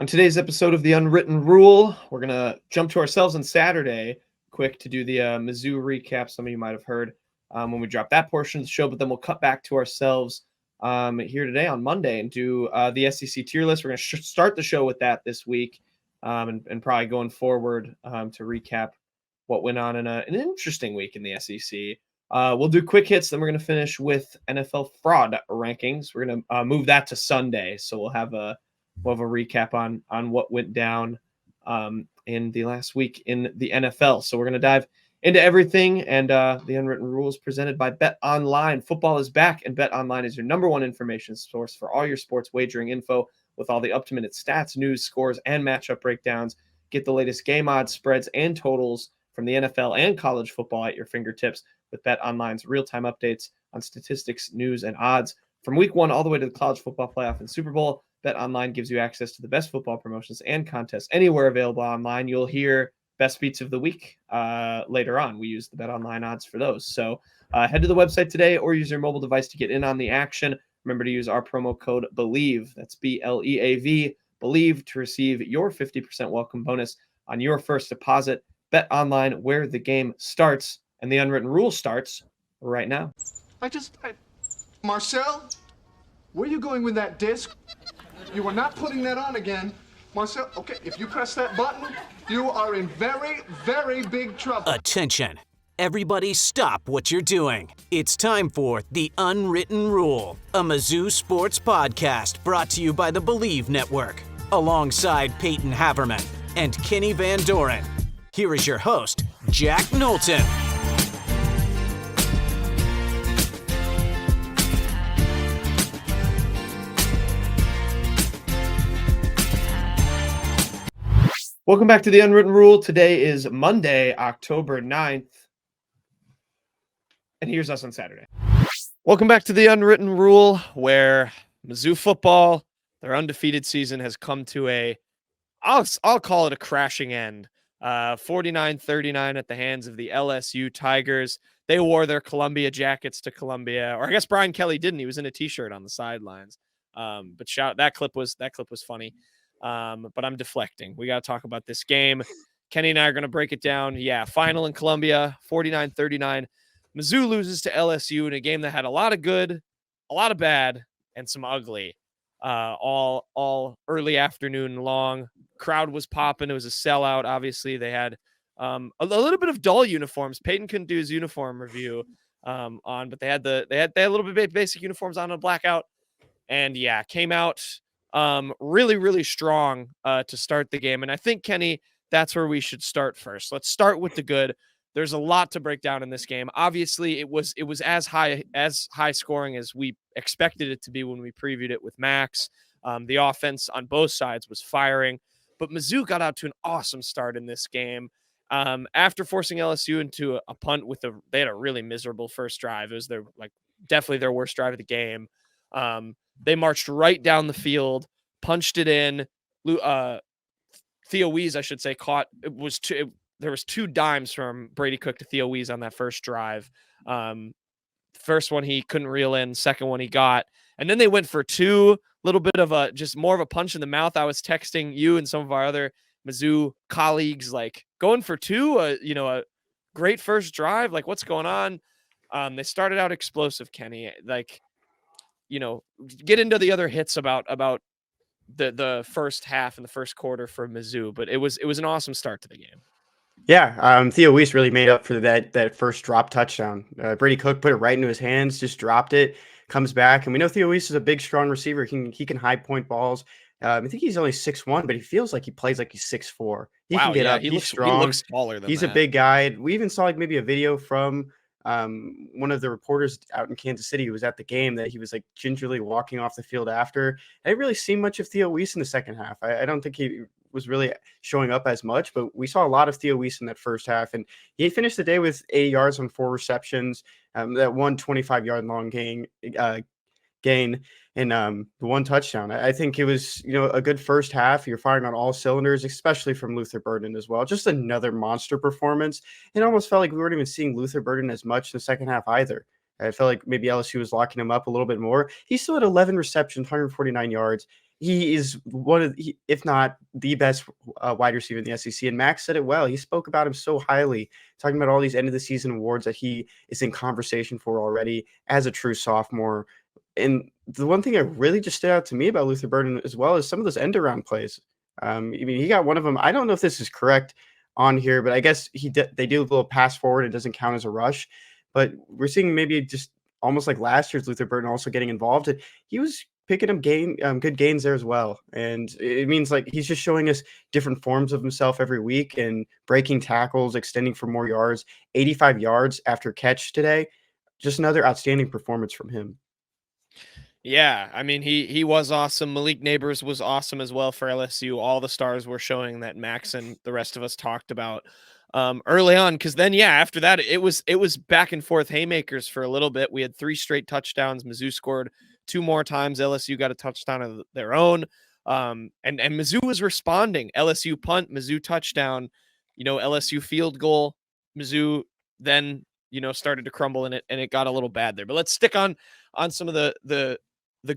On today's episode of The Unwritten Rule, we're going to jump to ourselves on Saturday, quick to do the Mizzou recap. Some of you might have heard when we drop that portion of the show, but then we'll cut back to ourselves here today on Monday and do the SEC tier list. We're going to start the show with that this week and probably going forward to recap what went on in an interesting week in the SEC. We'll do quick hits, then we're going to finish with NFL fraud rankings. We're going to move that to Sunday, so we'll have a recap on what went down in the last week in the NFL. So we're going to dive into everything, and the Unwritten Rules presented by Bet Online. Football is back, and Bet Online is your number one information source for all your sports wagering info with all the up-to-minute stats, news, scores, and matchup breakdowns. Get the latest game odds, spreads, and totals from the NFL and college football at your fingertips with Bet Online's real-time updates on statistics, news, and odds. From week one all the way to the college football playoff and Super Bowl, Bet Online gives you access to the best football promotions and contests anywhere available online. You'll hear best beats of the week later on. We use the Bet Online odds for those. So head to the website today or use your mobile device to get in on the action. Remember to use our promo code BELIEVE. That's BLEAV, BELIEVE, to receive your 50% welcome bonus on your first deposit. Bet Online, where the game starts, and the Unwritten Rule starts right now. Marcel, where are you going with that disc? You are not putting that on again. Marcel, okay, if you press that button, you are in very, very big trouble. Attention. Everybody stop what you're doing. It's time for The Unwritten Rule, a Mizzou sports podcast brought to you by the Believe Network, alongside Peyton Haverman and Kenny Van Doren. Here is your host, Jack Knowlton. Welcome back to the Unwritten Rule. Today is Monday, October 9th. And here's us on Saturday. Welcome back to the Unwritten Rule, where Mizzou football, their undefeated season, has come to I'll call it a crashing end. 49-39 at the hands of the LSU Tigers. They wore their Columbia jackets to Columbia, or I guess Brian Kelly didn't. He was in a t-shirt on the sidelines. But that clip was funny. But I'm deflecting. We got to talk about this game. Kenny and I are going to break it down. Yeah, final in Columbia, 49-39. Mizzou loses to LSU in a game that had a lot of good, a lot of bad, and some ugly. All early afternoon long. Crowd was popping. It was a sellout. Obviously, they had a little bit of dull uniforms. Payton couldn't do his uniform review but they had a little bit basic uniforms on a blackout. And yeah, came out really, really strong to start the game. And I think, Kenny, that's where we should start first. Let's start with the good. There's a lot to break down in this game. Obviously, it was as high scoring as we expected it to be when we previewed it with Max. The offense on both sides was firing, but Mizzou got out to an awesome start in this game. After forcing LSU into a punt they had a really miserable first drive. It was definitely their worst drive of the game. They marched right down the field, punched it in. Theo Wease, I should say, caught. There was two dimes from Brady Cook to Theo Wease on that first drive. First one he couldn't reel in. Second one he got. And then they went for two, little bit of just more of a punch in the mouth. I was texting you and some of our other Mizzou colleagues, going for two, a great first drive. What's going on? They started out explosive, Kenny. Get into the other hits about the first half and the first quarter for Mizzou, but it was an awesome start to the game. Yeah, Theo Wease really made up for that first drop touchdown. Brady Cook put it right into his hands, just dropped it, comes back, and we know Theo Wease is a big, strong receiver. He can high point balls. I think he's only 6'1", but he feels like he plays like he's 6'4". He can get up. He's strong. He looks taller than He's that. a big guy. We even saw maybe a video from one of the reporters out in Kansas City who was at the game that he was gingerly walking off the field after. I didn't really see much of Theo Wease in the second half. I don't think he was really showing up as much, but we saw a lot of Theo Wease in that first half, and he finished the day with 80 yards on 4 receptions, that one 25-yard long gain, and the one touchdown. I think it was, a good first half. You're firing on all cylinders, especially from Luther Burden as well. Just another monster performance. It almost felt like we weren't even seeing Luther Burden as much in the second half either. I felt like maybe LSU was locking him up a little bit more. He still had 11 receptions, 149 yards. he is if not the best wide receiver in the SEC. And Max said it well. He spoke about him so highly, talking about all these end of the season awards that he is in conversation for already as a true sophomore. And the one thing that really just stood out to me about Luther Burden as well is some of those end around plays. I mean, he got one of them. I don't know if this is correct on here, but I guess they do a little pass forward. It doesn't count as a rush, but we're seeing maybe just almost like last year's Luther Burden also getting involved. And he was picking up good gains there as well. And it means like he's just showing us different forms of himself every week and breaking tackles, extending for more yards, 85 yards after catch today. Just another outstanding performance from him. Yeah, I mean, he was awesome. Malik Neighbors was awesome as well for LSU. All the stars were showing that Max and the rest of us talked about early on. Because then, yeah, after that, it was back and forth haymakers for a little bit. We had 3 straight touchdowns. Mizzou scored 2 more times. LSU got a touchdown of their own. And Mizzou was responding. LSU punt, Mizzou touchdown. LSU field goal. Mizzou then started to crumble in it, and it got a little bad there. But let's stick on some of the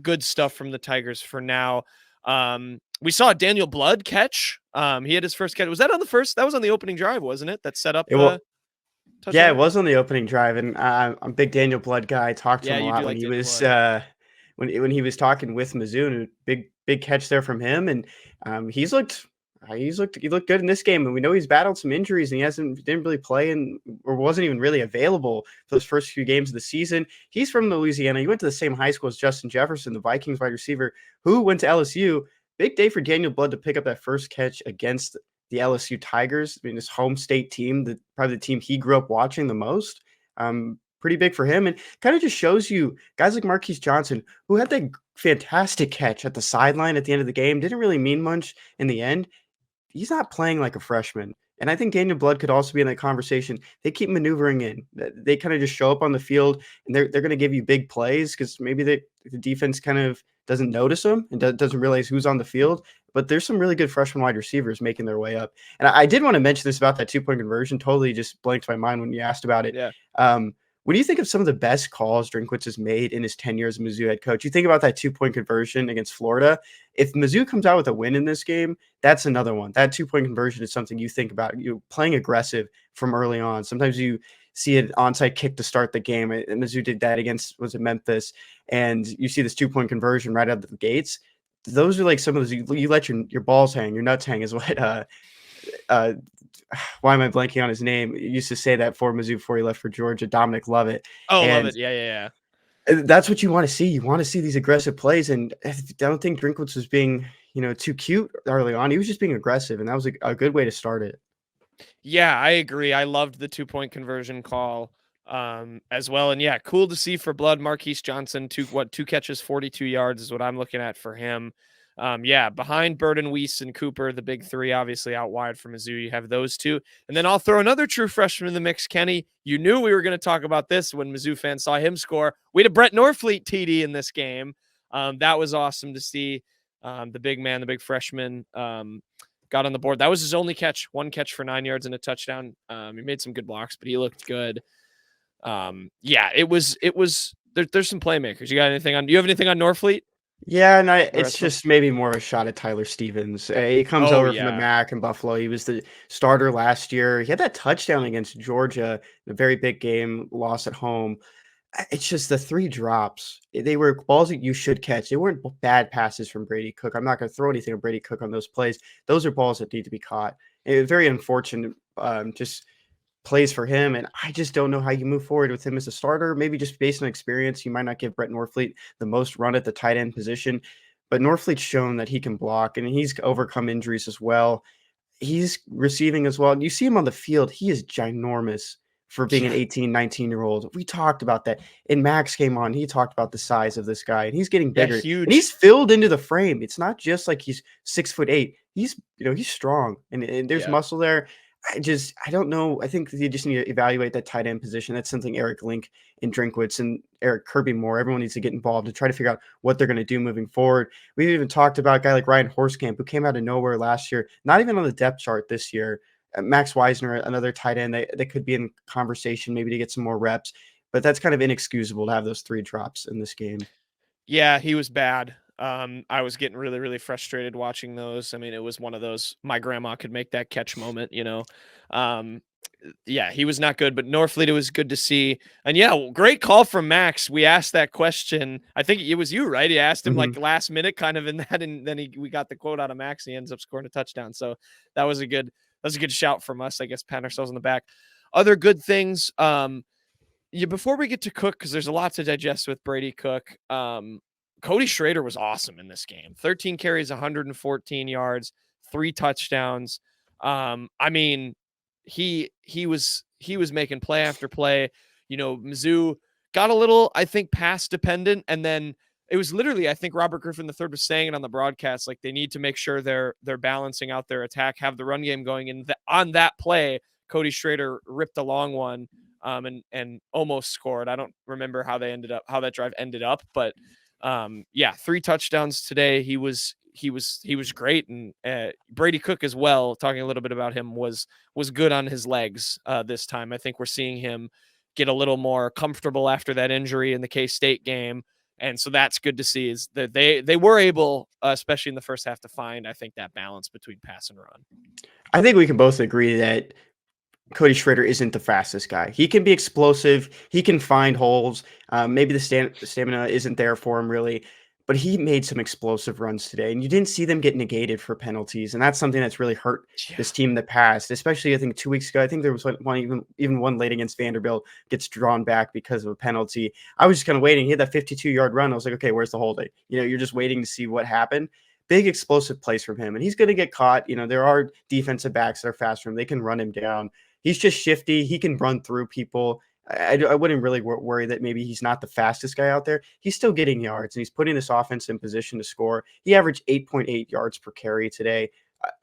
good stuff from the Tigers for now. We saw a Daniel Blood catch. He had his first catch. Was that on the first? That was on the opening drive, wasn't it? That set up the touchdown? Yeah, it was on the opening drive, and I'm a big Daniel Blood guy. I talked to him a lot when he was when he was talking with Mizzou, and a big catch there from him. And he looked good in this game, and we know he's battled some injuries, and didn't really play or wasn't even really available for those first few games of the season. He's from Louisiana. He went to the same high school as Justin Jefferson, the Vikings wide receiver, who went to LSU. Big day for Daniel Blood to pick up that first catch against the LSU Tigers. I mean, his home state team, probably the team he grew up watching the most. Pretty big for him, and kind of just shows you guys like Marquise Johnson, who had that fantastic catch at the sideline at the end of the game, didn't really mean much in the end. He's not playing like a freshman. And I think Daniel Blood could also be in that conversation. They keep maneuvering in. They kind of just show up on the field, and they're going to give you big plays because maybe the defense kind of doesn't notice them and doesn't realize who's on the field. But there's some really good freshman wide receivers making their way up. And I did want to mention this about that 2-point conversion. Totally just blanked my mind when you asked about it. Yeah. What do you think of some of the best calls Drinkwitz has made in his 10 years as Mizzou head coach? You think about that 2-point conversion against Florida. If Mizzou comes out with a win in this game, that's another one. That 2-point conversion is something you think about. You're playing aggressive from early on. Sometimes you see an onside kick to start the game. And Mizzou did that against, was it Memphis? And you see this 2-point conversion right out of the gates. Those are like some of those, you let your balls hang, your nuts hang is what why am I blanking on his name? He used to say that for Mizzou before he left for Georgia, Dominic Lovett. Oh, and Lovett. Yeah. That's what you want to see. You want to see these aggressive plays. And I don't think Drinkwitz was being, too cute early on. He was just being aggressive, and that was a good way to start it. Yeah, I agree. I loved the 2-point conversion call as well. And yeah, cool to see for Blood. Marquise Johnson, 2 catches, 42 yards is what I'm looking at for him. Yeah, behind Burden, Weiss, and Cooper, the big 3, obviously out wide from Mizzou. You have those 2. And then I'll throw another true freshman in the mix, Kenny. You knew we were going to talk about this when Mizzou fans saw him score. We had a BRETT NORFLEET TD in this game. That was awesome to see. The big man, the big freshman, got on the board. That was his only catch, 1 catch for 9 yards and a touchdown. He made some good blocks, but he looked good. Yeah, it was there's some playmakers. Do you have anything on Norfleet? Yeah, and it's just maybe more a shot at Tyler Stevens. He comes over from the MAC in Buffalo. He was the starter last year. He had that touchdown against Georgia in a very big game, loss at home. It's just the 3 drops. They were balls that you should catch. They weren't bad passes from Brady Cook. I'm not going to throw anything at Brady Cook on those plays. Those are balls that need to be caught. It was very unfortunate, just plays for him, and I just don't know how you move forward with him as a starter. Maybe just based on experience, you might not give BRETT NORFLEET the most run at the tight end position, but Norfleet's shown that he can block, and he's overcome injuries as well. He's receiving as well. You see him on the field. He is ginormous for being an 18, 19-year-old. We talked about that. And Max came on. He talked about the size of this guy, and he's getting bigger. Huge. And he's filled into the frame. It's not just like he's 6'8". He's strong, and there's muscle there. I don't know. I think you just need to evaluate that tight end position. That's something Eric Link and Drinkwitz and Eric Kirby Moore, everyone needs to get involved to try to figure out what they're going to do moving forward. We've even talked about a guy like Ryan Horskamp, who came out of nowhere last year, not even on the depth chart this year. Max Wisner, another tight end that could be in conversation maybe to get some more reps, but that's kind of inexcusable to have those 3 drops in this game. Yeah, he was bad. I was getting really, really frustrated watching those. I mean, it was one of those my grandma could make that catch moment, Um, yeah, he was not good, but Norfleet, it was good to see. And yeah, great call from Max. We asked that question. I think it was you, right? He asked him like last minute kind of in that, and then we got the quote out of Max and he ends up scoring a touchdown. So that was a good shout from us, I guess, patting ourselves on the back. Other good things. Yeah, before we get to Cook, because there's a lot to digest with Brady Cook. Cody Schrader was awesome in this game. 13 carries, 114 yards, 3 touchdowns. I mean, he was making play after play. Mizzou got a little, I think, pass dependent, and then it was literally, I think Robert Griffin III was saying it on the broadcast, like they need to make sure they're balancing out their attack, have the run game going. And on that play, Cody Schrader ripped a long one, and almost scored. I don't remember how that drive ended up, but yeah, 3 touchdowns today. He was great. And Brady Cook as well, talking a little bit about him, was good on his legs this time. I think we're seeing him get a little more comfortable after that injury in the K-State game. And so that's good to see, is that they were able, especially in the first half, to find, I think, that balance between pass and run. I think we can both agree that Cody Schrader isn't the fastest guy. He can be explosive. He can find holes. Maybe the stamina isn't there for him really, but he made some explosive runs today, and you didn't see them get negated for penalties. And that's something that's really hurt this team in the past, especially I think 2 weeks ago. I think there was even one late against Vanderbilt gets drawn back because of a penalty. I was just kind of waiting. He had that 52-yard run. I was like, okay, where's the holding? You're just waiting to see what happened. Big explosive plays from him, and he's going to get caught. There are defensive backs that are fast from him. They can run him down. He's just shifty. He can run through people. I wouldn't really worry that maybe he's not the fastest guy out there. He's still getting yards, and he's putting this offense in position to score. He averaged 8.8 yards per carry today.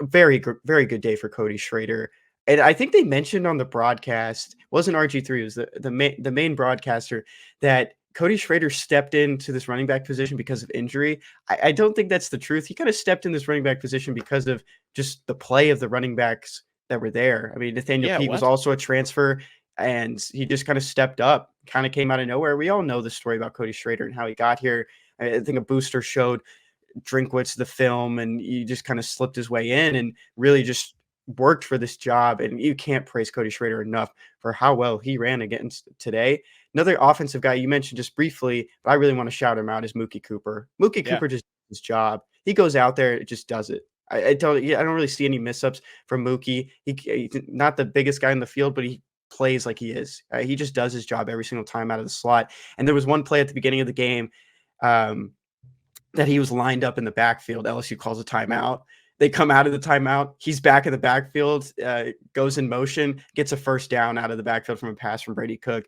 Very good day for Cody Schrader. And I think they mentioned on the broadcast, wasn't RG3, it was the main broadcaster, that Cody Schrader stepped into this running back position because of injury. I don't think that's the truth. He kind of stepped in this running back position because of just the play of the running backs that were there. I mean, Nathaniel Pete was also a transfer, and he just kind of stepped up, kind of came out of nowhere. We all know the story about Cody Schrader and how he got here. I think a booster showed Drinkwitz the film, and he just kind of slipped his way in and really just worked for this job. And you can't praise Cody Schrader enough for how well he ran against today. Another offensive guy you mentioned just briefly, but I really want to shout him out, is Mookie Cooper. Cooper just does his job. He goes out there, it just does it. I don't really see any missteps from Mookie. He's not the biggest guy in the field, but he plays like he is. He just does his job every single time out of the slot. And there was one play at the beginning of the game that he was lined up in the backfield. LSU calls a timeout. They come out of the timeout. He's back in the backfield, goes in motion, gets a first down out of the backfield from a pass from Brady Cook.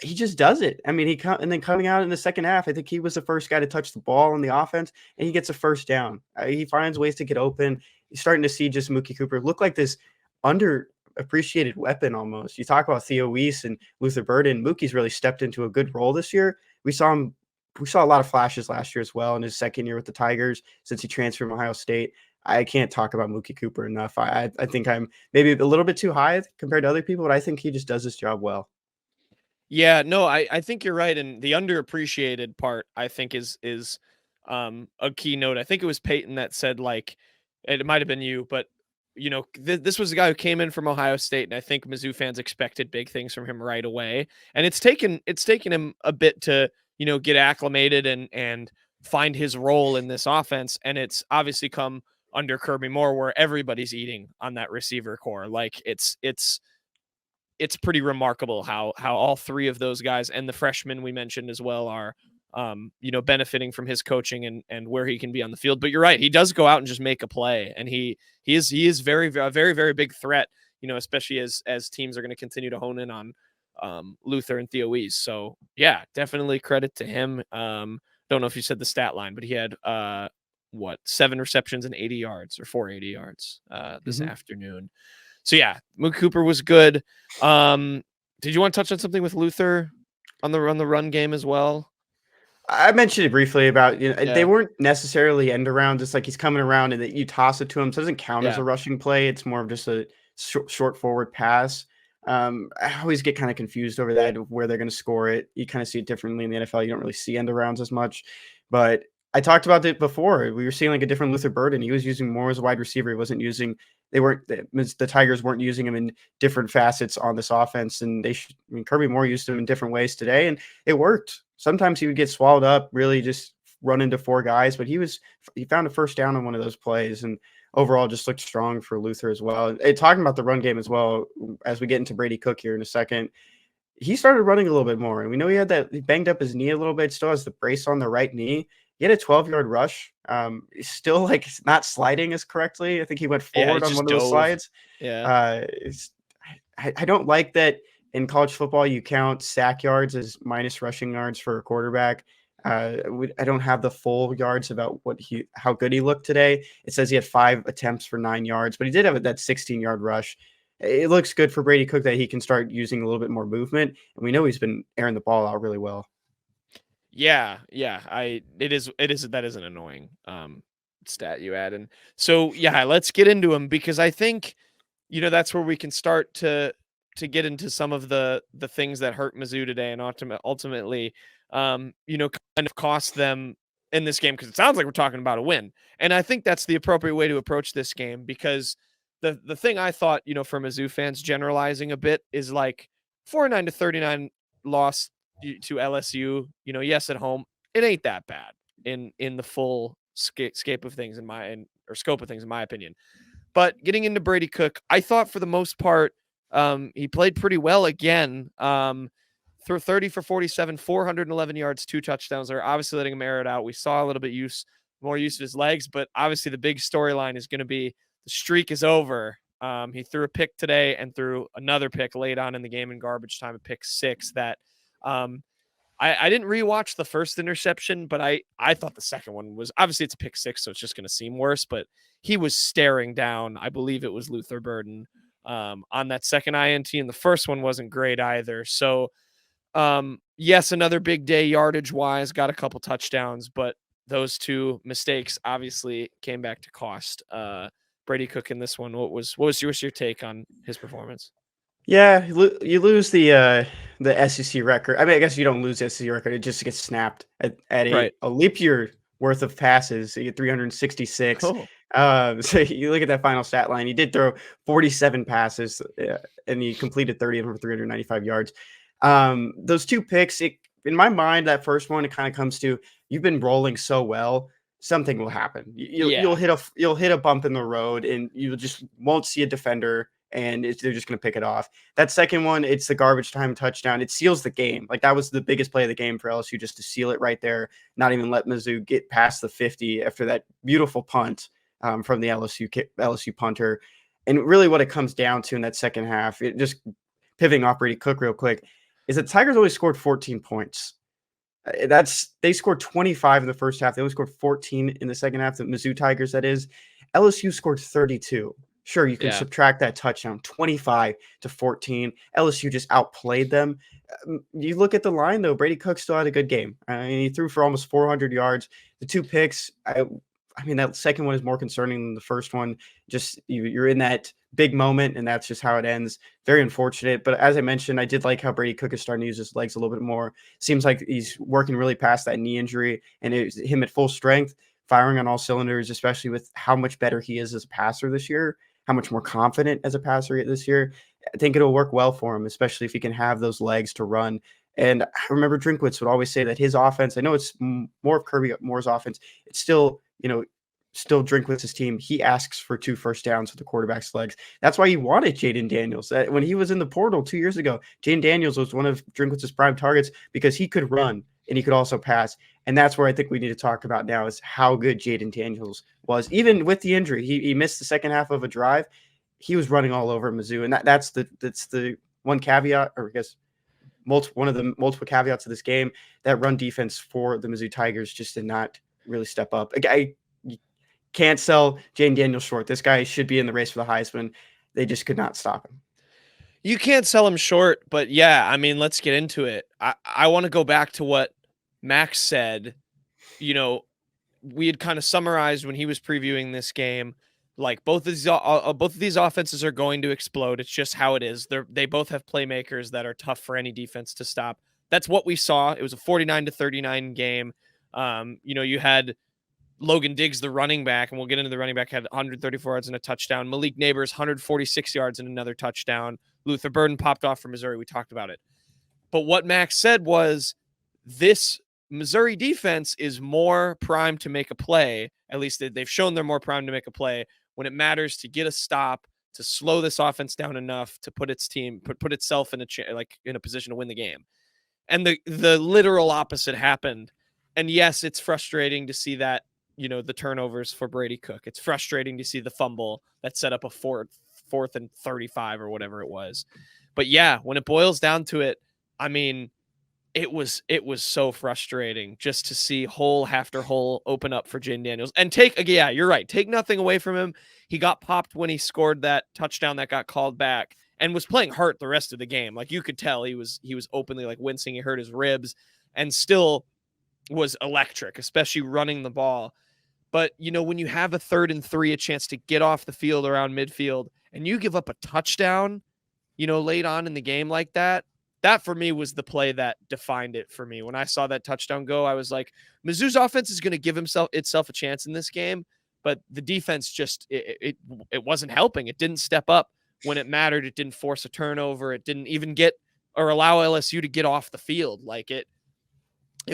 He just does it. I mean, and then coming out in the second half, I think he was the first guy to touch the ball in the offense, and he gets a first down. He finds ways to get open. You're starting to see just Mookie Cooper look like this underappreciated weapon almost. You talk about Theo Weiss and Luther Burden. Mookie's really stepped into a good role this year. We saw a lot of flashes last year as well in his second year with the Tigers since he transferred from Ohio State. I can't talk about Mookie Cooper enough. I think I'm maybe a little bit too high compared to other people, but I think he just does his job well. Yeah, no, I think you're right. And the underappreciated part, I think, is a keynote. I think it was Payton that said, like, it might have been you, but this was a guy who came in from Ohio State, and I think Mizzou fans expected big things from him right away. And it's taken him a bit to, get acclimated and find his role in this offense. And it's obviously come under Kirby Moore, where everybody's eating on that receiver core. Like it's pretty remarkable how all 3 of those guys and the freshmen we mentioned as well are, benefiting from his coaching and where he can be on the field. But you're right. He does go out and just make a play, and he is very, very, very big threat, especially as teams are going to continue to hone in on Luther and Theo Weiss. So yeah, definitely credit to him. Don't know if you said the stat line, but he had 7 receptions and 80 yards or 480 yards this afternoon. So yeah, Mookie Cooper was good. Did you want to touch on something with Luther on the run game as well? I mentioned it briefly about, they weren't necessarily end around, just like he's coming around and that you toss it to him. So it doesn't count as a rushing play. It's more of just a short forward pass. I always get kind of confused over that, of where they're going to score it. You kind of see it differently in the NFL. You don't really see end arounds as much, but I talked about it before. We were seeing like a different Luther Burden. He was using more as a wide receiver. He wasn't using. The Tigers weren't using him in different facets on this offense, and Kirby Moore used him in different ways today, and it worked. Sometimes he would get swallowed up, really just run into 4 guys, but he found a first down on one of those plays, and overall just looked strong for Luther as well. And talking about the run game as well, as we get into Brady Cook here in a second, he started running a little bit more, and we know he banged up his knee a little bit. Still has the brace on the right knee. He had a 12-yard rush. He's still like not sliding as correctly. I think he went forward on one of those slides. Yeah. I don't like that in college football you count sack yards as minus rushing yards for a quarterback. I don't have the full yards about how good he looked today. It says he had 5 attempts for 9 yards, but he did have that 16-yard rush. It looks good for Brady Cook that he can start using a little bit more movement, and we know he's been airing the ball out really well. Yeah. That is an annoying stat you add. And so, yeah, let's get into him, because I think, that's where we can start to get into some of the things that hurt Mizzou today and ultimately, kind of cost them in this game, because it sounds like we're talking about a win. And I think that's the appropriate way to approach this game, because the thing I thought, for Mizzou fans generalizing a bit is like 49-39 loss to LSU, yes, at home, it ain't that bad in the full scope of things in my opinion. But getting into Brady Cook, I thought for the most part, he played pretty well again. Through 30 for 47, 411 yards, 2 touchdowns. They're obviously letting him air it out. We saw a little bit more use of his legs, but obviously the big storyline is going to be the streak is over. He threw a pick today and threw another pick late on in the game in garbage time, a pick 6 that I didn't rewatch the first interception, but I thought the second one was, obviously it's a pick 6, so it's just going to seem worse, but he was staring down, I believe it was Luther Burden, on that second INT, and the first one wasn't great either. So yes, another big day yardage wise, got a couple touchdowns, but those 2 mistakes obviously came back to cost Brady Cook in this one. What was your take on his performance? Yeah, you lose the SEC record. I mean, I guess you don't lose the SEC record; it just gets snapped at a leap year worth of passes. You get 366. So you look at that final stat line. He did throw 47 passes, and he completed 30 of them for 395 yards. Those 2 picks, in my mind, that first one, it kind of comes to, you've been rolling so well, something will happen. You'll hit a bump in the road, and you just won't see a defender, and they're just going to pick it off. That second one, it's the garbage time touchdown. It seals the game. Like, that was the biggest play of the game for LSU, just to seal it right there, not even let Mizzou get past the 50 after that beautiful punt from the LSU punter. And really what it comes down to in that second half, it just pivoting off Brady Cook real quick, is that Tigers only scored 14 points. They scored 25 in the first half. They only scored 14 in the second half. The Mizzou Tigers, that is. LSU scored 32. Sure, you can subtract that touchdown, 25 to 14. LSU just outplayed them. You look at the line, though, Brady Cook still had a good game. He threw for almost 400 yards. The 2 picks, I mean, that second one is more concerning than the first one. Just you're in that big moment, and that's just how it ends. Very unfortunate. But as I mentioned, I did like how Brady Cook is starting to use his legs a little bit more. Seems like he's working really past that knee injury, and it's him at full strength, firing on all cylinders, especially with how much better he is as a passer this year, how much more confident as a passer this year. I think it'll work well for him, especially if he can have those legs to run. And I remember Drinkwitz would always say that his offense, I know it's more of Kirby Moore's offense, it's still, still Drinkwitz's team. He asks for 2 first downs with the quarterback's legs. That's why he wanted Jayden Daniels. When he was in the portal 2 years ago, Jayden Daniels was one of Drinkwitz's prime targets because he could run and he could also pass. And that's where I think we need to talk about now is how good Jayden Daniels was. Even with the injury, he missed the second half of a drive. He was running all over Mizzou. And that's the one caveat, or I guess one of the multiple caveats of this game. That run defense for the Mizzou Tigers just did not really step up. I can't sell Jayden Daniels short. This guy should be in the race for the Heisman. They just could not stop him. You can't sell him short, but yeah, I mean, let's get into it. I want to go back to what Max said. We had kind of summarized when he was previewing this game, like both of these offenses are going to explode. It's just how it is. They both have playmakers that are tough for any defense to stop. That's what we saw. It was a 49-39 game. You had Logan Diggs, the running back, and we'll get into the running back, had 134 yards and a touchdown. Malik Neighbors, 146 yards and another touchdown. Luther Burden popped off from Missouri. We talked about it. But what Max said was this Missouri defense is more primed to make a play. At least they've shown they're more primed to make a play when it matters to get a stop, to slow this offense down enough to put its team, put itself in a position to win the game. And the literal opposite happened. And yes, it's frustrating to see that, the turnovers for Brady Cook. It's frustrating to see the fumble that set up a fourth and 35 or whatever it was. But yeah, when it boils down to it, I mean, it was so frustrating just to see hole after hole open up for Jayden Daniels. And you're right. Take nothing away from him. He got popped when he scored that touchdown that got called back and was playing hurt the rest of the game. Like, you could tell he was openly like wincing. He hurt his ribs and still was electric, especially running the ball. But, when you have a 3rd and 3, a chance to get off the field around midfield, and you give up a touchdown, late on in the game like that, that for me was the play that defined it for me. When I saw that touchdown go, I was like, Mizzou's offense is going to give itself a chance in this game, but the defense just, it wasn't helping. It didn't step up when it mattered. It didn't force a turnover. It didn't even get or allow LSU to get off the field. Like, it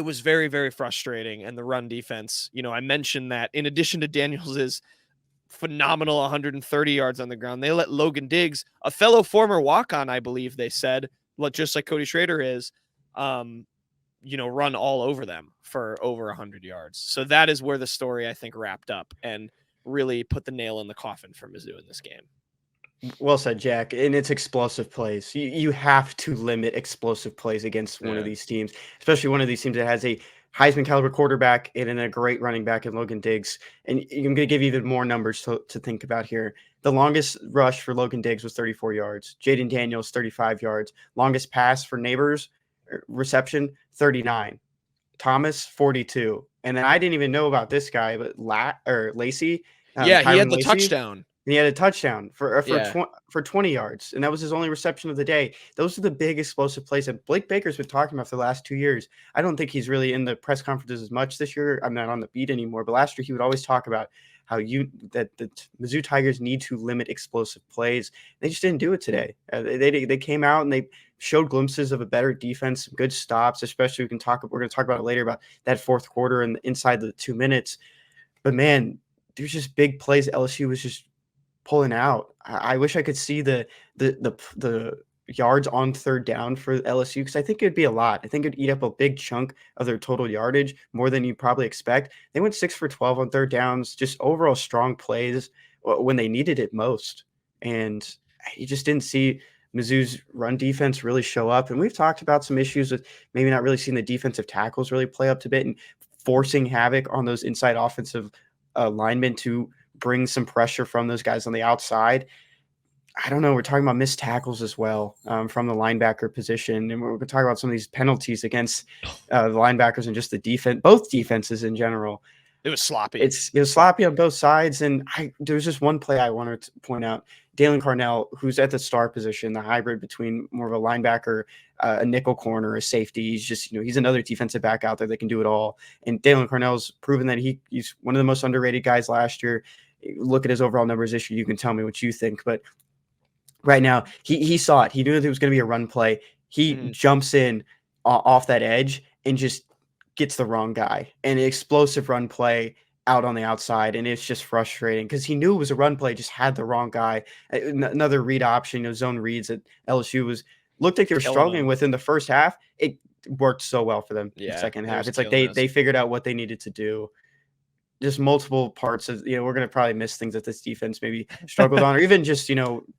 was very, very frustrating. And the run defense, I mentioned that in addition to Daniels's phenomenal 130 yards on the ground, they let Logan Diggs, a fellow former walk-on, I believe they said, just like Cody Schrader is, run all over them for over 100 yards. So that is where the story, I think, wrapped up and really put the nail in the coffin for Mizzou in this game. Well said, Jack. And it's explosive plays. You have to limit explosive plays against one of these teams, especially one of these teams that has a Heisman caliber quarterback and a great running back in Logan Diggs. And I'm going to give you even more numbers to think about here. The longest rush for Logan Diggs was 34 yards. Jayden Daniels, 35 yards. Longest pass for Neighbors reception, 39. Thomas, 42. And then I didn't even know about this guy, but Lacey. He had the Lacey, touchdown. And he had a touchdown for 20 yards, and that was his only reception of the day. Those are the big explosive plays that Blake Baker's been talking about for the last 2 years. I don't think he's really in the press conferences as much this year. I'm not on the beat anymore, but last year he would always talk about how that the Mizzou Tigers need to limit explosive plays. They just didn't do it today. They came out and they showed glimpses of a better defense, some good stops, especially we're going to talk about it later about that fourth quarter and inside the 2 minutes. But man, there's just big plays LSU was just pulling out. I wish I could see the yards on third down for LSU, because I think it'd be a lot. I think it'd eat up a big chunk of their total yardage, more than you probably expect. They went 6 for 12 on third downs, just overall strong plays when they needed it most. And you just didn't see Mizzou's run defense really show up. And we've talked about some issues with maybe not really seeing the defensive tackles really play up to bit and forcing havoc on those inside offensive linemen to bring some pressure from those guys on the outside. I don't know. We're talking about missed tackles as well from the linebacker position. And we're going to talk about some of these penalties against the linebackers and just the defense, both defenses in general. It was sloppy. It was sloppy on both sides. And there's just one play I wanted to point out. Dalen Carnell, who's at the star position, the hybrid between more of a linebacker, a nickel corner, a safety. He's just, he's another defensive back out there that can do it all. And Dalen Carnell's proven that he's one of the most underrated guys last year. Look at his overall numbers this year. You can tell me what you think. But right now, he saw it. He knew that it was going to be a run play. He jumps in off that edge and just gets the wrong guy. And an explosive run play out on the outside, and it's just frustrating because he knew it was a run play, just had the wrong guy. Another read option, zone reads that LSU looked like they were struggling with in the first half. It worked so well for them in the second half. It's like they figured out what they needed to do. Just multiple parts of, we're going to probably miss things that this defense maybe struggled on, or even just,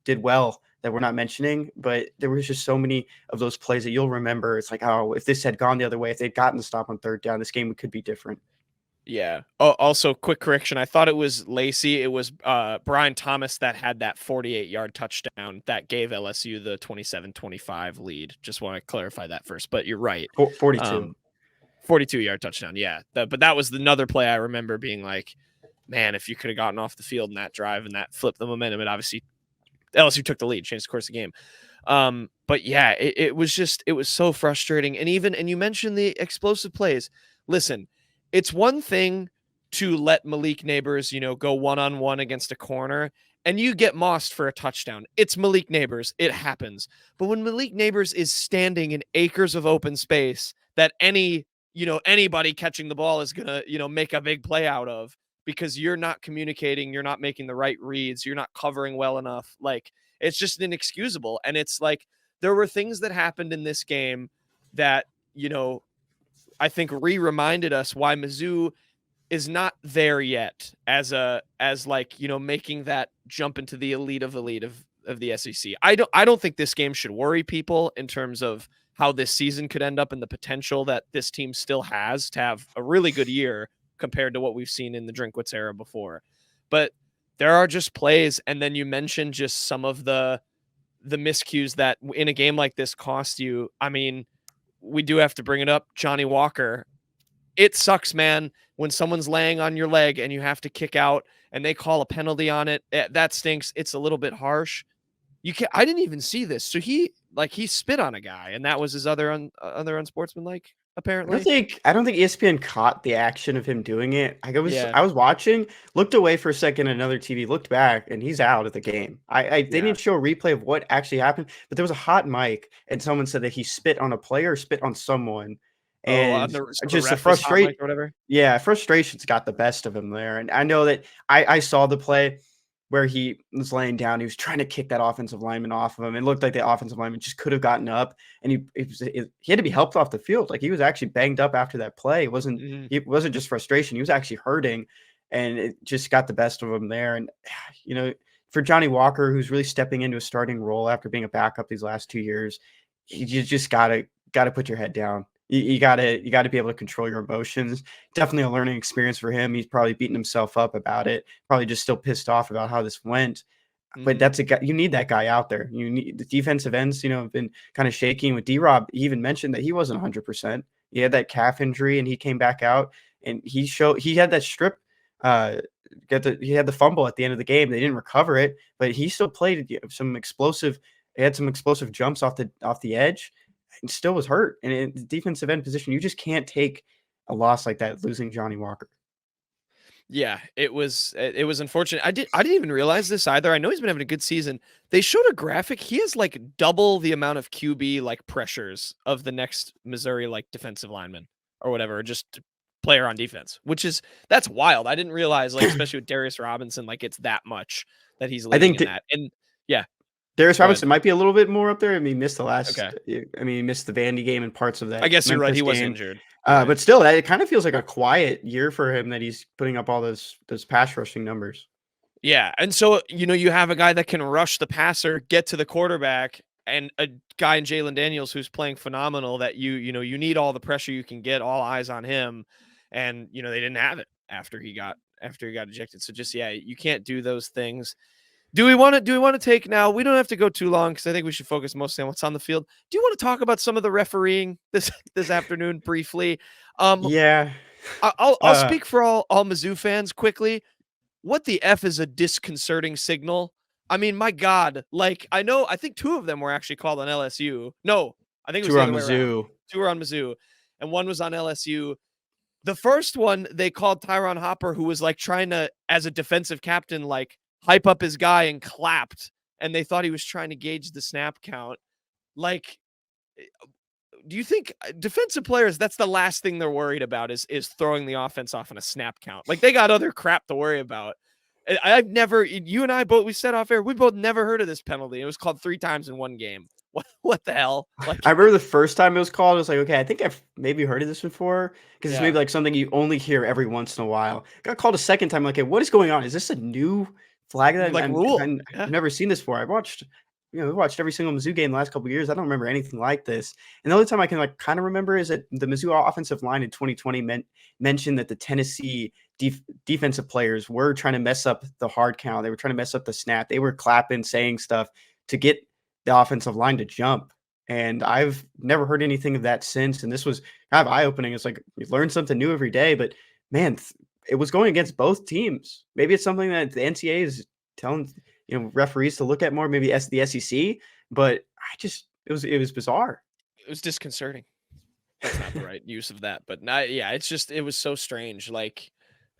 did well that we're not mentioning. But there was just so many of those plays that you'll remember. It's like, oh, if this had gone the other way, if they'd gotten the stop on third down, this game could be different. Yeah. Oh, also, quick correction. I thought it was Lacey. It was Brian Thomas that had that 48-yard touchdown that gave LSU the 27-25 lead. Just want to clarify that first. But you're right. 42. 42-yard touchdown. Yeah. But that was another play I remember being like, man, if you could have gotten off the field in that drive and that flipped the momentum, and obviously LSU took the lead, changed the course of the game. But yeah, it was so frustrating. And you mentioned the explosive plays. Listen, it's one thing to let Malik Neighbors, go one-on-one against a corner and you get mossed for a touchdown. It's Malik Neighbors. It happens. But when Malik Neighbors is standing in acres of open space that anybody catching the ball is going to, make a big play out of, because you're not communicating, you're not making the right reads, you're not covering well enough. Like, it's just inexcusable. And it's like, there were things that happened in this game that, I think reminded us why Mizzou is not there yet as making that jump into the elite of the SEC. I don't think this game should worry people in terms of how this season could end up and the potential that this team still has to have a really good year compared to what we've seen in the Drinkwitz era before. But there are just plays. And then you mentioned just some of the miscues that in a game like this cost you. I mean, we do have to bring it up. Johnny Walker. It sucks, man, when someone's laying on your leg and you have to kick out and they call a penalty on it. That stinks. It's a little bit harsh. I didn't even see this. So he spit on a guy, and that was his other unsportsmanlike, apparently. I don't think ESPN caught the action of him doing it. I was watching, looked away for a second, another TV, looked back, and he's out of the game. They didn't show a replay of what actually happened, but there was a hot mic, and someone said that he spit on a player, spit on someone. And just the frustration, frustration's got the best of him there. And I know that I saw the play where he was laying down. He was trying to kick that offensive lineman off of him. It looked like the offensive lineman just could have gotten up, and he had to be helped off the field. Like, he was actually banged up after that play. It wasn't just frustration. He was actually hurting, and it just got the best of him there. And, for Johnny Walker, who's really stepping into a starting role after being a backup these last 2 years, you just gotta put your head down. You gotta be able to control your emotions. Definitely a learning experience for him. He's probably beating himself up about it. Probably just still pissed off about how this went. But that's a guy, you need that guy out there. You need the defensive ends, have been kind of shaking with D-Rob. He even mentioned that he wasn't 100%. He had that calf injury and he came back out and he had that strip. He had the fumble at the end of the game. They didn't recover it, but he still played some explosive. He had some explosive jumps off the edge. And still was hurt. And in the defensive end position, you just can't take a loss like that, losing Johnny Walker. Yeah, it was unfortunate. I didn't even realize this either. I know he's been having a good season. They showed a graphic. He has like double the amount of QB like pressures of the next Missouri like defensive lineman or whatever, or just player on defense, that's wild. I didn't realize, like, especially with Darius Robinson, like, it's that much that he's leading in that. And yeah. Darius Robinson might be a little bit more up there. I mean, he missed the last. Okay. I mean, he missed the Vandy game and parts of that. I guess you're right. He was injured. But still, it kind of feels like a quiet year for him that he's putting up all those pass rushing numbers. Yeah, and so you have a guy that can rush the passer, get to the quarterback, and a guy in Jayden Daniels who's playing phenomenal. That you need all the pressure you can get, all eyes on him, and they didn't have it after he got ejected. So just you can't do those things. Do we want to take now? We don't have to go too long because I think we should focus mostly on what's on the field. Do you want to talk about some of the refereeing this afternoon briefly? Yeah. I'll speak for all Mizzou fans quickly. What the F is a disconcerting signal? I mean, my God. Like, I think two of them were actually called on LSU. No, I think it was two on Mizzou. Two were on Mizzou, and one was on LSU. The first one, they called Tyron Hopper, who was like trying to, as a defensive captain, like, hype up his guy and clapped, and they thought he was trying to gauge the snap count. Like, do you think defensive players, that's the last thing they're worried about is throwing the offense off on a snap count? Like, they got other crap to worry about. I've never, you and I both, we said off air, we both never heard of this penalty. It was called 3 times in one game. What the hell? Like, I remember the first time it was called, I was like, okay, I think I've maybe heard of this before, because it's maybe like something you only hear every once in a while. Got called a second time, like, okay, what is going on? Is this a new flag that rule? I've never seen this before. We watched every single Mizzou game the last couple of years. I don't remember anything like this. And the only time I can kind of remember is that the Mizzou offensive line in 2020 mentioned that the Tennessee defensive players were trying to mess up the hard count. They were trying to mess up the snap. They were clapping, saying stuff to get the offensive line to jump. And I've never heard anything of that since. And this was kind of eye-opening. It's like you learn something new every day. But man, it was going against both teams. Maybe it's something that the NCAA is telling referees to look at more. Maybe the SEC, but it was bizarre. It was disconcerting. That's not the right use of that, but it was so strange. Like,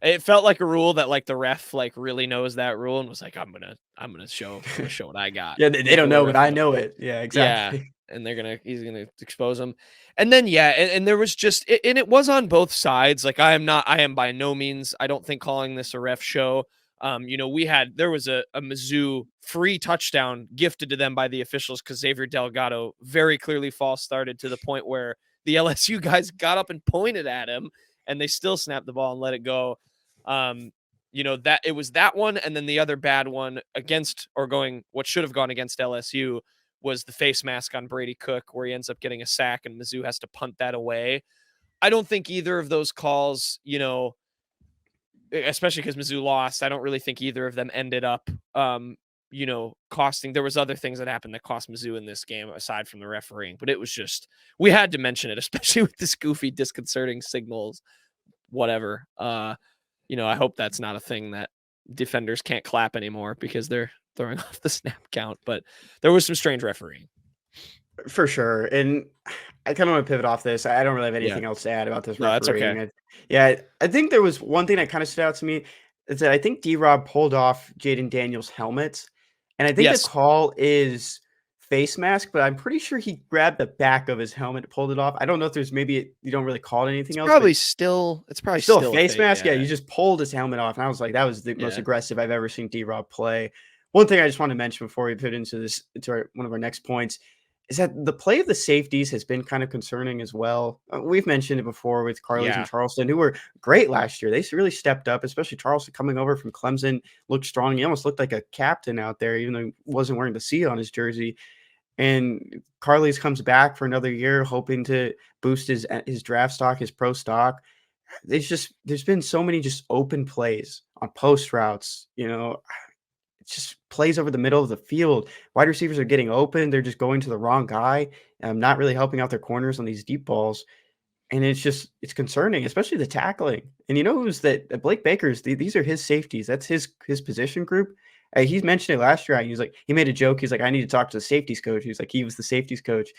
It felt like a rule that like the ref like really knows that rule and was like, I'm gonna show what I got. Yeah, they don't know, but I know it. Yeah, Yeah, exactly. and he's gonna expose him. And then yeah, and there was just and it was on both sides. Like I am by no means, I don't think calling this a ref show. There was a Mizzou free touchdown gifted to them by the officials because Xavier Delgado very clearly false started to the point where the LSU guys got up and pointed at him and they still snapped the ball and let it go. That it was that one, and then the other bad one against or going what should have gone against LSU was the face mask on Brady Cook, where he ends up getting a sack and Mizzou has to punt that away. I don't think either of those calls, especially because Mizzou lost, I don't really think either of them ended up, costing. There was other things that happened that cost Mizzou in this game aside from the refereeing, but it was just, we had to mention it, especially with this goofy, disconcerting signals, whatever. I hope that's not a thing that defenders can't clap anymore because they're throwing off the snap count, but there was some strange refereeing. For sure. And I kind of want to pivot off this. I don't really have anything else to add about this No, that's refereeing. okay. I think there was one thing that kind of stood out to me is that I think D-Rob pulled off Jayden Daniels' helmet. And I think Yes. the call is face mask, but I'm pretty sure he grabbed the back of his helmet, pulled it off. I don't know if there's you don't really call it anything else. It's probably still a face mask. Yeah, you just pulled his helmet off. And I was like, that was the most aggressive I've ever seen D-Rob play. One thing I just want to mention before we pivot into one of our next points is that the play of the safeties has been kind of concerning as well. We've mentioned it before with Carlos and Charleston, who were great last year. They really stepped up, especially Charleston coming over from Clemson, looked strong. He almost looked like a captain out there, even though he wasn't wearing the C on his jersey. And Carles comes back for another year, hoping to boost his draft stock, his pro stock. There's been so many just open plays on post routes, it's just plays over the middle of the field. Wide receivers are getting open. They're just going to the wrong guy, not really helping out their corners on these deep balls. And it's concerning, especially the tackling. And who's that? Blake Baker's, these are his safeties. That's his position group. He's mentioned it last year. He made a joke. He's like, I need to talk to the safeties coach. He's like, he was the safeties coach.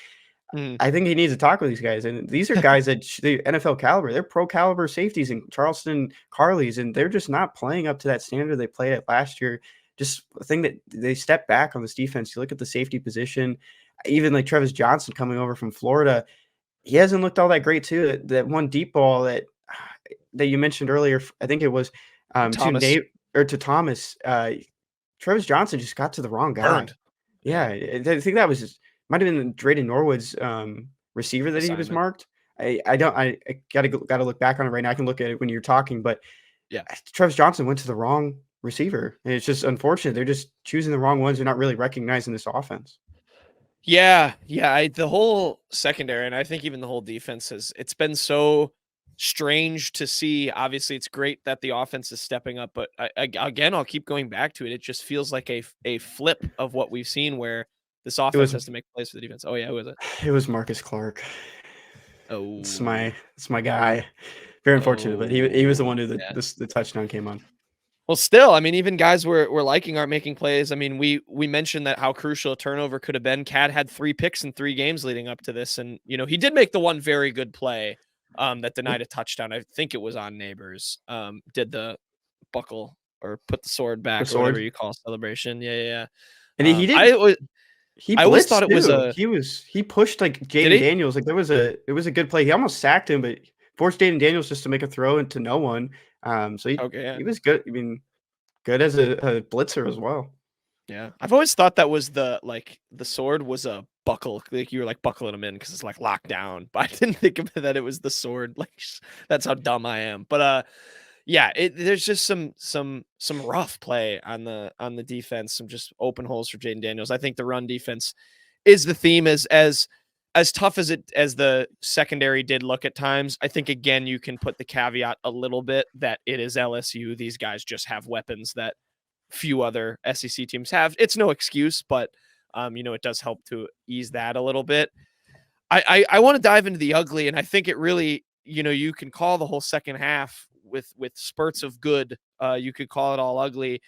I think he needs to talk with these guys. And these are guys that the NFL caliber. They're pro caliber safeties in Charleston, Carles, and they're just not playing up to that standard they played at last year. Just a thing that they step back on this defense. You look at the safety position, even like Travis Johnson coming over from Florida, he hasn't looked all that great too. That one deep ball that you mentioned earlier, I think it was to Thomas. Travis Johnson just got to the wrong guy. Burned. Yeah, I think that might have been Drayden Norwood's receiver that he was marked. I gotta look back on it right now. I can look at it when you're talking, but Travis Johnson went to the wrong receiver. And it's just unfortunate. They're just choosing the wrong ones. They're not really recognizing this offense. Yeah. The whole secondary, and I think even the whole defense it's been so strange to see. Obviously, it's great that the offense is stepping up, but again, I'll keep going back to it. It just feels like a flip of what we've seen where this offense has to make plays for the defense. Oh yeah, who was it? It was Marcus Clark. Oh, it's my guy. Very unfortunate, but he was the one who the touchdown came on. Well, still, I mean, even guys we're liking aren't making plays. I mean, we mentioned that how crucial a turnover could have been. Cad had 3 picks in 3 games leading up to this, and he did make the one very good play that denied a touchdown. I think it was on Neighbors. Did the buckle or put the sword back, or whatever you call celebration. Yeah. And he did. I always thought it was he pushed like Jayden Daniels. Like it was a good play. He almost sacked him, but forced Jayden Daniels just to make a throw into no one. So he was good. I mean, good as a blitzer as well. Yeah, I've always thought that was the sword was a buckle. Like you were like buckling them in because it's like locked down. But I didn't think of it that it was the sword. Like that's how dumb I am. But there's just some rough play on the defense. Some just open holes for Jayden Daniels. I think the run defense is the theme. As tough as the secondary did look at times, I think, again, you can put the caveat a little bit that it is LSU. These guys just have weapons that few other SEC teams have. It's no excuse, but, it does help to ease that a little bit. I want to dive into the ugly, and I think it really, you can call the whole second half with spurts of good. You could call it all ugly.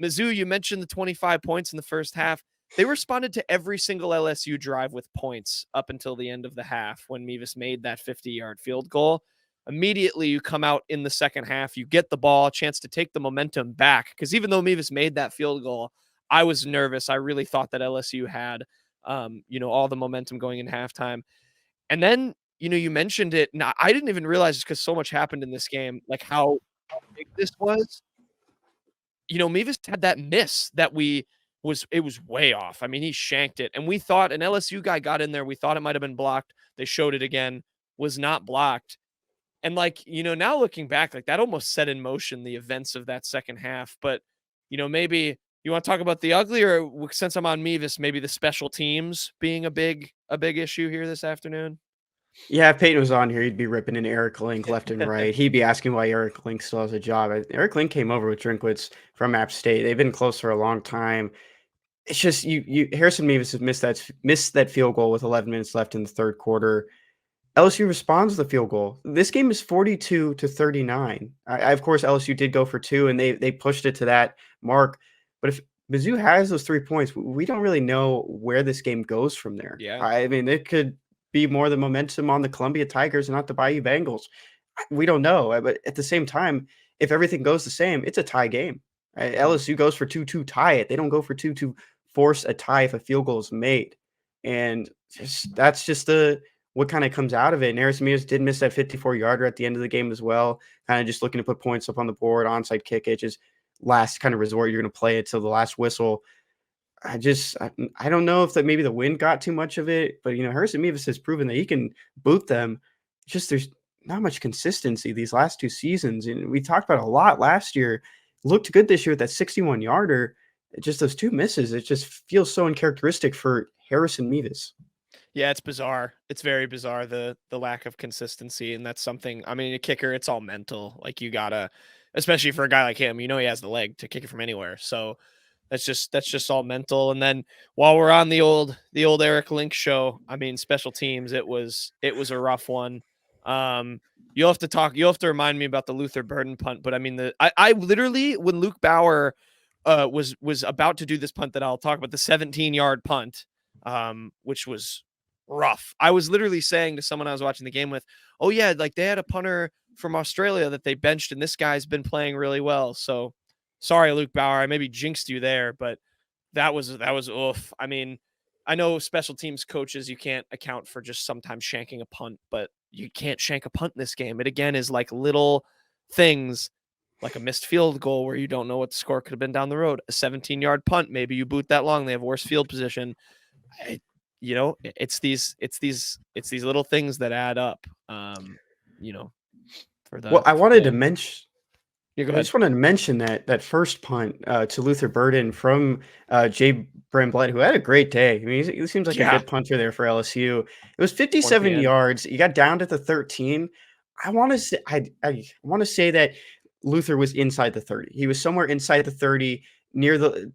Mizzou, you mentioned the 25 points in the first half. They responded to every single LSU drive with points up until the end of the half when Mevis made that 50-yard field goal. Immediately, you come out in the second half, you get the ball, a chance to take the momentum back. Because even though Mevis made that field goal, I was nervous. I really thought that LSU had, all the momentum going in halftime. And then, you mentioned it. Now, I didn't even realize because so much happened in this game, like how big this was. Mevis had that miss that it was way off. I mean, he shanked it. And we thought an LSU guy got in there. We thought it might have been blocked. They showed it again, was not blocked. And now looking back, like that almost set in motion the events of that second half. But, maybe you want to talk about the ugly, or since I'm on Mevis, maybe the special teams being a big issue here this afternoon. Yeah, if Payton was on here, he'd be ripping in Eric Link left and right. He'd be asking why Eric Link still has a job. Eric Link came over with Drinkwitz from App State. They've been close for a long time. It's just you Harrison Mevis has missed that field goal with 11 minutes left in the third quarter. LSU responds to the field goal. This game is 42-39. Of course, LSU did go for 2, and they pushed it to that mark. But if Mizzou has those 3 points, we don't really know where this game goes from there. Yeah. I mean, it could be more the momentum on the Columbia Tigers and not the Bayou Bengals. We don't know. But at the same time, if everything goes the same, it's a tie game. Right? LSU goes for 2 to tie it. They don't go for 2 to force a tie if a field goal is made. And that's just what kind of comes out of it. And Harrison Mevis did miss that 54-yarder at the end of the game as well. Kind of just looking to put points up on the board. Onside kick, it's just last kind of resort. You're going to play it till the last whistle. I don't know if that maybe the wind got too much of it, but Harrison Mevis has proven that he can boot them. Just there's not much consistency these last 2 seasons, and we talked about a lot last year. Looked good this year with that 61-yarder. Just those 2 misses, it just feels so uncharacteristic for Harrison Mevis. Yeah, it's bizarre. It's very bizarre, the lack of consistency, and that's something. I mean, a kicker, it's all mental. Like you gotta, especially for a guy like him, he has the leg to kick it from anywhere. So that's just all mental. And then while we're on the old Eric Link show, I mean, special teams, it was a rough one. You'll have to remind me about the Luther Burden punt, but I mean, I literally, when Luke Bauer was about to do this punt that I'll talk about, the 17-yard punt, which was rough. I was literally saying to someone I was watching the game with, oh yeah, like they had a punter from Australia that they benched, and this guy's been playing really well. So sorry, Luke Bauer, I maybe jinxed you there, but that was oof. I mean, I know special teams coaches, you can't account for just sometimes shanking a punt, but you can't shank a punt in this game. It again is like little things, like a missed field goal where you don't know what the score could have been down the road. A 17-yard punt, maybe you boot that long, they have worse field position. It's these little things that add up. I wanted to mention. Yeah, I just wanted to mention that first punt to Luther Burden from Jay Bramblett, who had a great day. I mean, he seems like a good punter there for LSU. It was 57 yards. You got down to the 13. I want to say that Luther was inside the 30. He was somewhere inside the 30 near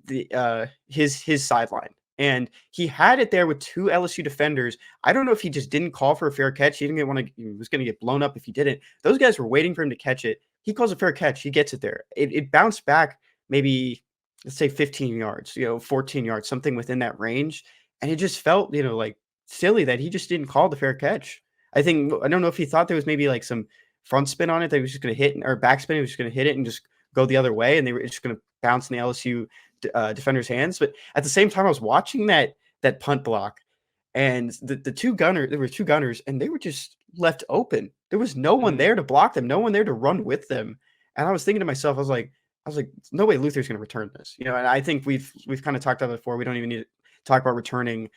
his sideline. And he had it there with 2 LSU defenders. I don't know if he just didn't call for a fair catch. He was going to get blown up if he didn't. Those guys were waiting for him to catch it. He calls a fair catch. He gets it there. It bounced back maybe, let's say 15 yards, 14 yards, something within that range. And it just felt, like silly that he just didn't call the fair catch. I don't know if he thought there was maybe like some front spin on it that he was just going to hit, or back spin. He was just going to hit it and just go the other way. And they were just going to bounce in the LSU defender's hands. But at the same time, I was watching that punt block, and the 2 gunners, there were 2 gunners, and they were just left open. There was no one there to block them, no one there to run with them. And I was thinking to myself, I was like, no way Luther's going to return this. And I think we've kind of talked about it before. We don't even need to talk about returning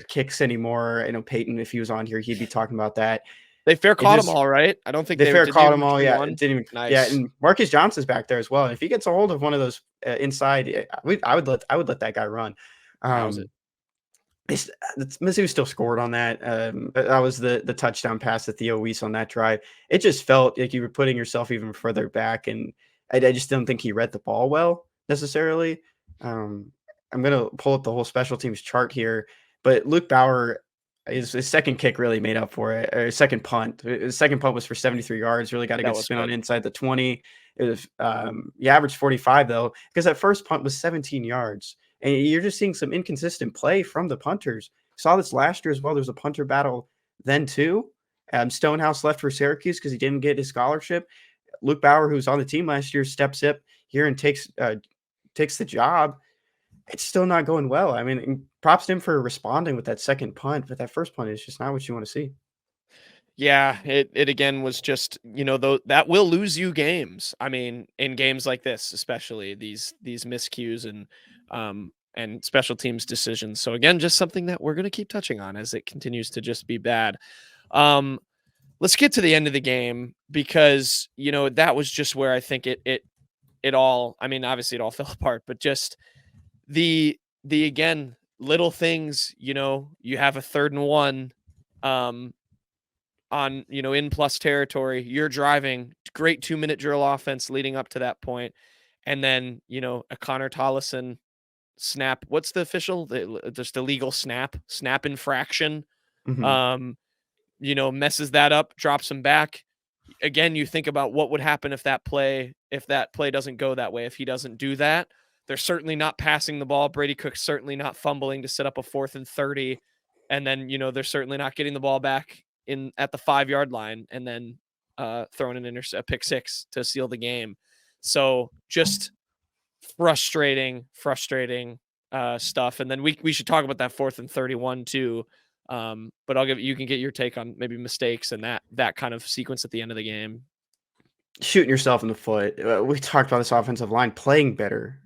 kicks anymore. I know Payton, if he was on here, he'd be talking about that. They fair caught them all, right? I don't think they fair caught them all. Yeah, didn't even. Nice. Yeah, and Marcus Johnson's back there as well. And if he gets a hold of one of those inside, I would let that guy run. Mizzou still scored on that. That was the touchdown pass to Theo Weiss on that drive. It just felt like you were putting yourself even further back, and I just don't think he read the ball well necessarily. I'm gonna pull up the whole special teams chart here, but Luke Bauer. His second kick really made up for it. Or his second punt. His second punt was for 73 yards. Really got a good spin on inside the 20. It was he averaged 45 though, because that first punt was 17 yards. And you're just seeing some inconsistent play from the punters. Saw this last year as well. There's a punter battle then too. Stonehouse left for Syracuse because he didn't get his scholarship. Luke Bauer, who was on the team last year, steps up here and takes the job. It's still not going well. I mean, props to him for responding with that second punt, but that first punt is just not what you want to see. Yeah, it again was just, though that will lose you games. I mean, in games like this, especially these miscues and special teams decisions. So again, just something that we're going to keep touching on as it continues to just be bad. Let's get to the end of the game because, that was just where I think it all, I mean, obviously it all fell apart, but just the again, little things, you have a 3rd and 1, on, in plus territory, you're driving, great 2-minute drill offense leading up to that point. And then, a Connor Tollison snap. What's the official, just a legal snap infraction, Mhm. Messes that up, drops him back. Again, you think about what would happen if that play doesn't go that way. If he doesn't do that, they're certainly not passing the ball. Brady Cook certainly not fumbling to set up a 4th and 30. And then, they're certainly not getting the ball back in at the 5-yard line and then throwing a pick 6 to seal the game. So just frustrating stuff. And then we should talk about that 4th and 31 too. But you can get your take on maybe mistakes and that kind of sequence at the end of the game. Shooting yourself in the foot. We talked about this offensive line playing better.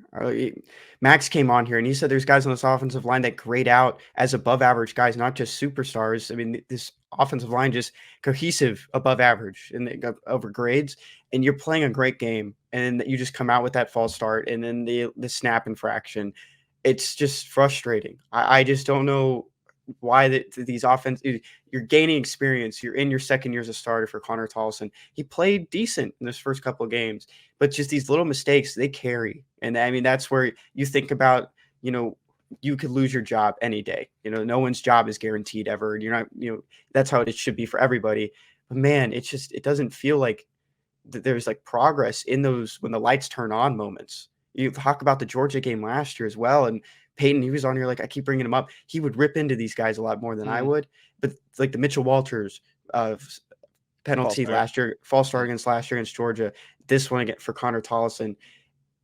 Max came on here and he said there's guys on this offensive line that grade out as above average guys, not just superstars. I mean, this offensive line just cohesive above average and over grades. And you're playing a great game, and you just come out with that false start, and then the snap infraction. It's just frustrating. I just don't know why these offense. You're gaining experience. You're in your second year as a starter for Connor Tollison. He played decent in this first couple of games, but just these little mistakes, they carry. And I mean, that's where you think about, you could lose your job any day. No one's job is guaranteed ever. You're not, that's how it should be for everybody. But man, it doesn't feel like there's like progress in those when the lights turn on moments. You talk about the Georgia game last year as well. And Payton, he was on here, like I keep bringing him up. He would rip into these guys a lot more than I would. But like the Mitchell Walters penalty last year, false start last year against Georgia, this one again for Connor Tollison.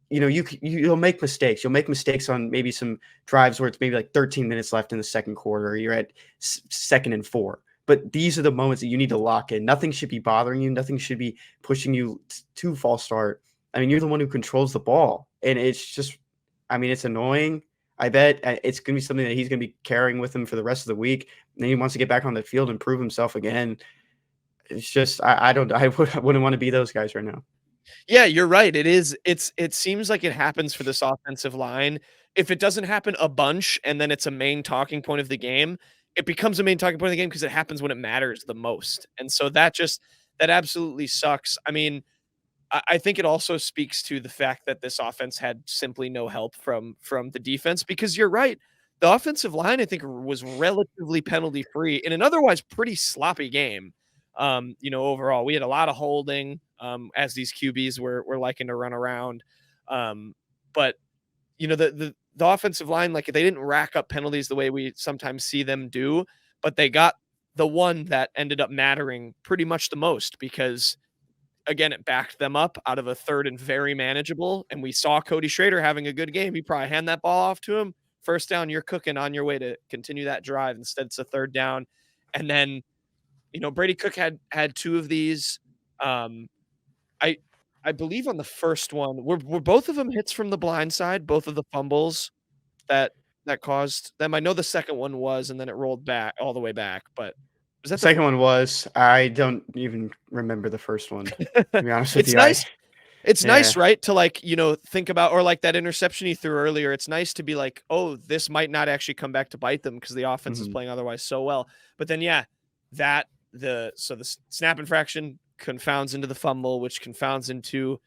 You'll make mistakes. You'll make mistakes on maybe some drives where it's maybe like 13 minutes left in the second quarter, or you're at 2nd and 4. But these are the moments that you need to lock in. Nothing should be bothering you. Nothing should be pushing you to false start. I mean, you're the one who controls the ball. And it's just, I mean, it's annoying. I bet it's going to be something that he's going to be carrying with him for the rest of the week. And then he wants to get back on the field and prove himself again. It's just, I wouldn't want to be those guys right now. Yeah, you're right. It seems like it happens for this offensive line. If it doesn't happen a bunch and then it's a main talking point of the game, it becomes a main talking point of the game because it happens when it matters the most. And so that absolutely sucks. I mean, I think it also speaks to the fact that this offense had simply no help from the defense, because you're right. The offensive line, I think, was relatively penalty free in an otherwise pretty sloppy game. Overall, we had a lot of holding as these QBs were liking to run around. But the offensive line, like they didn't rack up penalties the way we sometimes see them do, but they got the one that ended up mattering pretty much the most because, again, it backed them up out of a 3rd and very manageable. And we saw Cody Schrader having a good game. He probably hand that ball off to him. First down, you're cooking on your way to continue that drive. Instead, it's a 3rd down. And then, Brady Cook had 2 of these. I believe on the first one, were both of them hits from the blind side, both of the fumbles that caused them. I know the second one was, and then it rolled back all the way back, but was that the second one was? I don't even remember the first one, to be honest with it's you. Nice. It's nice, Yeah. right? To think about, or like that interception he threw earlier. It's nice to be like, oh, this might not actually come back to bite them because the offense is playing otherwise so well. But then, yeah, the snap infraction confounds into the fumble, which confounds into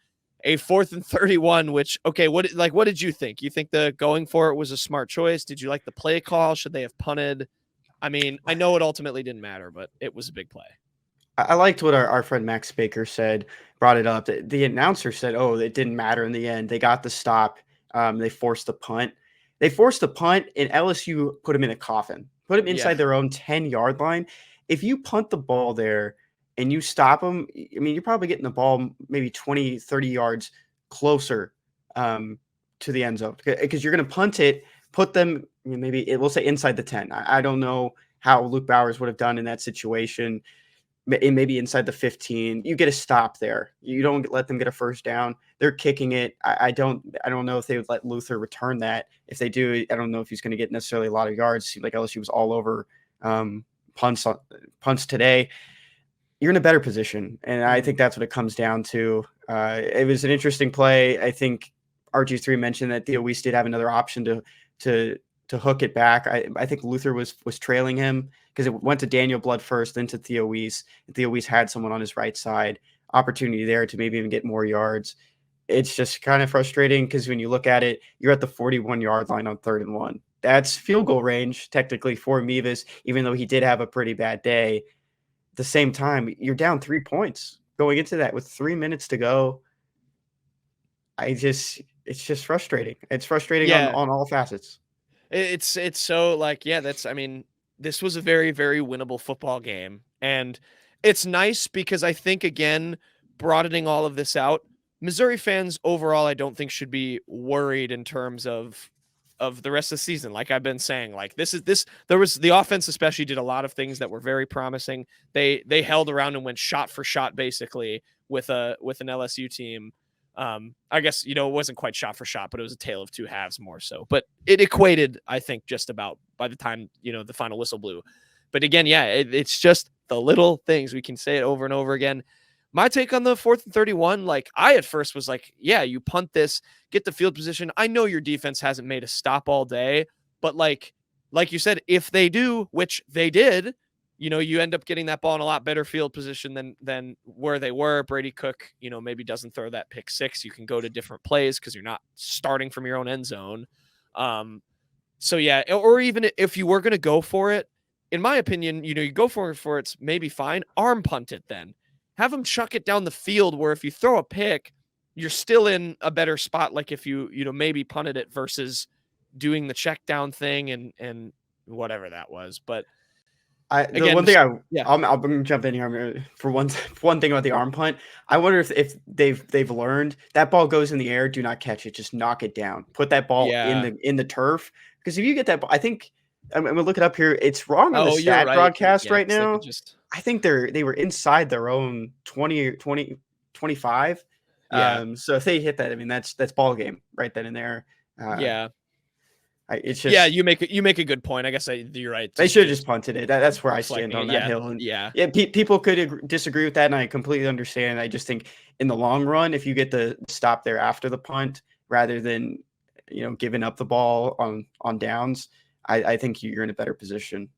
a 4th and 31, which, okay, what did you think? You think the going for it was a smart choice? Did you like the play call? Should they have punted? I mean, I know it ultimately didn't matter, but it was a big play. I liked what our friend Max Baker said, brought it up. The announcer said, oh, it didn't matter in the end. They got the stop. They forced the punt. And LSU put him in a coffin, put him inside their own 10-yard line. if you punt the ball there and you stop them, I mean, you're probably getting the ball maybe 20, 30 yards closer to the end zone because you're going to punt it, put them we'll say inside the 10. I don't know how Luke Bowers would have done in that situation. Maybe inside the 15. You get a stop there. You don't let them get a first down. They're kicking it. I don't know if they would let Luther return that. If they do, I don't know if he's going to get necessarily a lot of yards. It seemed like LSU was all over punts today. You're in a better position, and I think that's what it comes down to. It was an interesting play. I think RG3 mentioned that Theo Weiss did have another option to hook it back. I think Luther was trailing him because it went to Daniel Blood first, then to Theo Weiss. Theo Weiss had someone on his right side. Opportunity there to maybe even get more yards. It's just kind of frustrating because when you look at it, you're at the 41-yard line on 3rd and 1. That's field goal range technically for Mevis, even though he did have a pretty bad day. At the same time, you're down 3 points going into that with 3 minutes to go. It's just frustrating. It's frustrating on all facets. It's so this was a very, very winnable football game. And it's nice because I think, again, broadening all of this out, Missouri fans overall, I don't think should be worried in terms of the rest of the season. Like I've been saying, like there was the offense especially did a lot of things that were very promising. They held around and went shot for shot basically with an LSU team. I guess, it wasn't quite shot for shot, but it was a tale of two halves more so, but it equated, I think, just about by the time, the final whistle blew. But again, it's just the little things. We can say it over and over again. My take on the 4th and 31, I at first was like, yeah, you punt this, get the field position. I know your defense hasn't made a stop all day, but like you said, if they do, which they did, you end up getting that ball in a lot better field position than where they were. Brady Cook, maybe doesn't throw that pick 6. You can go to different plays because you're not starting from your own end zone. So yeah, or even if you were going to go for it, in my opinion, you go for it's maybe fine. Arm punt it then. Have them chuck it down the field where if you throw a pick, you're still in a better spot. Like if you maybe punted it versus doing the check down thing and whatever that was. But I'm going to jump in here for one thing about the arm punt. I wonder if they've learned that ball goes in the air, do not catch it, just knock it down. Put that ball in the turf, because if you get that ball, I think I'm going to look it up here. It's wrong on the stat broadcast right now. I think they were inside their own 20, 25. So if they hit that, I mean that's ball game right then and there. It's just you make a good point. I guess you're right. They should have just punted it. That's where I stand on that hill. And people could disagree with that, and I completely understand. I just think in the long run, if you get the stop there after the punt rather than giving up the ball on downs, I think you're in a better position.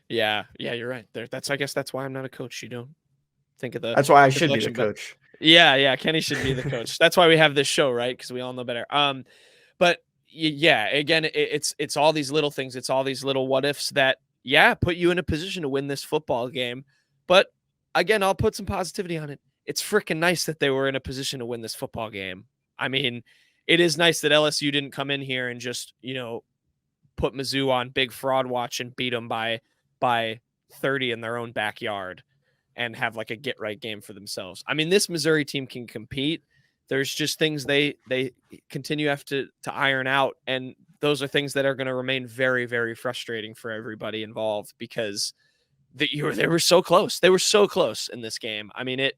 Yeah, you're right. I guess that's why I'm not a coach. You don't think of that's why I should be the coach. Yeah, Kenny should be the coach. That's why we have this show, right? Because we all know better. But yeah, again, it's all these little things. It's all these little what ifs that put you in a position to win this football game. But again, I'll put some positivity on it. It's freaking nice that they were in a position to win this football game. I mean, it is nice that LSU didn't come in here and just put Mizzou on big fraud watch and beat them by 30 in their own backyard and have like a get right game for themselves. I mean, this Missouri team can compete. There's just things they continue to have to iron out. And those are things that are going to remain very, very frustrating for everybody involved because they were so close. They were so close in this game. I mean,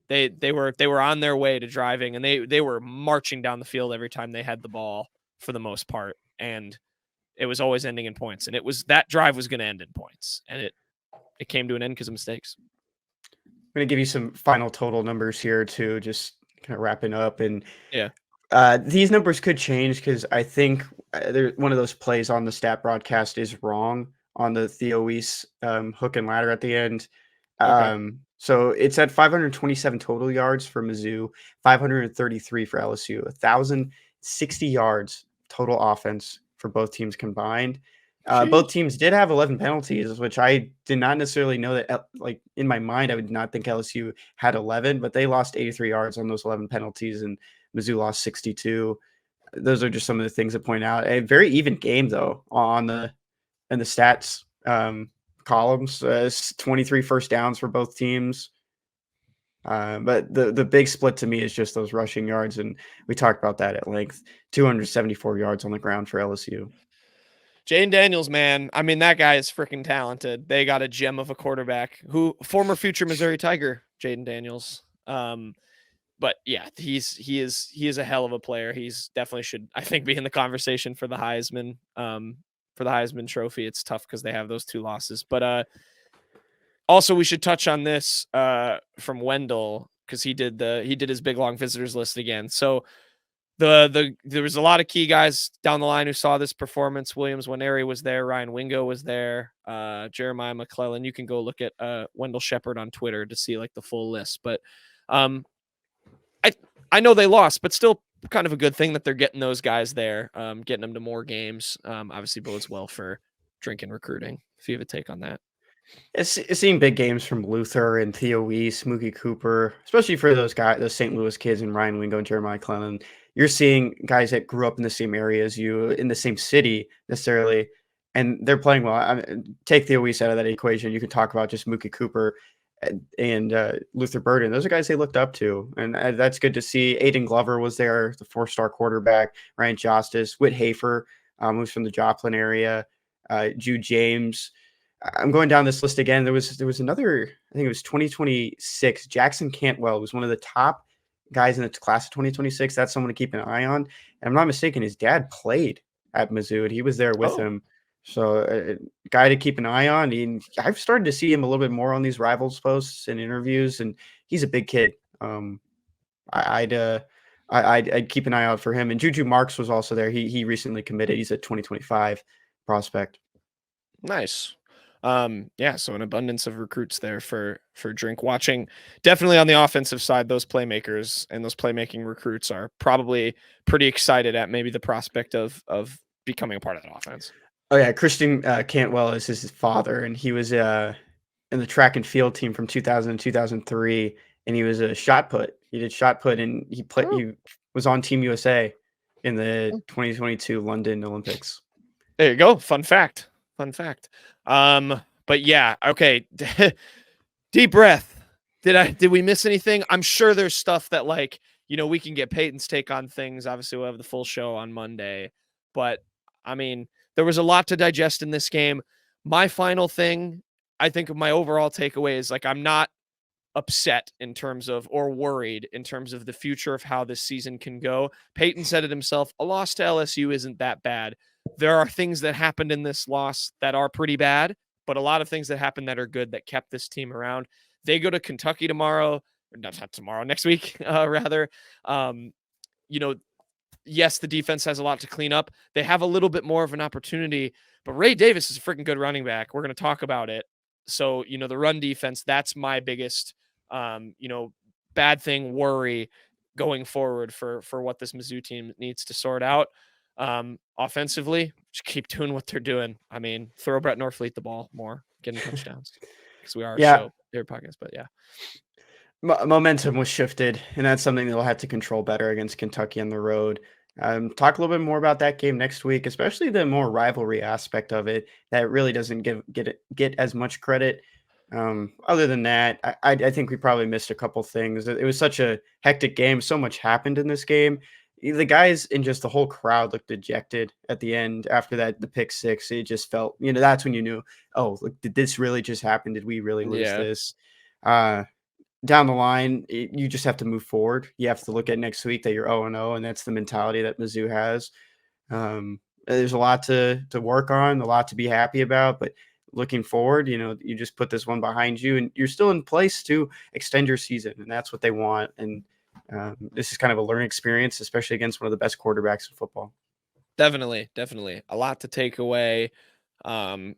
they were on their way to driving and they were marching down the field every time they had the ball for the most part. And it was always ending in points, and that drive was going to end in points, and it came to an end because of mistakes. I'm going to give you some final total numbers here too, just kind of wrapping up. And these numbers could change because I think one of those plays on the stat broadcast is wrong on the Theo Weiss hook and ladder at the end. Okay. So it's at 527 total yards for Mizzou, 533 for LSU, 1,060 yards total offense for both teams combined. Both teams did have 11 penalties, which I did not necessarily know that, in my mind, I would not think LSU had 11, but they lost 83 yards on those 11 penalties and Mizzou lost 62. Those are just some of the things to point out. A very even game though in the stats columns. 23 first downs for both teams. But the big split to me is just those rushing yards, and we talked about that at length. 274 yards on the ground for LSU. Jayden Daniels, man. I mean, that guy is freaking talented. They got a gem of a quarterback who former future Missouri Tiger, Jayden Daniels. But yeah, he is a hell of a player. He's definitely should, I think, be in the conversation for the Heisman, Trophy. It's tough because they have those 2 losses. But also we should touch on this from Wendell, because he did his big long visitors list again. So there was a lot of key guys down the line who saw this performance. Williams Nwaneri was there, Ryan Wingo was there, Jeremiah McClellan. You can go look at Wendell Shepard on Twitter to see like the full list. But I know they lost, but still kind of a good thing that they're getting those guys there, getting them to more games. Obviously bodes well for drinking recruiting. If you have a take on that. It's seeing big games from Luther and Theo Weiss, Mookie Cooper, especially for those guys, those St. Louis kids, and Ryan Wingo and Jeremiah Clellan. You're seeing guys that grew up in the same area as you, in the same city necessarily, and they're playing well. I mean, take Theo Weiss out of that equation. You can talk about just Mookie Cooper and Luther Burden. Those are guys they looked up to, and that's good to see. Aiden Glover was there, the 4-star quarterback. Ryan Justice, Whit Hafer, who's from the Joplin area. Jude James. I'm going down this list again. There was another, I think it was 2026. Jackson Cantwell was one of the top guys in the class of 2026. That's someone to keep an eye on. And I'm not mistaken, his dad played at Mizzou, and he was there with him. So a guy to keep an eye on. I've started to see him a little bit more on these Rivals posts and interviews, and he's a big kid. I'd keep an eye out for him. And Juju Marks was also there. He recently committed. He's a 2025 prospect. Nice. Yeah, so an abundance of recruits there for drink watching. Definitely on the offensive side, those playmakers and those playmaking recruits are probably pretty excited at maybe the prospect of becoming a part of that offense. Oh yeah, Christian Cantwell is his father, and he was in the track and field team from 2000 to 2003, and he was a shot put. He did shot put, and he was on Team USA in the 2022 London Olympics. There you go. Fun fact. But yeah, okay. Deep breath. Did we miss anything? I'm sure there's stuff that, like, we can get Payton's take on things. Obviously we'll have the full show on Monday, but I mean, there was a lot to digest in this game. My final thing, I think of my overall takeaway is, like, I'm not upset in terms of, or worried in terms of the future of how this season can go. Payton said it himself, a loss to LSU isn't that bad. There are things that happened in this loss that are pretty bad, but a lot of things that happened that are good that kept this team around. They go to Kentucky tomorrow, or not tomorrow, next week, rather. Yes, the defense has a lot to clean up. They have a little bit more of an opportunity, but Ray Davis is a freaking good running back. We're going to talk about it. So, the run defense, that's my biggest, bad thing, worry going forward for what this Mizzou team needs to sort out. Offensively, just keep doing what they're doing. I mean, throw BRETT NORFLEET the ball more, getting touchdowns, because we are their podcast. But yeah, momentum was shifted, and that's something they'll have to control better against Kentucky on the road. Talk a little bit more about that game next week, especially the more rivalry aspect of it that really doesn't get as much credit. Other than that, I think we probably missed a couple things. It was such a hectic game. So much happened in this game. The guys and just the whole crowd looked dejected at the end after the pick six. It just felt, that's when you knew, oh, look, did this really just happen? Did we really lose this? Down the line, you just have to move forward. You have to look at next week that you're 0-0, and that's the mentality that Mizzou has. There's a lot to work on, a lot to be happy about, but looking forward, you just put this one behind you, and you're still in place to extend your season, and that's what they want. And this is kind of a learning experience, especially against one of the best quarterbacks in football. Definitely. A lot to take away. And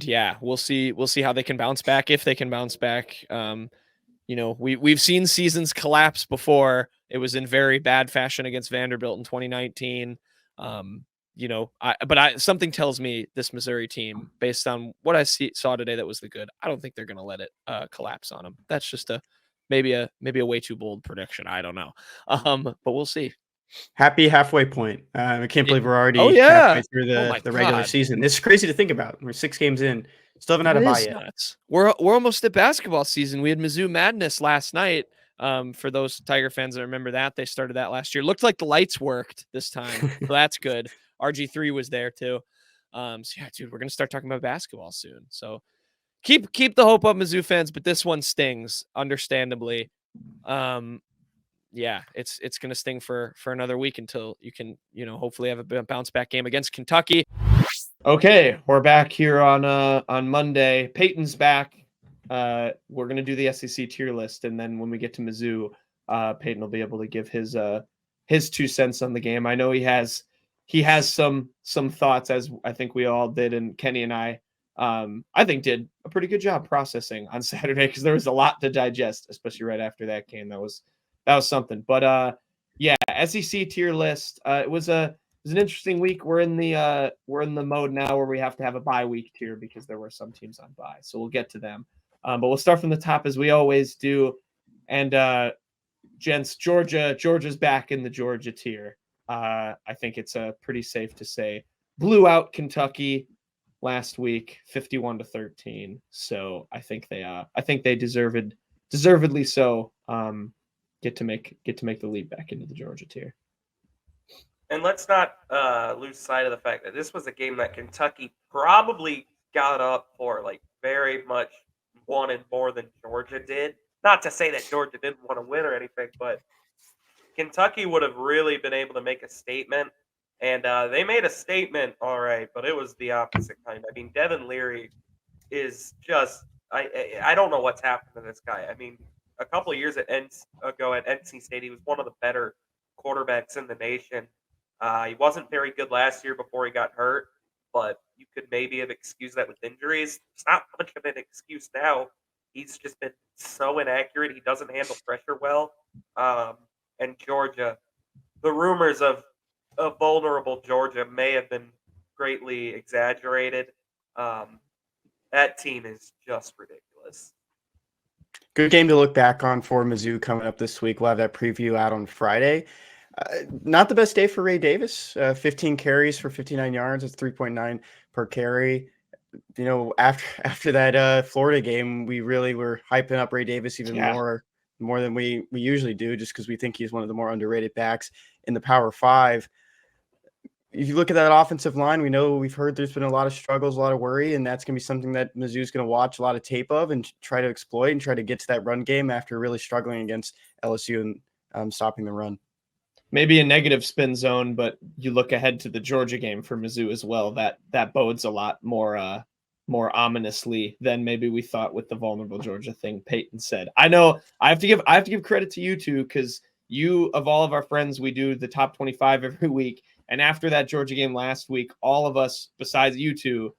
yeah, we'll see how they can bounce back, if they can bounce back. We've seen seasons collapse before. It was in very bad fashion against Vanderbilt in 2019. Something tells me this Missouri team, based on what I saw today, that was the good. I don't think they're going to let it collapse on them. That's just maybe a way too bold prediction. I don't know. But we'll see. Happy halfway point. I can't believe we're already halfway through the regular season. It's crazy to think about. We're 6 games in. Still haven't had a That bye is yet. nuts. We're almost at basketball season. We had Mizzou Madness last night. For those Tiger fans that remember that, they started that last year. Looked like the lights worked this time, so that's good. RG3 was there too. So yeah, dude, we're gonna start talking about basketball soon. So keep the hope up, Mizzou fans, but this one stings, understandably. Yeah, it's gonna sting for another week until you can, hopefully have a bounce back game against Kentucky. Okay, we're back here on Monday. Payton's back. We're gonna do the SEC tier list, and then when we get to Mizzou, Payton will be able to give his 2 cents on the game. I know he has some thoughts, as I think we all did, and Kenny and I think did a pretty good job processing on Saturday, because there was a lot to digest, especially right after that game. That was something. But yeah, SEC tier list. It was an interesting week. We're in the mode now where we have to have a bye week tier because there were some teams on bye. So we'll get to them. But we'll start from the top as we always do. And gents, Georgia's back in the Georgia tier. I think it's pretty safe to say blew out Kentucky last week, 51-13. So I think they deservedly so get to make the leap back into the Georgia tier. And let's not lose sight of the fact that this was a game that Kentucky probably got up for, like, very much wanted more than Georgia did. Not to say that Georgia didn't want to win or anything, but Kentucky would have really been able to make a statement. And they made a statement, all right, but it was the opposite kind. I mean, Devin Leary is just I don't know what's happened to this guy. I mean, a couple of years ago at NC State, he was one of the better quarterbacks in the nation. He wasn't very good last year before he got hurt, but you could maybe have excused that with injuries. It's not much of an excuse now. He's just been so inaccurate. He doesn't handle pressure well. And Georgia, the rumors of a vulnerable Georgia may have been greatly exaggerated. That team is just ridiculous. Good game to look back on for Mizzou coming up this week. We'll have that preview out on Friday. Not the best day for Ray Davis. 15 carries for 59 yards. It's 3.9 per carry. You know, after that Florida game, we really were hyping up Ray Davis even more than we usually do, just because we think he's one of the more underrated backs in the Power Five. If you look at that offensive line, we've heard there's been a lot of struggles, a lot of worry, and that's going to be something that Mizzou's going to watch a lot of tape of and try to exploit and try to get to that run game after really struggling against LSU and stopping the run. Maybe a negative spin zone, but you look ahead to the Georgia game for Mizzou as well. That bodes a lot more ominously than maybe we thought with the vulnerable Georgia thing Payton said. I know I have to give credit to you two, because you, of all of our friends, we do the top 25 every week. And after that Georgia game last week, all of us, besides you two,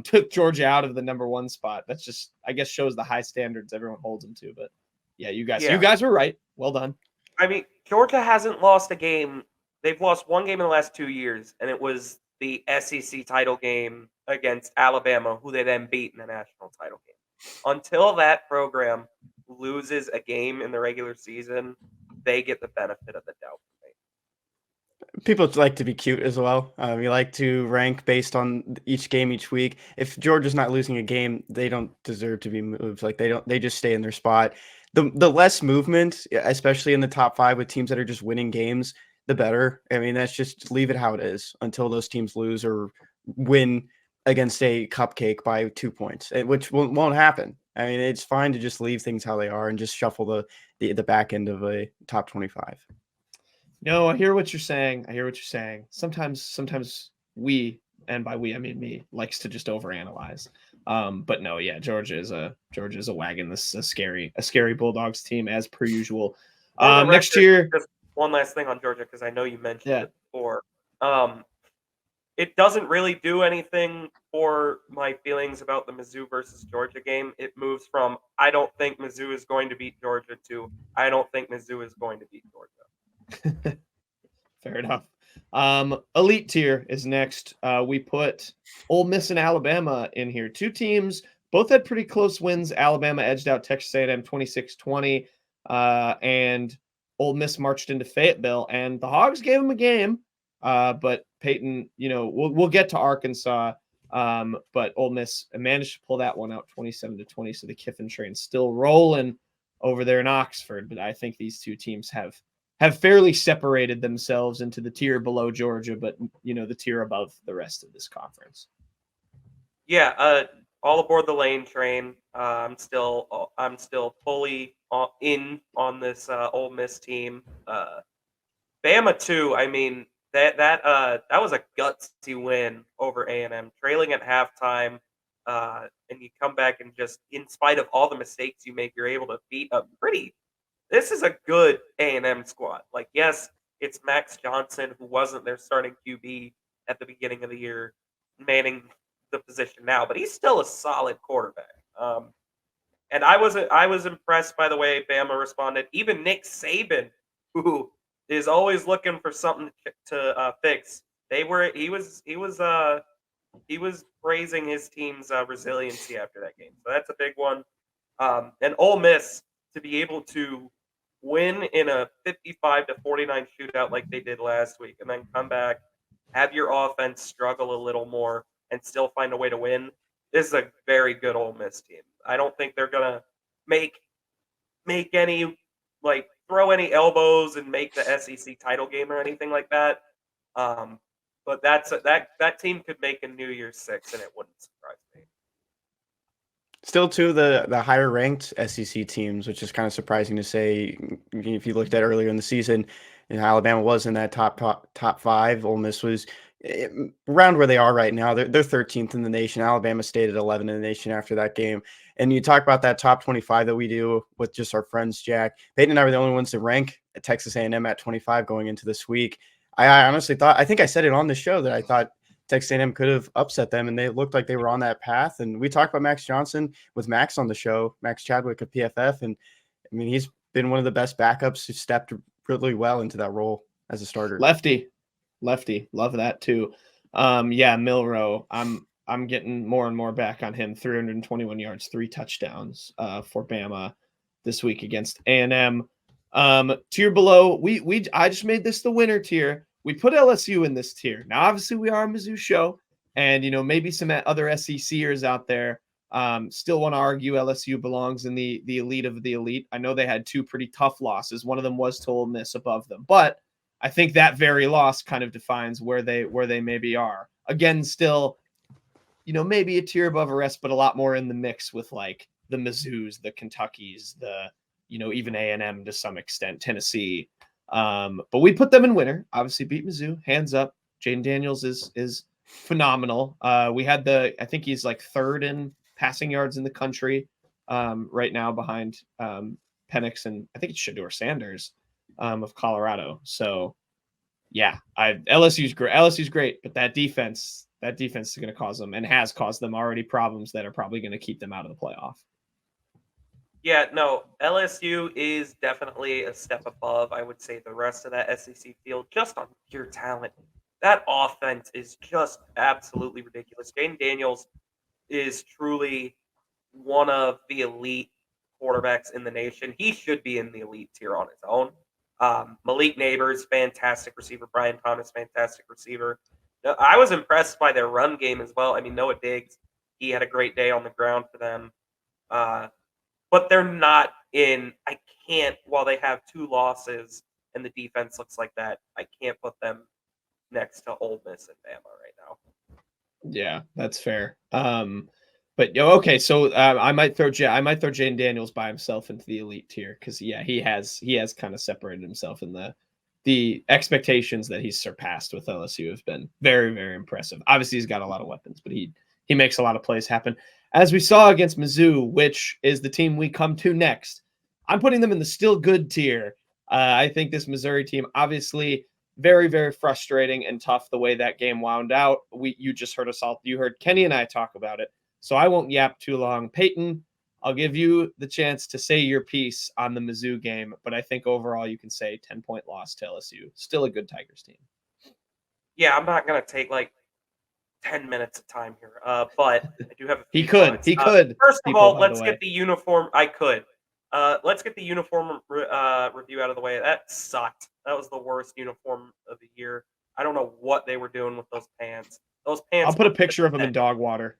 took Georgia out of the number 1 spot. That's just, I guess, shows the high standards everyone holds them to. But yeah, you guys were right. Well done. I mean, Georgia hasn't lost a game. They've lost one game in the last 2 years, and it was the SEC title game against Alabama, who they then beat in the national title game. Until that program loses a game in the regular season, they get the benefit of the doubt. People like to be cute as well. We like to rank based on each game each week. If Georgia's not losing a game, they don't deserve to be moved. Like they just stay in their spot. The less movement, especially in the top 5 with teams that are just winning games, the better. I mean, that's just leave it how it is until those teams lose or win against a cupcake by 2 points, which won't happen. I mean, it's fine to just leave things how they are and just shuffle the back end of a top 25. No, I hear what you're saying. Sometimes we, and by we I mean me, likes to just overanalyze. But no, yeah, Georgia's a wagon. This is a scary Bulldogs team as per usual. Next year, just one last thing on Georgia, because I know you mentioned it before. It doesn't really do anything for my feelings about the Mizzou versus Georgia game. It moves from I don't think Mizzou is going to beat Georgia to I don't think Mizzou is going to beat Georgia. Fair enough. Elite tier is next. We put Ole Miss and Alabama in here. 2 teams, both had pretty close wins. Alabama edged out Texas A&M 26-20, and Ole Miss marched into Fayetteville, and the Hogs gave them a game. But Payton, we'll get to Arkansas. But Ole Miss managed to pull that one out 27-20. So the Kiffin train's still rolling over there in Oxford. But I think these two teams have fairly separated themselves into the tier below Georgia, but the tier above the rest of this conference. Yeah, all aboard the lane train. I'm still fully in on this Ole Miss team. Bama too. I mean that was a gutsy win over A&M, trailing at halftime, and you come back and just, in spite of all the mistakes you make, you're able to beat a pretty. This is a good A&M squad. Like, yes, it's Max Johnson, who wasn't their starting QB at the beginning of the year, manning the position now, but he's still a solid quarterback. And I was impressed by the way Bama responded. Even Nick Saban, who is always looking for something to fix, he was praising his team's resiliency after that game. So that's a big one. And Ole Miss, to be able to win in a 55-49 shootout like they did last week, and then come back, have your offense struggle a little more, and still find a way to win. This is a very good Ole Miss team. I don't think they're gonna make any, like, throw any elbows and make the SEC title game or anything like that. But that team could make a New Year's Six, and it wouldn't surprise me. Still two of the higher ranked SEC teams, which is kind of surprising to say. If you looked at earlier in the season, Alabama was in that top five. Ole Miss was around where they are right now. They're 13th in the nation. Alabama stayed at 11 in the nation after that game. And you talk about that top 25 that we do with just our friends, Jack. Peyton and I were the only ones to rank Texas A&M at 25 going into this week. I honestly thought, I think I said it on the show, that I thought Texas A&M could have upset them, and they looked like they were on that path. And we talked about Max Johnson with Max on the show, Max Chadwick of PFF. And I mean, he's been one of the best backups who stepped really well into that role as a starter. Lefty. Love that too. Yeah, Milroe. I'm getting more and more back on him. 321 yards, 3 touchdowns for Bama this week against A&M. Tier below, I just made this the winner tier. We put LSU in this tier. Now, obviously, we are a Mizzou show, and maybe some other SECers out there still want to argue LSU belongs in the elite of the elite. I know they had 2 pretty tough losses. One of them was to Ole Miss above them, but I think that very loss kind of defines where they maybe are. Again, still, maybe a tier above the rest, but a lot more in the mix with like the Mizzous, the Kentuckys, the even A&M to some extent, Tennessee. But we put them in winner. Obviously, beat Mizzou, hands up. Jayden Daniels is phenomenal. We had I think he's like 3rd in passing yards in the country right now, behind Penix and I think it's Shedeur Sanders of Colorado. So yeah, LSU's great, but that defense is going to cause them, and has caused them already, problems that are probably going to keep them out of the playoff. Yeah, no, LSU is definitely a step above, I would say, the rest of that SEC field, just on pure talent. That offense is just absolutely ridiculous. Jayden Daniels is truly one of the elite quarterbacks in the nation. He should be in the elite tier on his own. Malik Neighbors, fantastic receiver. Brian Thomas, fantastic receiver. I was impressed by their run game as well. I mean, Noah Diggs, he had a great day on the ground for them. But they're not in. I can't, while they have 2 losses and the defense looks like that, I can't put them next to Ole Miss and Bama right now. Yeah, that's fair. But okay, so I might throw Jayden Daniels by himself into the elite tier, because yeah, he has kind of separated himself, in the expectations that he's surpassed with LSU have been very, very impressive. Obviously, he's got a lot of weapons, but he makes a lot of plays happen. As we saw against Mizzou, which is the team we come to next, I'm putting them in the still good tier. I think this Missouri team, obviously, very, very frustrating and tough the way that game wound out. You just heard us all. You heard Kenny and I talk about it, so I won't yap too long. Peyton, I'll give you the chance to say your piece on the Mizzou game, but I think overall you can say 10-point loss to LSU. Still a good Tigers team. Yeah, I'm not going to take like 10 minutes of time here, but I do have a few He could. thoughts. He could. First of people, all, by let's the get way. the uniform. I could. Let's get the uniform review out of the way. That sucked. That was the worst uniform of the year. I don't know what they were doing with those pants. Those pants. I'll put a were picture of him in pathetic. dog water.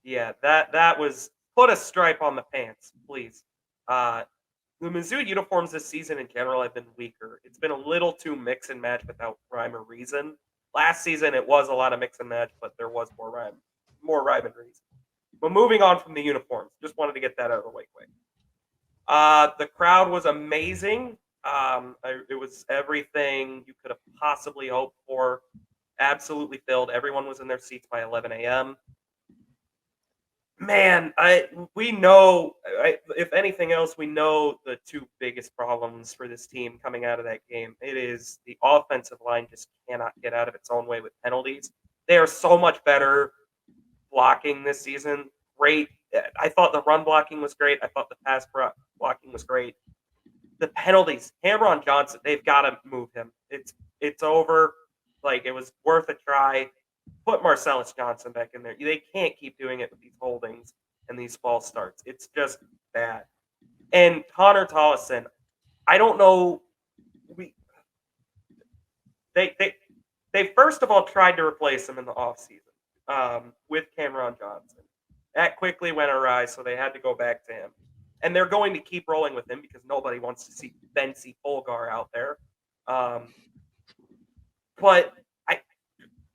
Yeah, that was put a stripe on the pants, please. The Mizzou uniforms this season in general have been weaker. It's been a little too mix and match without rhyme or reason. Last season it was a lot of mix and match, but there was more rhyme and reason. But moving on from the uniforms, just wanted to get that out of the way quick. The crowd was amazing. It was everything you could have possibly hoped for. Absolutely filled. Everyone was in their seats by 11 a.m. Man, we know, if anything else, we know the two biggest problems for this team coming out of that game. It is the offensive line just cannot get out of its own way with penalties. They are so much better blocking this season. Great. I thought the run blocking was great. I thought the pass blocking was great. The penalties, Cameron Johnson, they've got to move him. It's over. Like, it was worth a try. Put Marcellus Johnson back in there. They can't keep doing it with these holdings and these false starts. It's just bad. And Connor Tollison, I don't know. They first of all tried to replace him in the offseason with Cameron Johnson. That quickly went awry, so they had to go back to him. And they're going to keep rolling with him because nobody wants to see Bency Polgar out there. But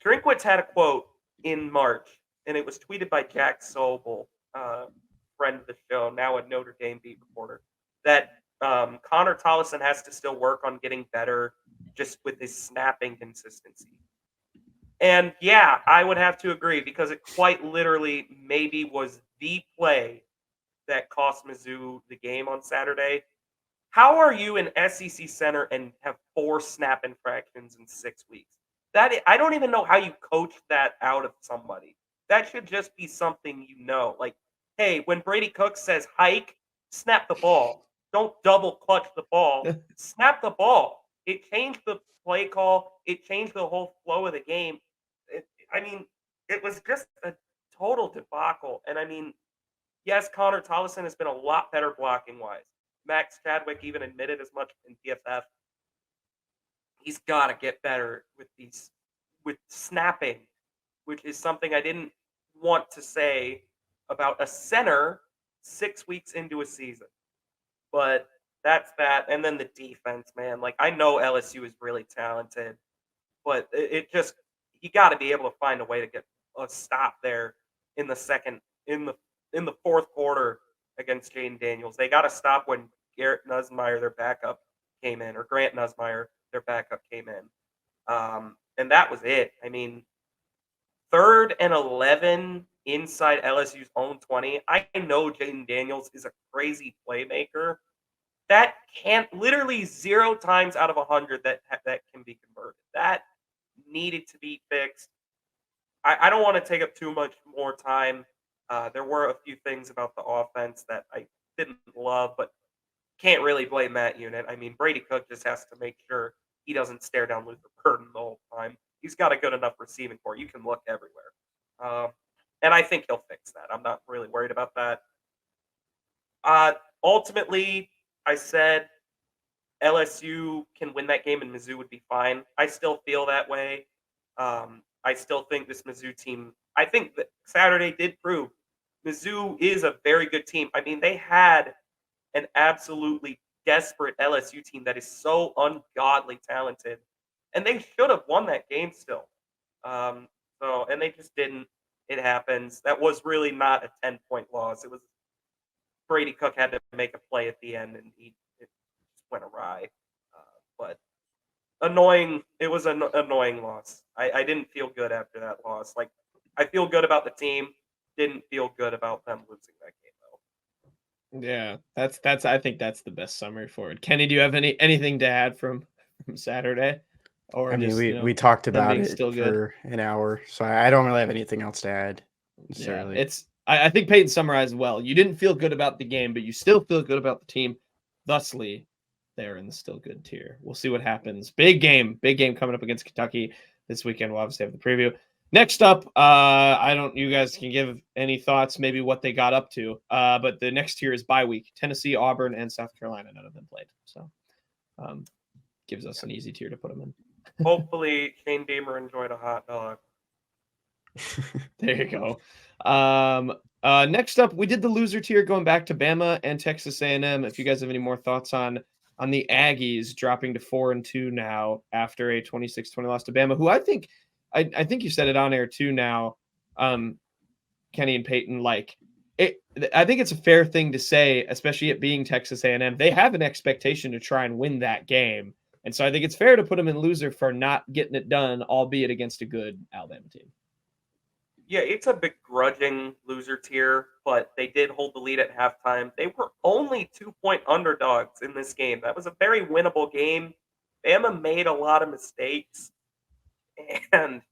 Drinkwitz had a quote in March, and it was tweeted by Jack Sobel, friend of the show, now a Notre Dame beat reporter, that Connor Tollison has to still work on getting better just with his snapping consistency. And yeah, I would have to agree because it quite literally maybe was the play that cost Mizzou the game on Saturday. How are you an SEC center and have 4 snap infractions in 6 weeks? I don't even know how you coach that out of somebody. That should just be something you know. Like, hey, when Brady Cook says hike, snap the ball. Don't double clutch the ball. Snap the ball. It changed the play call. It changed the whole flow of the game. It was just a total debacle. And yes, Connor Tollison has been a lot better blocking-wise. Max Chadwick even admitted as much in PFF. He's got to get better with snapping, which is something I didn't want to say about a center 6 weeks into a season. But that's that. And then the defense, man. Like, I know LSU is really talented, but you got to be able to find a way to get a stop there in the fourth quarter against Jayden Daniels. They got to stop when Garrett Nussmeier, their backup, came in, or Grant Nussmeier, their backup, came in. And that was it. 3rd and 11 inside LSU's own 20. I know Jayden Daniels is a crazy playmaker. That can't, literally 0 times out of 100 that can be converted. That needed to be fixed. I don't want to take up too much more time. There were a few things about the offense that I didn't love, but can't really blame that unit. Brady Cook just has to make sure he doesn't stare down Luther Burden the whole time. He's got a good enough receiving core. You can look everywhere. And I think he'll fix that. I'm not really worried about that. Ultimately, I said LSU can win that game and Mizzou would be fine. I still feel that way. I still think this Mizzou team, I think that Saturday did prove Mizzou is a very good team. They had an absolutely desperate LSU team that is so ungodly talented, and they should have won that game still. And they just didn't. It happens. That was really not a 10-point loss. It was Brady Cook had to make a play at the end, and it just went awry. But annoying. It was an annoying loss. I didn't feel good after that loss. Like, I feel good about the team. Didn't feel good about them losing that game though. Yeah, that's. I think that's the best summary for it. Kenny, do you have anything to add from Saturday? Or we talked about it still for an hour, so I don't really have anything else to add. Yeah, I think Payton summarized well. You didn't feel good about the game, but you still feel good about the team. Thusly, they're in the still good tier. We'll see what happens. Big game coming up against Kentucky this weekend. We'll obviously have the preview. Next up, you guys can give any thoughts, maybe what they got up to. But the next tier is bye week. Tennessee, Auburn, and South Carolina. None of them played. So gives us an easy tier to put them in. Hopefully Shane Beamer enjoyed a hot dog. There you go. Next up, we did the loser tier going back to Bama and Texas A&M. If you guys have any more thoughts on the Aggies dropping to 4-2 now after a 26-20 loss to Bama, who I think you said it on air too now, Kenny and Peyton, like it. I think it's a fair thing to say, especially it being Texas A&M. They have an expectation to try and win that game. And so I think it's fair to put them in loser for not getting it done, albeit against a good Alabama team. Yeah, it's a begrudging loser tier, but they did hold the lead at halftime. They were only 2-point underdogs in this game. That was a very winnable game. Bama made a lot of mistakes, and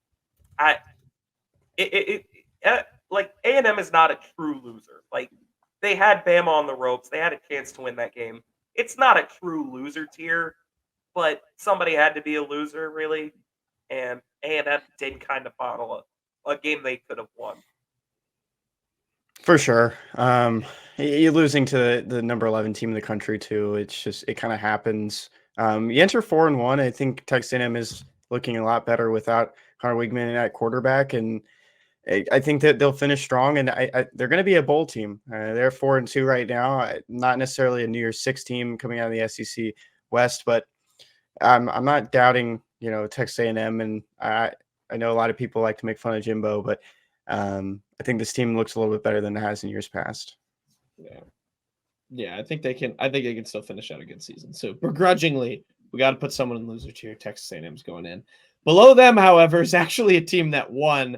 like A&M is not a true loser. Like they had Bama on the ropes. They had a chance to win that game. It's not a true loser tier, but somebody had to be a loser, really, and A&M did kind of bottle a game they could have won. For sure. You're losing to the number 11 team in the country too. It's just, it kind of happens. You enter 4-1. I think Texas A&M is looking a lot better without Connor Wigman at quarterback, and I think that they'll finish strong. And they're going to be a bowl team. They're 4-2 right now. Not necessarily a New Year's Six team coming out of the SEC West, but I'm not doubting, Texas A&M, and I know a lot of people like to make fun of Jimbo, but I think this team looks a little bit better than it has in years past. Yeah. I think they can still finish out a good season. So begrudgingly, we got to put someone in loser tier. Texas A&M's going in. Below them, however, is actually a team that won.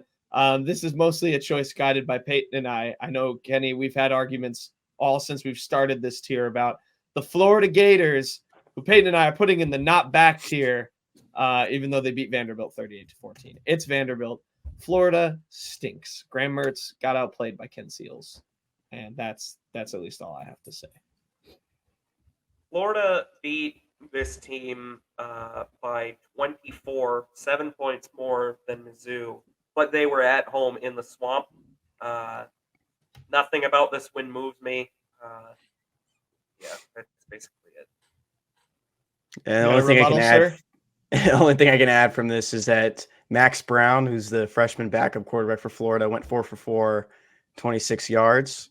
This is mostly a choice guided by Peyton and I. I know, Kenny, we've had arguments all since we've started this tier about the Florida Gators, who Peyton and I are putting in the not back tier, even though they beat Vanderbilt 38-14. It's Vanderbilt. Florida stinks. Graham Mertz got outplayed by Ken Seals, and that's at least all I have to say. Florida beat this team by 24, 7 points more than Mizzou, but they were at home in the swamp. Nothing about this win moves me. That's basically it. And the only thing I can add, the only thing I can add from this is that Max Brown, who's the freshman backup quarterback for Florida, went 4 for 4, 26 yards.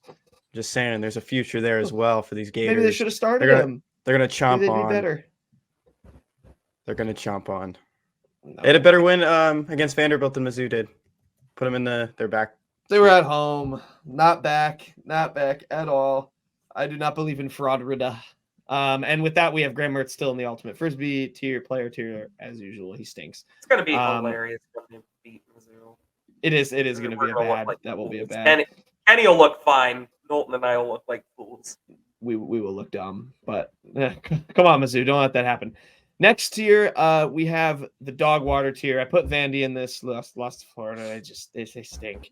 Just saying, there's a future there as well for these Gators. Maybe they should have started him. They're gonna chomp Maybe on. Better. They're gonna chomp on. No. They had a better win against Vanderbilt than Mizzou did. Put them in their back. They were at home, not back at all. I do not believe in fraudulent. And with that, we have Graham Mertz still in the ultimate frisbee player tier as usual. He stinks. It's going to be hilarious when they beat Mizzou. It is going to be a bad. That will be a bad. Kenny will look fine. Knowlton and I will look like fools. We will look dumb, but come on, Mizzou, don't let that happen. Next tier, we have the dog water tier. I put Vandy in this. Lost to Florida. They stink.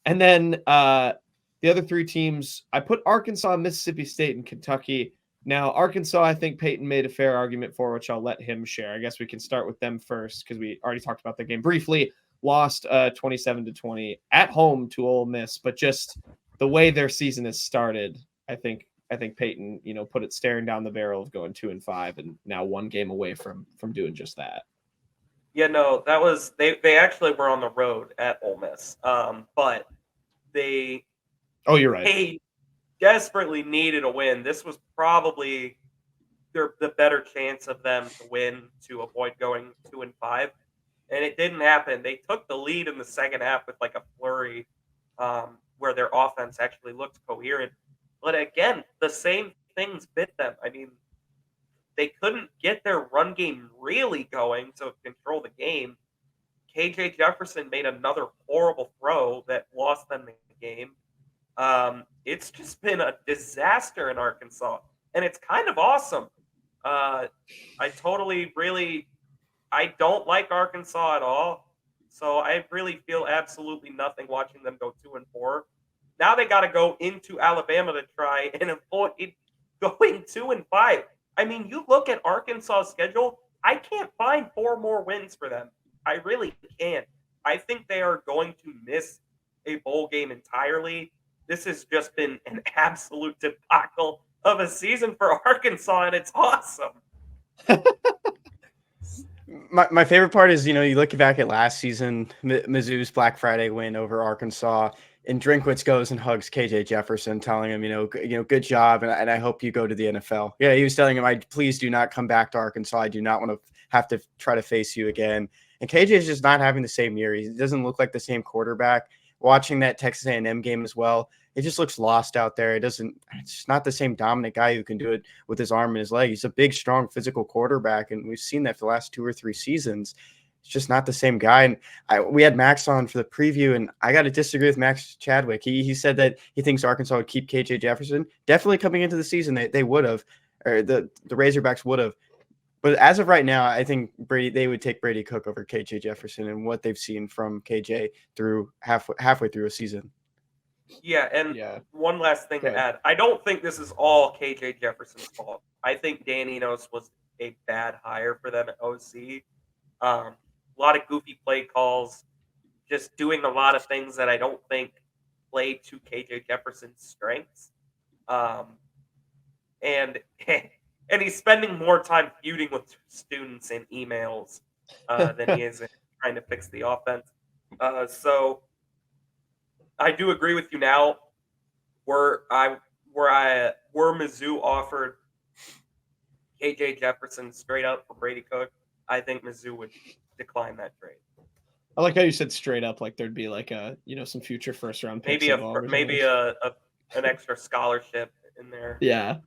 And then the other three teams, I put Arkansas, Mississippi State, and Kentucky. Now, Arkansas, I think Peyton made a fair argument for, which I'll let him share. I guess we can start with them first because we already talked about the game briefly. Lost 27-20 at home to Ole Miss, but just the way their season has started, I think Peyton, put it staring down the barrel of going 2-5, and now one game away from doing just that. Yeah, no, that was they actually were on the road at Ole Miss, but they. Oh, you're right. They desperately needed a win. This was probably the better chance of them to win to avoid going 2-5, and it didn't happen. They took the lead in the second half with like a flurry, where their offense actually looked coherent. But again, the same things bit them. I mean, they couldn't get their run game really going to control the game. KJ Jefferson made another horrible throw that lost them the game. It's just been a disaster in Arkansas, and it's kind of awesome. I don't like Arkansas at all, so I really feel absolutely nothing watching them go 2-4. Now they got to go into Alabama to try and avoid going 2-5. I mean, you look at Arkansas's schedule, I can't find 4 more wins for them. I really can't. I think they are going to miss a bowl game entirely. This has just been an absolute debacle of a season for Arkansas, and it's awesome. My favorite part is, you look back at last season, Mizzou's Black Friday win over Arkansas, and Drinkwitz goes and hugs KJ Jefferson, telling him, good job, and I hope you go to the NFL. Yeah, he was telling him, please do not come back to Arkansas. I do not want to have to try to face you again. And KJ is just not having the same year. He doesn't look like the same quarterback. Watching that Texas A&M game as well, it just looks lost out there. It's just not the same dominant guy who can do it with his arm and his leg. He's a big, strong, physical quarterback, and we've seen that for the last 2 or 3 seasons. It's just not the same guy. And we had Max on for the preview, and I got to disagree with Max Chadwick. He said that he thinks Arkansas would keep KJ Jefferson. Definitely coming into the season, they would have, or the Razorbacks would have. But as of right now, I think they would take Brady Cook over KJ Jefferson and what they've seen from KJ through halfway through a season. Yeah, and one last thing to add. I don't think this is all KJ Jefferson's fault. I think Dan Enos was a bad hire for them at OC. A lot of goofy play calls, just doing a lot of things that I don't think played to KJ Jefferson's strengths. And he's spending more time feuding with students in emails than he is trying to fix the offense. So I do agree with you now. Were Mizzou offered KJ Jefferson straight up for Brady Cook, I think Mizzou would decline that trade. I like how you said straight up, like there'd be like some future first round picks. Maybe an extra scholarship in there. Yeah.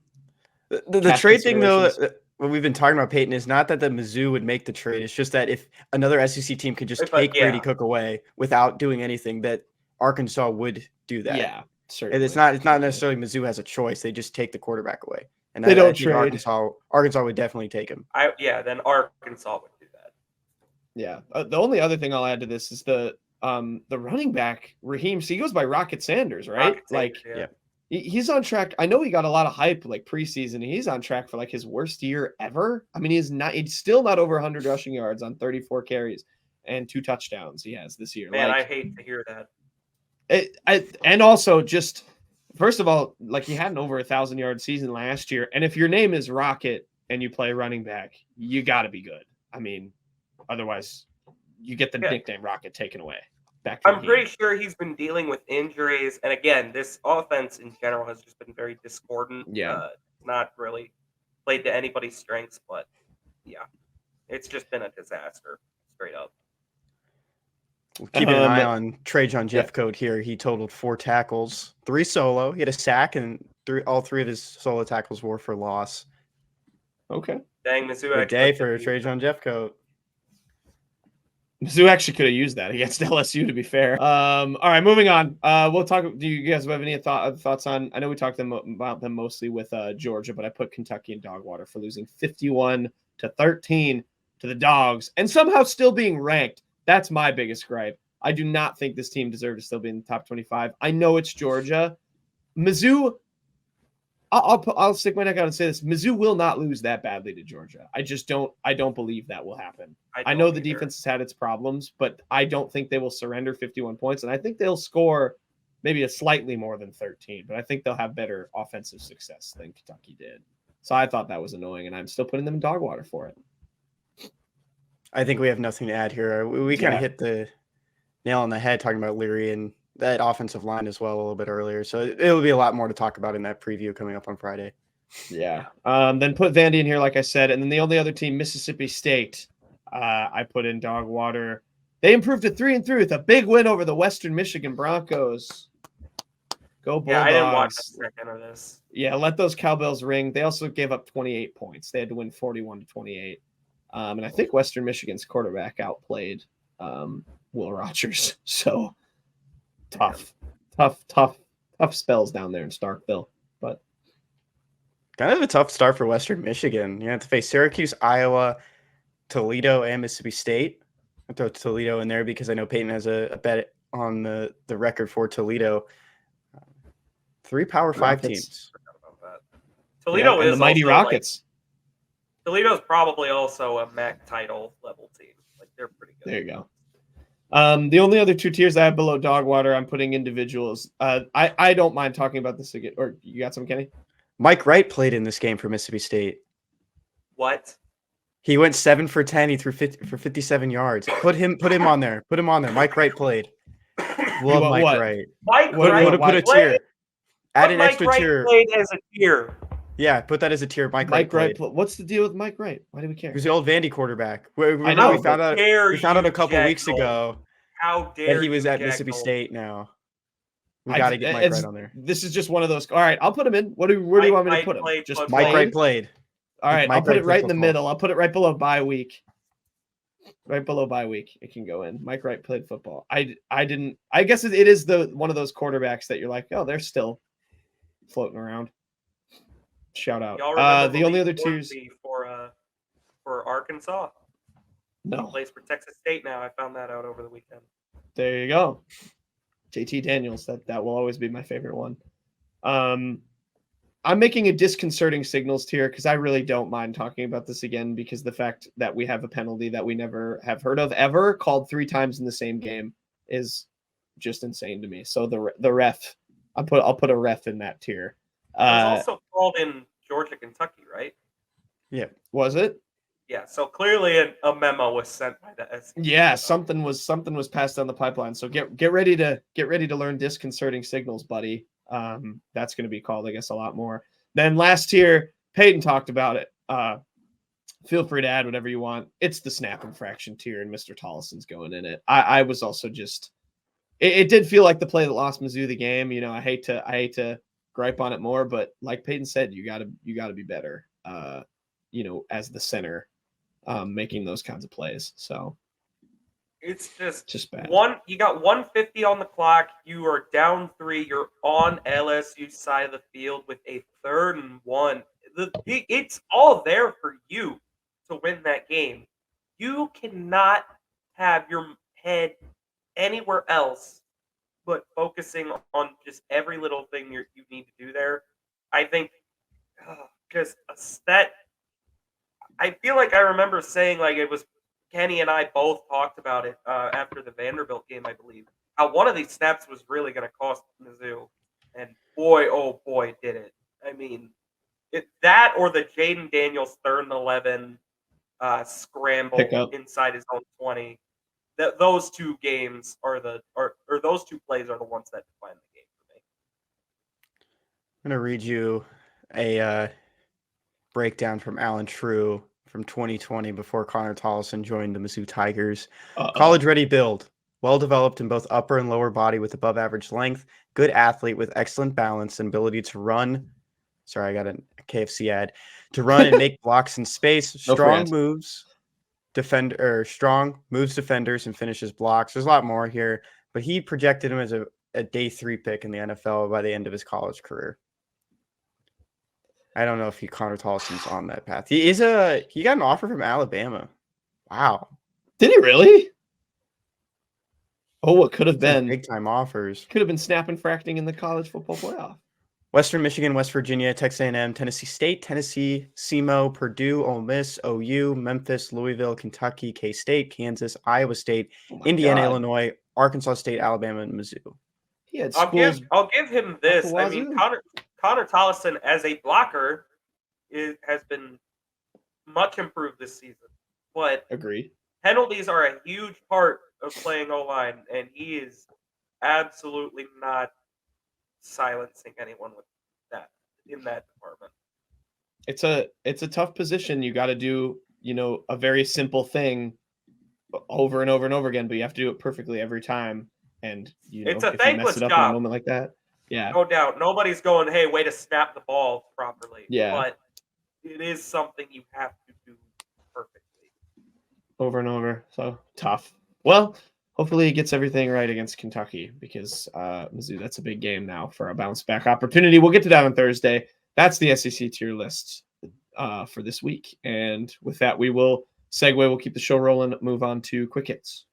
The trade thing, though, what we've been talking about, Payton, is not that the Mizzou would make the trade. It's just that if another SEC team could just take Brady Cook away without doing anything, that Arkansas would do that. Yeah, certainly. And it's not necessarily Mizzou has a choice. They just take the quarterback away. And they don't trade. Arkansas would definitely take him. Then Arkansas would do that. Yeah. The only other thing I'll add to this is the running back, Raheem. So he goes by Rocket Sanders, right? He's on track. I know he got a lot of hype like preseason. He's on track for like his worst year ever. I mean, he's still not over 100 rushing yards on 34 carries and 2 touchdowns he has this year. Man, I hate to hear that. And also just, first of all, like he had an over 1,000-yard season last year. And if your name is Rocket and you play running back, you got to be good. I mean, otherwise you get the nickname Rocket taken away. I'm pretty sure he's been dealing with injuries. And again, this offense in general has just been very discordant. Yeah. Not really played to anybody's strengths, but yeah, it's just been a disaster straight up. Keeping an eye on Trajan Jeffcoat here. He totaled 4 tackles, 3 solo. He had a sack, and all 3 of his solo tackles were for loss. Okay. Dang, Mizzou. Good day for Trajan Jeffcoat. Mizzou actually could have used that against LSU, to be fair. All right, moving on. We'll talk. Do you guys have any thoughts on? I know we talked about them mostly with Georgia, but I put Kentucky in dog water for losing 51-13 to the Dogs and somehow still being ranked. That's my biggest gripe. I do not think this team deserves to still be in the top 25. I know it's Georgia. Mizzou, I'll stick my neck out and say this. Mizzou will not lose that badly to Georgia. I don't believe that will happen. I know the defense has had its problems, but I don't think they will surrender 51 points. And I think they'll score maybe a slightly more than 13, but I think they'll have better offensive success than Kentucky did. So I thought that was annoying, and I'm still putting them in dog water for it. I think we have nothing to add here. We kind of hit the nail on the head talking about Leary and that offensive line as well a little bit earlier. So it'll be a lot more to talk about in that preview coming up on Friday. Yeah. Then put Vandy in here, like I said. And then the only other team, Mississippi State, I put in dog water. They improved to 3-3 with a big win over the Western Michigan Broncos. Go Bulldogs. Yeah, I didn't watch the second of this. Yeah, let those cowbells ring. They also gave up 28 points. They had to win 41-28. And I think Western Michigan's quarterback outplayed Will Rogers. So tough spells down there in Starkville. But kind of a tough start for Western Michigan. You have to face Syracuse, Iowa, Toledo, and Mississippi State. I throw Toledo in there because I know Payton has a bet on the record for Toledo. 3 Power 5 teams. Toledo is the mighty Rockets. Toledo's probably also a MAC title level team. Like they're pretty good. There you go. The only other 2 tiers I have below dog water, I'm putting individuals. I don't mind talking about this again. Or you got some, Kenny? Mike Wright played in this game for Mississippi State. What? He went 7 for 10. He threw 57 yards. Put him on there. Put him on there. Mike Wright played. Love want Mike what? Wright. Mike What- Wright what- Put a played? tier. Add Put an Mike extra Wright tier. played as a tier. Yeah, put that as a tier. Mike Wright played. What's the deal with Mike Wright? Why do we care? He was the old Vandy quarterback. We know, found but out. We found out a couple you, weeks Jackal. ago How that dare he was you, at Mississippi Jackal. State now. We got to get Mike Wright on there. This is just one of those. All right, I'll put him in. Where do you want me to Mike put him? played Just football. Mike plain? Wright played. All right, Mike I'll put Wright it right played in the football. middle. I'll put it right below bye week. Right below bye week, it can go in. Mike Wright played football. I guess it is one of those quarterbacks that you're like, oh, they're still floating around. Shout out. Y'all remember The only Malik other tiers. Hornsby for Arkansas? He No, plays for Texas State now. I found that out over the weekend. there you go. JT Daniels. That will always be my favorite one. I'm making a disconcerting signals tier because I really don't mind talking about this again because the fact that we have a penalty that we never have heard of ever called 3 times in the same game is just insane to me. So the ref, I'll put a ref in that tier. It was also called in Georgia, Kentucky, right? Yeah. Was it? Yeah. So clearly a memo was sent by the SEC. Yeah, something was passed down the pipeline. So get ready to learn disconcerting signals, buddy. That's going to be called, I guess, a lot more. Then last tier, Payton talked about it. Feel free to add whatever you want. It's the snap infraction tier, and Mr. Tollison's going in it. I was also just, it did feel like the play that lost Mizzou the game. You know, I hate to gripe on it more, but like Payton said, you gotta be better. You know, as the center, making those kinds of plays. So It's just bad. You got 150 on the clock. You are down 3. You're on LSU side of the field with a 3rd and 1. It's all there for you to win that game. You cannot have your head anywhere else but focusing on just every little thing you need to do there. I think because that, I feel like I remember saying, like, it was Kenny and I both talked about it after the Vanderbilt game, I believe, how one of these snaps was really going to cost Mizzou. And boy, oh boy, did it. I mean, that or the Jayden Daniels 3rd and 11 scramble Pickup. inside his own 20. Those two games or those two plays are the ones that define the game for me. I'm going to read you a breakdown from Alan True from 2020 before Connor Tollison joined the Mizzou Tigers. College-ready build. Well-developed in both upper and lower body with above-average length. Good athlete with excellent balance and ability to run. Sorry, I got a KFC ad. To run and make blocks in space. Strong moves defenders and finishes blocks. There's a lot more here, but he projected him as a day 3 pick in the NFL by the end of his college career. I don't know if Connor Tollison's on that path. He got an offer from Alabama. Wow. Did he really? Oh, what could have been big time offers. Could have been snap infracting in the college football playoff. Western Michigan, West Virginia, Texas A&M, Tennessee State, Tennessee, SEMO, Purdue, Ole Miss, OU, Memphis, Louisville, Kentucky, K-State, Kansas, Iowa State, Indiana, Illinois, Arkansas State, Alabama, and Mizzou. He had schools. I'll give him this. I mean, Connor Tollison as a blocker has been much improved this season. But agreed. Penalties are a huge part of playing O-line, and he is absolutely not silencing anyone with that in that department. It's a tough position. You got to do, a very simple thing over and over and over again, but you have to do it perfectly every time. And it's a if thankless you mess it up job. in a moment like that, yeah, no doubt. Nobody's going, hey, way to snap the ball properly. Yeah, but it is something you have to do perfectly over and over. So tough. Well, hopefully he gets everything right against Kentucky because Mizzou, that's a big game now for a bounce back opportunity. We'll get to that on Thursday. That's the SEC tier list for this week. And with that, we will segue. We'll keep the show rolling, move on to quick hits.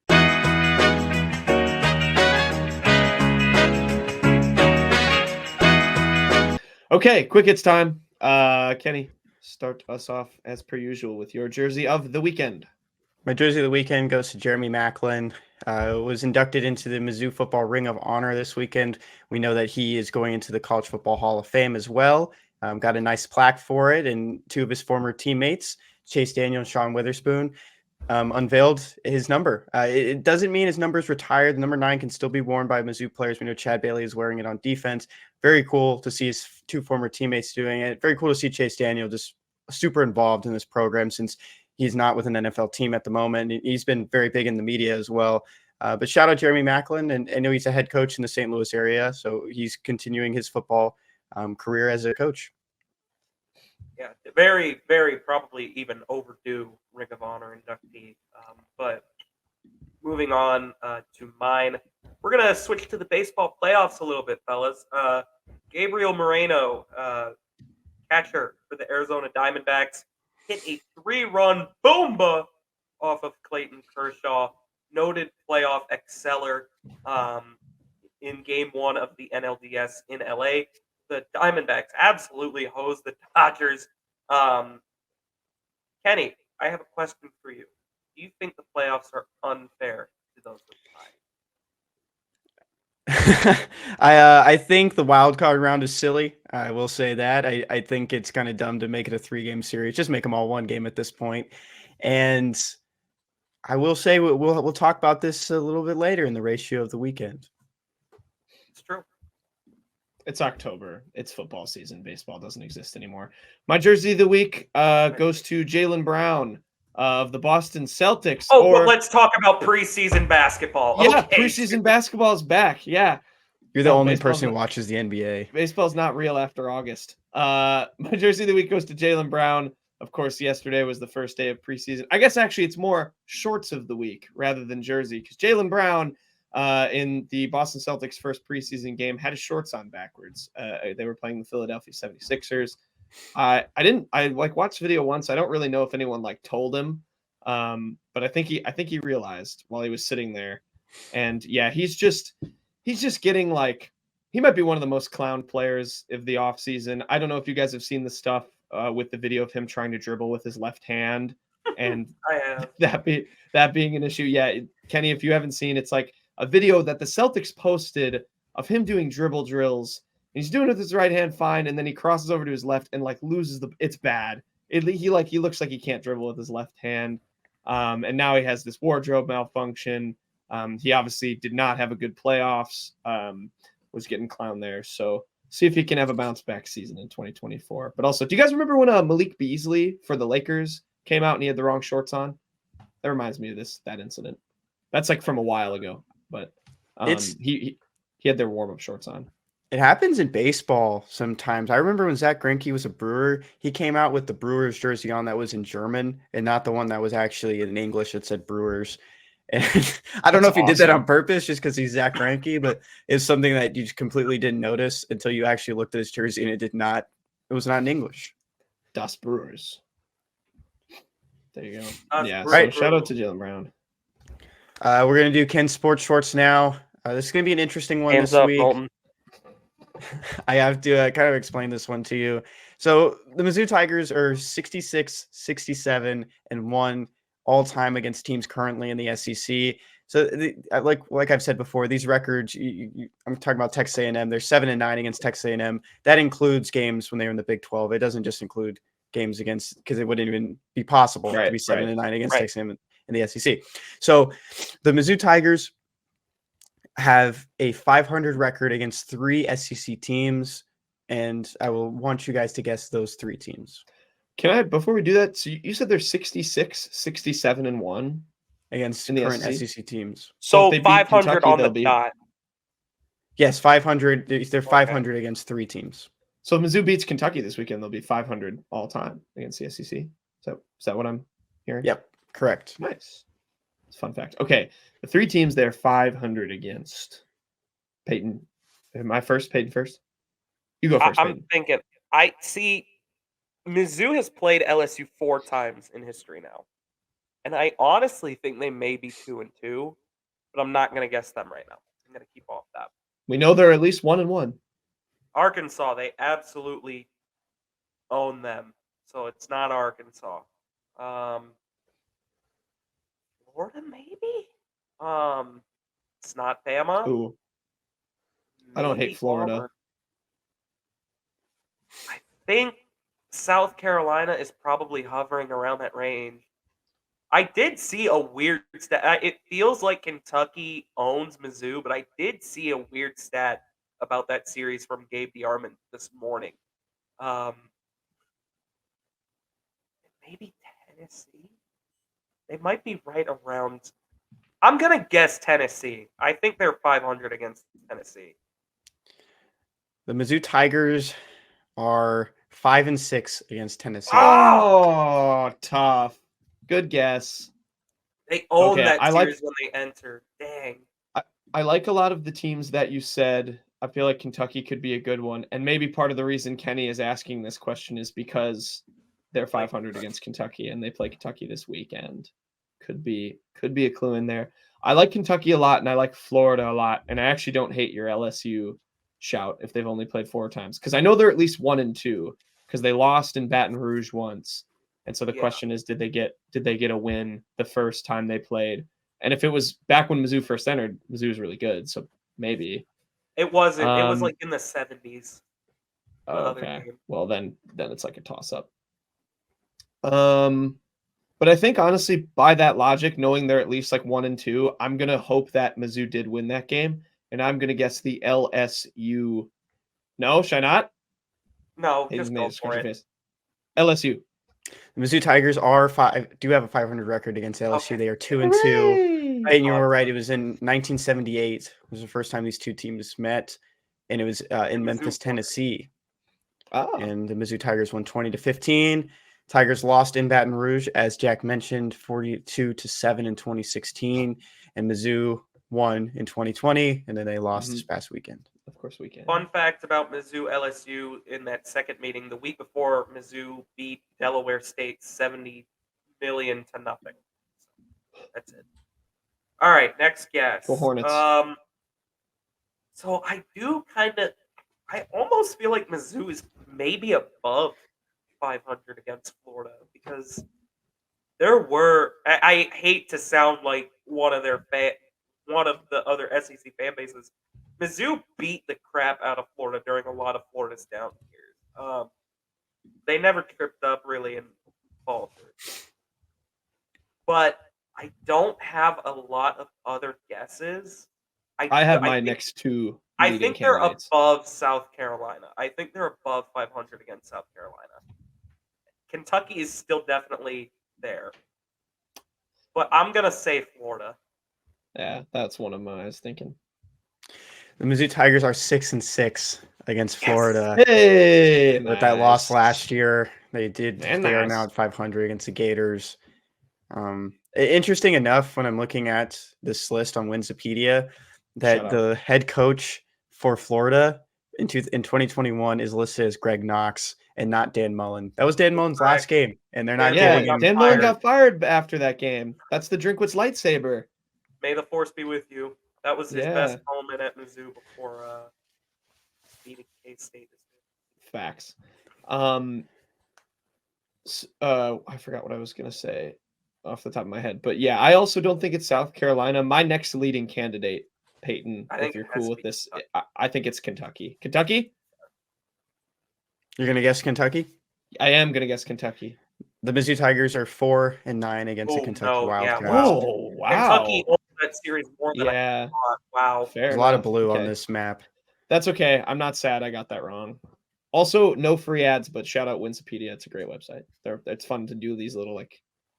Okay, quick hits time. Kenny, start us off as per usual with your jersey of the weekend. My jersey of the weekend goes to Jeremy Maclin. Was inducted into the Mizzou Football Ring of Honor this weekend. We know that he is going into the College Football Hall of Fame as well. Got a nice plaque for it, and 2 of his former teammates, Chase Daniel and Sean Witherspoon unveiled his number. It doesn't mean his number is retired. The number 9 can still be worn by Mizzou players. We know Chad Bailey is wearing it on defense. Very cool to see his 2 former teammates doing it. Very cool to see Chase Daniel just super involved in this program since he's not with an NFL team at the moment. He's been very big in the media as well. But shout out Jeremy Macklin, and I know he's a head coach in the St. Louis area, so he's continuing his football career as a coach. Yeah, very, very probably even overdue Ring of Honor inductee. But moving on to mine, we're going to switch to the baseball playoffs a little bit, fellas. Gabriel Moreno, catcher for the Arizona Diamondbacks, hit a 3-run boomba off of Clayton Kershaw, noted playoff exceller in Game 1 of the NLDS in LA. The Diamondbacks absolutely hosed the Dodgers. Kenny, I have a question for you. Do you think the playoffs are unfair to those with ties? I think the wild card round is silly. I will say that. I think it's kind of dumb to make it a 3-game series. Just make them all 1 game at this point. And I will say we'll talk about this a little bit later in the ratio of the weekend. It's true. It's October. It's football season. Baseball doesn't exist anymore. My jersey of the week goes to Jaylen Brown of the Boston Celtics. But let's talk about preseason basketball. Yeah, okay. preseason basketball is back. Yeah. You're the only person who watches the NBA. Baseball's not real after August. My jersey of the week goes to Jaylen Brown. Of course, yesterday was the first day of preseason. I guess actually it's more shorts of the week rather than jersey, because Jaylen Brown in the Boston Celtics first preseason game had his shorts on backwards. They were playing the Philadelphia 76ers. I watched video once. I don't really know if anyone told him, but I think he realized while he was sitting there. And yeah, he's just getting he might be one of the most clowned players of the offseason. I don't know if you guys have seen the stuff with the video of him trying to dribble with his left hand, and I have. that being an issue. Yeah, Kenny, if you haven't seen, it's a video that the Celtics posted of him doing dribble drills. He's doing it with his right hand fine, and then he crosses over to his left and loses it's bad. He looks like he can't dribble with his left hand. And now he has this wardrobe malfunction. He obviously did not have a good playoffs. Was getting clowned there. So see if he can have a bounce back season in 2024. But also, do you guys remember when Malik Beasley for the Lakers came out and he had the wrong shorts on? That reminds me of that incident. That's from a while ago. But he had their warm-up shorts on. It happens in baseball sometimes. I remember when Zach Greinke was a Brewer, he came out with the Brewers jersey on that was in German and not the one that was actually in English that said Brewers. And I don't know if he did that on purpose just because he's Zach Greinke, but it's something that you just completely didn't notice until you actually looked at his jersey and it was not in English. Das Brewers. There you go. Yeah, right. So shout out to Jaylen Brown. We're going to do Ken's sports shorts now. This is going to be an interesting one Hands this up, week. Bolton. I have to kind of explain this one to you. So the Mizzou Tigers are 66, 67, and 1 all time against teams currently in the SEC. So like I've said before, these records, I'm talking about Texas A&M. They're 7-9 against Texas A&M. That includes games when they were in the Big 12. It doesn't just include games against, because it wouldn't even be possible to be 7-9 against Texas A&M in the SEC. So the Mizzou Tigers have a 500 record against 3 SEC teams, and I will want you guys to guess those 3 teams. Can I, before we do that, so you said they're 66, 67, and 1 against in the current SEC teams. So if they beat 500 Kentucky, on they'll the be- dot. Yes, 500. They're 500 against 3 teams. So if Mizzou beats Kentucky this weekend, they'll be 500 all time against the SEC. So is that what I'm hearing? Yep, correct. Nice. It's a fun fact. Okay, the 3 teams they're 500 against. Payton, am I first? Payton first? You go first, I'm Payton. thinking. I see. Mizzou has played LSU 4 times in history now, and I honestly think they may be 2-2, but I'm not going to guess them right now. I'm going to keep off that. We know they're at least 1-1. Arkansas, they absolutely own them, so it's not Arkansas. Florida, maybe. It's not Bama. Ooh, I don't hate Maybe Florida. Auburn. I think South Carolina is probably hovering around that range. I did see a weird stat. It feels like Kentucky owns Mizzou, but I did see a weird stat about that series from Gabe DeArmond this morning. Maybe Tennessee? They might be right around. I'm going to guess Tennessee. I think they're 500 against Tennessee. The Mizzou Tigers are 5-6 against Tennessee. Oh, tough. Good guess. They own Okay, that I series like- when they enter. Dang. I like a lot of the teams that you said. I feel like Kentucky could be a good one. And maybe part of the reason Kenny is asking this question is because they're 500 against Kentucky and they play Kentucky this weekend. Could be a clue in there. I like Kentucky a lot and I like Florida a lot. And I actually don't hate your LSU shout if they've only played 4 times. Because I know they're at least 1-2 because they lost in Baton Rouge once. And so the question is, did they get a win the first time they played? And if it was back when Mizzou first entered, Mizzou was really good. So maybe. It wasn't. It was like in the 70s. Okay. Well, then it's like a toss-up. But I think honestly, by that logic, knowing they're at least like 1-2, I'm gonna hope that Mizzou did win that game, and I'm gonna guess the LSU. No, should I not? No, just go for it. Face. LSU. The Mizzou Tigers do have a 500 record against LSU. Okay. They are 2-2. And you were right. It was in 1978. It was the first time these two teams met, and it was in Memphis, Tennessee. Oh. And the Mizzou Tigers won 20-15. Tigers lost in Baton Rouge, as Jack mentioned, 42-7 in 2016, and Mizzou won in 2020, and then they lost this past weekend. Of course we can. Fun fact about Mizzou LSU in that second meeting: the week before, Mizzou beat Delaware State 70 million to nothing. That's it. All right, next guess. Go Hornets. So I almost feel like Mizzou is maybe above 500 against Florida because there were. I hate to sound like one of the other SEC fan bases. Mizzou beat the crap out of Florida during a lot of Florida's down years. They never tripped up really and faltered. But I don't have a lot of other guesses. I have my next two. I think they're above South Carolina. I think they're above 500 against South Carolina. Kentucky is still definitely there. But I'm going to say Florida. Yeah, that's one of mine. I was thinking. The Mizzou Tigers are 6-6 against Florida. Hey, with that loss last year, they are now nice. at 500 against the Gators. Interesting enough, when I'm looking at this list on Wikipedia, that the head coach for Florida in 2021 is listed as Greg Knox and not Dan Mullen. That was Dan Mullen's last game, and they're not giving him. Dan Mullen got fired after that game. That's the Drinkwitz lightsaber. May the force be with you. That was his best moment at Mizzou before beating K-State. Facts. I forgot what I was going to say off the top of my head. But yeah, I also don't think it's South Carolina. My next leading candidate, Payton, if you're cool with this, I think it's Kentucky. Kentucky? You're going to guess Kentucky? I am going to guess Kentucky. The Mizzou Tigers are 4-9 against the Kentucky Wildcats. Oh, wow. Kentucky owns that series more than I thought. Wow. Fair There's a lot of blue on this map. That's okay. I'm not sad I got that wrong. Also, no free ads, but shout out Wikipedia. It's a great website. It's fun to do these little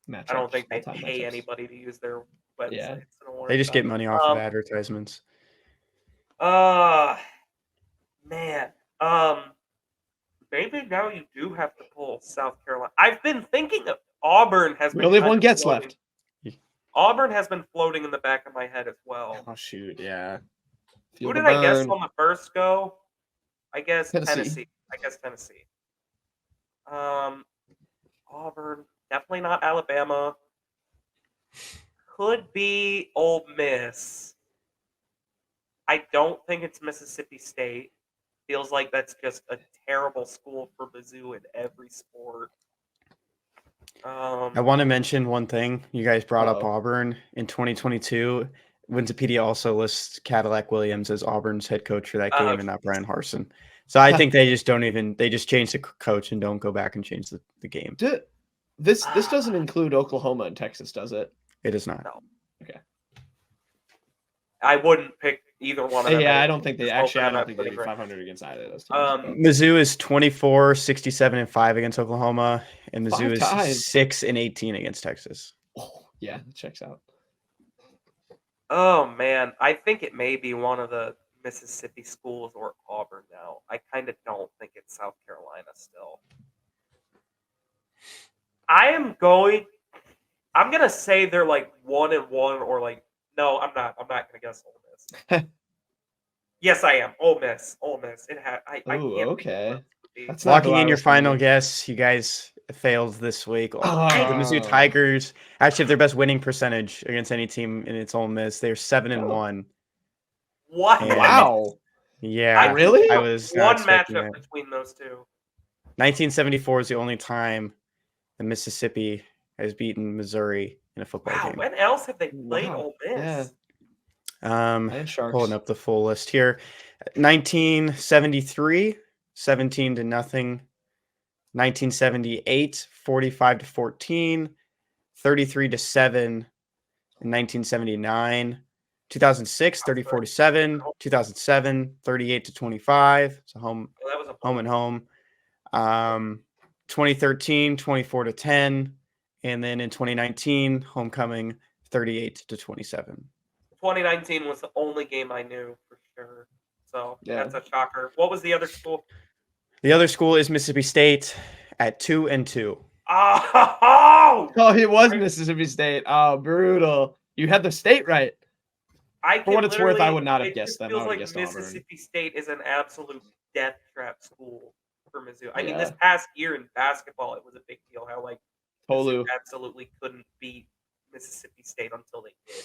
matchups. I don't think they pay anybody to use their website. Yeah. They just get money off of advertisements. Man. Maybe now you do have to pull South Carolina. I've been thinking of Auburn has been. We only have one guess left. Auburn has been floating in the back of my head as well. Oh shoot, yeah. Who did I guess on the first go? I guess Tennessee. Auburn, definitely not Alabama. Could be Ole Miss. I don't think it's Mississippi State. Feels like that's just a terrible school for Mizzou in every sport. I want to mention one thing. You guys brought up Auburn in 2022. Wikipedia also lists Cadillac Williams as Auburn's head coach for that game and not Brian Harsin. So I think they just change the coach and don't go back and change the game. This doesn't include Oklahoma and Texas, does it? It is not. No. Okay. I wouldn't pick either one of them. Yeah, I don't think they Just both of them do at pretty great. 500 against either of those teams. Mizzou is 24, 67, and 5 against Oklahoma, and Mizzou 5 ties. is 6 and 18 against Texas. Oh, yeah, that checks out. Oh man, I think it may be one of the Mississippi schools or Auburn now. I kind of don't think it's South Carolina still. I'm gonna say they're like 1-1 or like no, I'm not gonna guess Ole Miss. Yes, I am. Ole Miss. It had. I can't. Okay. That's Locking in your final guess. You guys failed this week. The Mizzou Tigers actually have their best winning percentage against any team in its Ole Miss. They're 7-1. What? And Wow. Yeah. Really? I was one expecting matchup it. between those two. 1974 is the only time the Mississippi has beaten Missouri in a football Wow. game. When else have they played Wow. Ole Miss? And Sharks. Pulling up the full list here. 1973, 17-0. 1978, 45-14. 33-7 in 1979. 2006, 34-7. 2007, 38-25. So home and home. 2013, 24-10. And then in 2019, homecoming, 38-27. 2019 was the only game I knew for sure. So Yeah. that's a shocker. What was the other school? The other school is Mississippi State at 2-2. Oh! Oh, it was Mississippi State. Oh, brutal. You had the state right. For what it's worth, I would not have guessed them. I It feels would like have guessed Auburn. Mississippi State is an absolute death trap school for Mizzou. I mean, Yeah. this past year in basketball, it was a big deal how like Tolu. Mizzou absolutely couldn't beat Mississippi State until they did.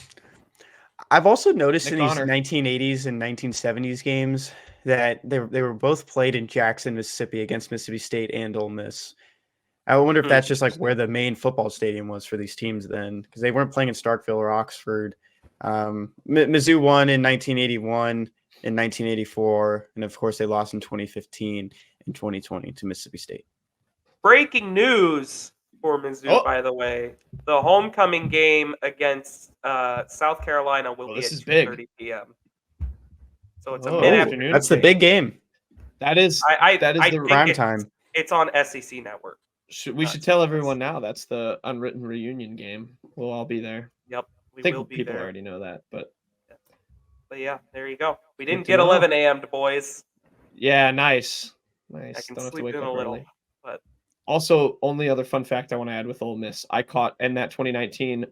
I've also noticed Nick in these Honor. 1980s and 1970s games that they were both played in Jackson, Mississippi against Mississippi State and Ole Miss. I wonder if that's just like where the main football stadium was for these teams then, because they weren't playing in Starkville or Oxford. Mizzou won in 1981 and 1984, and of course they lost in 2015 and 2020 to Mississippi State. Breaking news for Mizzou, Oh. by the way. The homecoming game against South Carolina will be this at is big. 2:30 p.m. So it's a Oh, mid-afternoon. That's the big game. That is I the think Prime it's- time. It's on SEC Network. we should tell everyone now. That's the unwritten reunion game. We'll all be there. Yep, I we think will be people there. already know that, but But yeah, there you go. We didn't to get know. 11 a.m. to boys. yeah, nice. I Nice. can Don't have to sleep wake in up a little, early. but Also, only other fun fact I want to add with Ole Miss, I caught in that 2019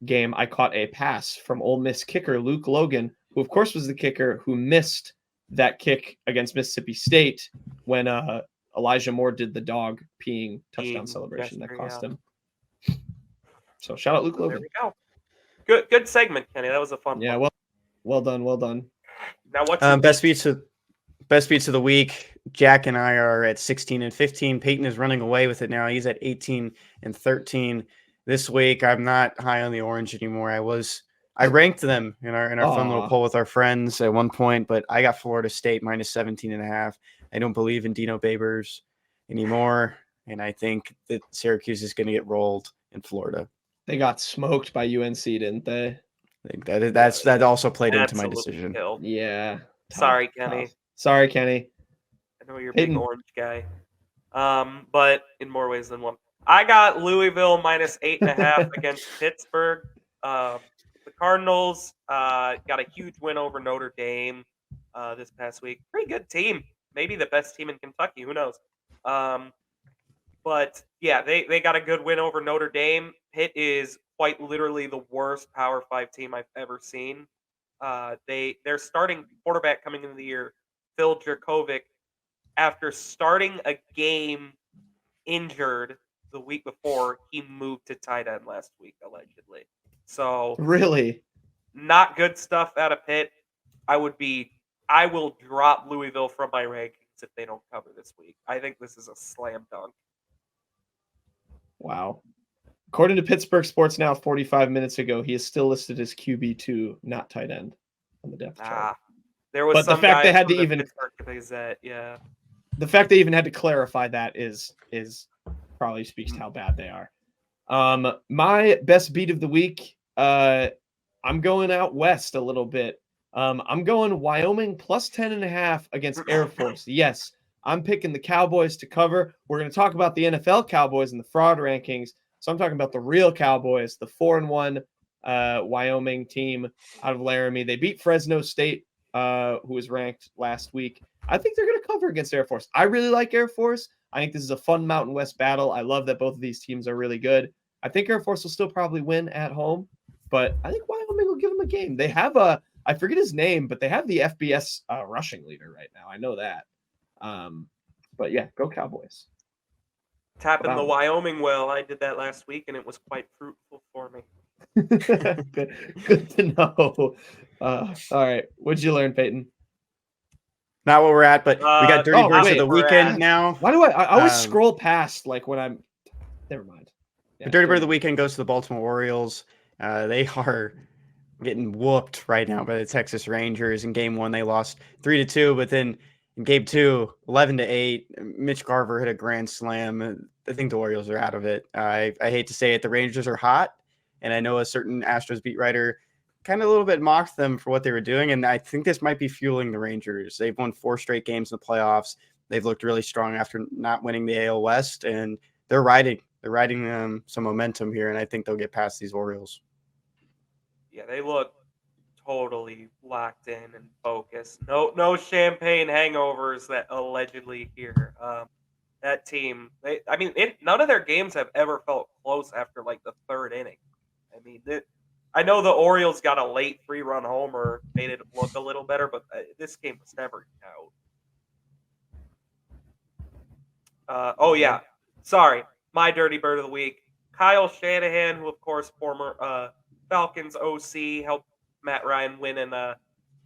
game, I caught a pass from Ole Miss kicker Luke Logan, who of course was the kicker who missed that kick against Mississippi State when Elijah Moore did the dog peeing touchdown celebration that gesture, cost yeah. him. So shout out Luke there Logan. we go. Good segment, Kenny. That was a fun Yeah, one. well done. Now what's Best beats of the week. Jack and I are at 16 and 15. Peyton is running away with it now. He's at 18 and 13 this week. I'm not high on the Orange anymore. I ranked them in our fun little Aw. poll with our friends at one point, but I got Florida State minus 17.5. I don't believe in Dino Babers anymore, and I think that Syracuse is going to get rolled in Florida. They got smoked by UNC, didn't they? I think that also played into my Absolutely decision. killed. Yeah. Sorry, Kenny. Sorry, Kenny. I know you're a Peyton. big Orange guy. But in more ways than one. I got Louisville minus 8.5 against Pittsburgh. The Cardinals got a huge win over Notre Dame this past week. Pretty good team. Maybe the best team in Kentucky. Who knows? But yeah, they got a good win over Notre Dame. Pitt is quite literally the worst Power 5 team I've ever seen. Their starting quarterback coming into the year, Phil Jerkovic, after starting a game injured the week before, he moved to tight end last week, allegedly. So Really? not good stuff out of Pitt. I will drop Louisville from my rankings if they don't cover this week. I think this is a slam dunk. Wow. According to Pittsburgh Sports Now 45 minutes ago, he is still listed as QB2, not tight end on the depth chart. There was But the some fact they guy had from to the even Pittsburgh Gazette, yeah. the fact they even had to clarify that is probably speaks to how bad they are. My best beat of the week, I'm going out west a little bit. I'm going Wyoming plus 10.5 against Air Force. Yes, I'm picking the Cowboys to cover. We're going to talk about the NFL Cowboys and the fraud rankings. So I'm talking about the real Cowboys, the 4-1 Wyoming team out of Laramie. They beat Fresno State, who was ranked last week. I think they're going to cover against Air Force. I really like Air Force. I think this is a fun Mountain West battle. I love that both of these teams are really good. I think Air Force will still probably win at home, but I think Wyoming will give them a game. They have I forget his name, but they have the FBS rushing leader right now. I know that. But yeah, go Cowboys. Tapping the Wow. Wyoming well. I did that last week, and it was quite fruitful for me. Good to know. All right. What'd you learn, Peyton? Not what we're at, but we got Dirty Birds wait, of the we're weekend at- now. Why do I always scroll past like when I'm never mind. Yeah, The Dirty Bird of the weekend goes to the Baltimore Orioles. They are getting whooped right now by the Texas Rangers. In game 1, they lost 3-2, but then in game 2, 11-8, Mitch Garver hit a grand slam. I think the Orioles are out of it. I hate to say it, the Rangers are hot, and I know a certain Astros beat writer kind of a little bit mocked them for what they were doing, and I think this might be fueling the Rangers. They've won 4 straight games in the playoffs. They've looked really strong after not winning the AL West, and they're riding some momentum here, and I think they'll get past these Orioles. Yeah, they look totally locked in and focused. No champagne hangovers that allegedly here. That team, none of their games have ever felt close after like the 3rd inning. I mean, I know the Orioles got a late 3-run homer, made it look a little better, but this game was never out. Yeah, sorry, my dirty bird of the week, Kyle Shanahan, who of course former Falcons OC, helped Matt Ryan win an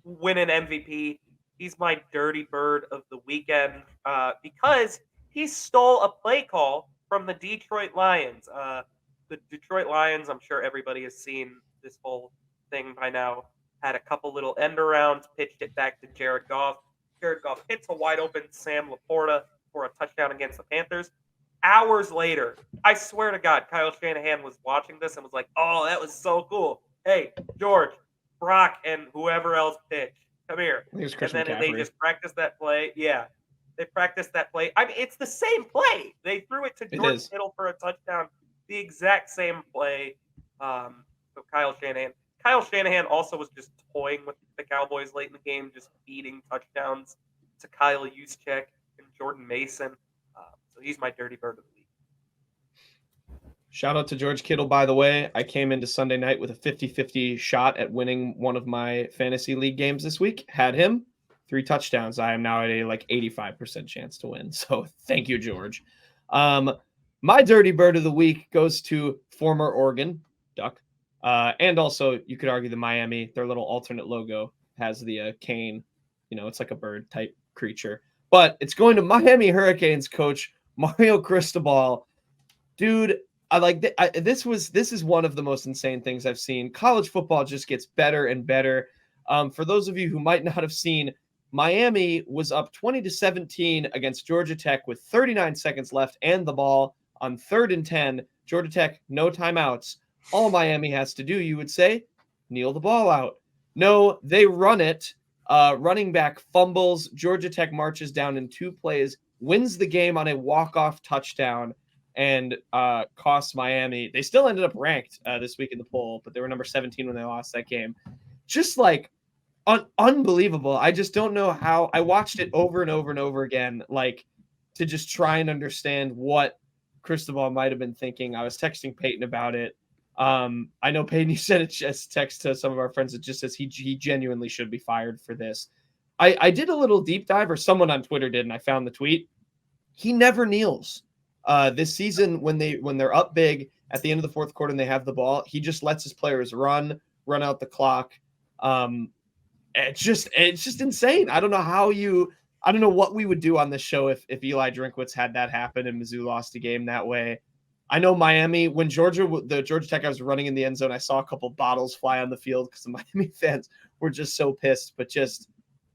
MVP. He's my dirty bird of the weekend because he stole a play call from the Detroit Lions. The Detroit Lions, I'm sure everybody has seen this whole thing by now, had a couple little end arounds, pitched it back to Jared Goff. Jared Goff hits a wide open Sam Laporta for a touchdown against the Panthers. Hours later, I swear to God, Kyle Shanahan was watching this and was like, "Oh, that was so cool. Hey, George, Brock, and whoever else pitched, come here." And then they just practiced that play. Yeah, they practiced that play. I mean, it's the same play. They threw it to George Kittle for a touchdown. The exact same play. So Kyle Shanahan also was just toying with the Cowboys late in the game, just feeding touchdowns to Kyle Juszczyk and Jordan Mason. So he's my dirty bird of the week. Shout out to George Kittle, by the way. I came into Sunday night with a 50-50 shot at winning one of my fantasy league games this week. Had him, 3 touchdowns. I am now at a 85% chance to win. So thank you, George. My dirty bird of the week goes to former Oregon Duck. And also, you could argue the Miami, their little alternate logo has the cane. You know, it's like a bird type creature. But it's going to Miami Hurricanes coach Mario Cristobal. Dude, I like this is one of the most insane things I've seen. College football just gets better and better. For those of you who might not have seen, Miami was up 20-17 against Georgia Tech with 39 seconds left and the ball on 3rd and 10. Georgia Tech, no timeouts. All Miami has to do, you would say, kneel the ball out. No, they run it. Running back fumbles. Georgia Tech marches down in 2 plays, wins the game on a walk-off touchdown, and costs Miami. They still ended up ranked this week in the poll, but they were number 17 when they lost that game. Just like unbelievable. I just don't know how. I watched it over and over and over again, like to just try and understand what Cristobal might have been thinking. I was texting Peyton about it. I know, Peyton, you sent a just text to some of our friends that just says he genuinely should be fired for this. I did a little deep dive, or someone on Twitter did, and I found the tweet. He never kneels. This season, when they're up big at the end of the 4th quarter and they have the ball, he just lets his players run out the clock. It's just insane. I don't know what we would do on this show if Eli Drinkwitz had that happen and Mizzou lost a game that way. I know Miami, when the Georgia Tech guy was running in the end zone, I saw a couple bottles fly on the field because the Miami fans were just so pissed. But just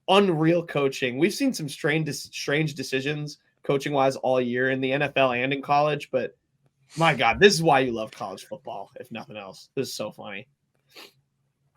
unreal coaching. We've seen some strange decisions coaching wise all year in the NFL and in college, but my God, this is why you love college football, if nothing else. This is so funny.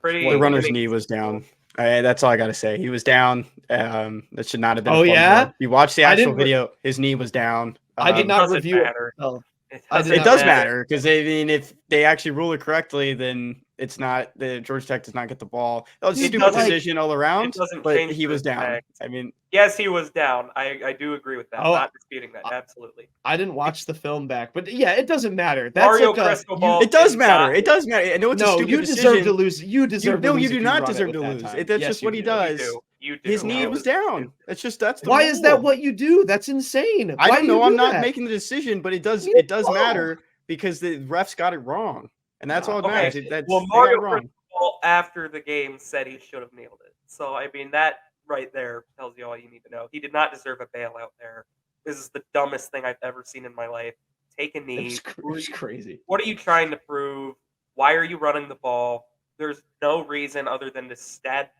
The runner's knee was down. That's all I got to say. He was down. That should not have been. Oh, yeah? Throw. You watch the actual video. His knee was down. I did not doesn't review matter. it. Oh, it does matter because if they actually rule it correctly, then it's not the Georgia Tech does not get the ball. That was a stupid decision all around. But he was down. I mean, yes, he was down. I do agree with that. Not disputing that. Absolutely. I didn't watch the film back, but yeah, it doesn't matter. That's Mario like Crystal Ball. It does matter. It does matter. I know it's a stupid you decision. deserve to lose. You deserve. No, to lose you do if not run it deserve with to that lose. time. That's Yes, just you what he do. does. You do. His knee was down. That's the Why rule. is that what you do? That's insane. I don't know. I'm not that? making the decision, but it does matter because the refs got it wrong, and that's all that matters. Well, Mario Crystal Ball after the game said he should have nailed it. So I mean that right there tells you all you need to know. He did not deserve a bailout there. This is the dumbest thing I've ever seen in my life. Take a knee. It's crazy. What are you trying to prove? Why are you running the ball? There's no reason other than to stat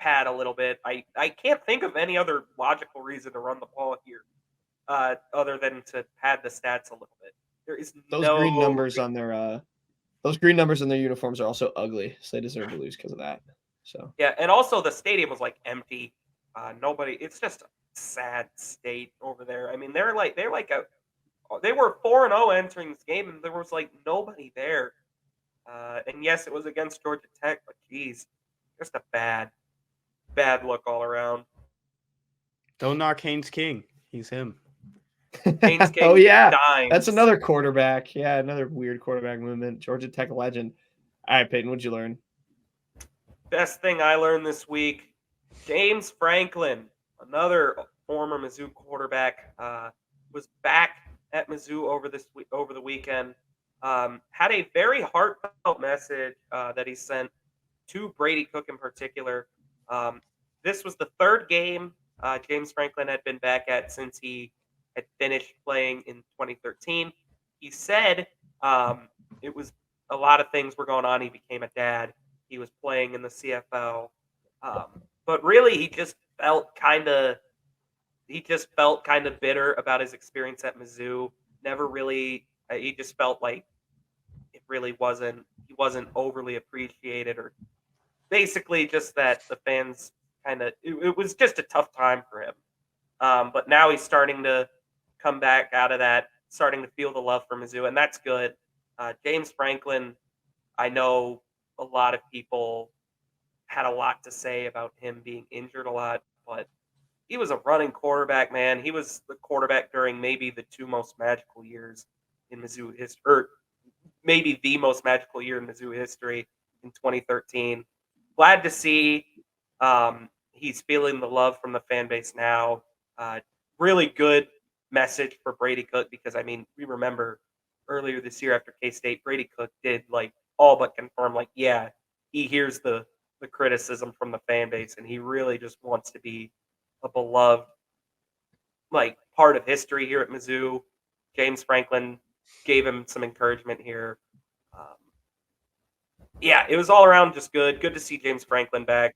pad a little bit. I can't think of any other logical reason to run the ball here other than to pad the stats a little bit. There is those green numbers on their uniforms are also ugly, so they deserve to lose because of that. So yeah, and also the stadium was like empty. Nobody. It's just a sad state over there. I mean, they were 4-0 entering this game, and there was like nobody there. And yes, it was against Georgia Tech, but geez, just a bad look all around. Don't knock Haynes King. He's him. Haynes King. Oh yeah, dimes. That's another quarterback. Yeah, another weird quarterback movement. Georgia Tech legend. All right, Peyton, what'd you learn? Best thing I learned this week: James Franklin, another former Mizzou quarterback, was back at Mizzou over the weekend. Had a very heartfelt message that he sent to Brady Cook in particular. This was the third game James Franklin had been back at since he had finished playing in 2013. He said it was a lot of things were going on. He became a dad. He was playing in the CFL. But really, he just felt kind of bitter about his experience at Mizzou. Never really, he just felt like it really wasn't, he wasn't overly appreciated, or basically just that the fans it was just a tough time for him. But now he's starting to come back out of that, starting to feel the love for Mizzou, and that's good. James Franklin, I know a lot of people had a lot to say about him being injured a lot, but he was a running quarterback, man. He was the quarterback during maybe the two most magical years in Mizzou history, or maybe the most magical year in Mizzou history in 2013. Glad to see he's feeling the love from the fan base now. Really good message for Brady Cook, because, I mean, we remember earlier this year after K-State, Brady Cook did all but confirm, yeah, he hears the criticism from the fan base, and he really just wants to be a beloved part of history here at Mizzou. James Franklin gave him some encouragement here. Yeah, it was all around just good. Good to see James Franklin back.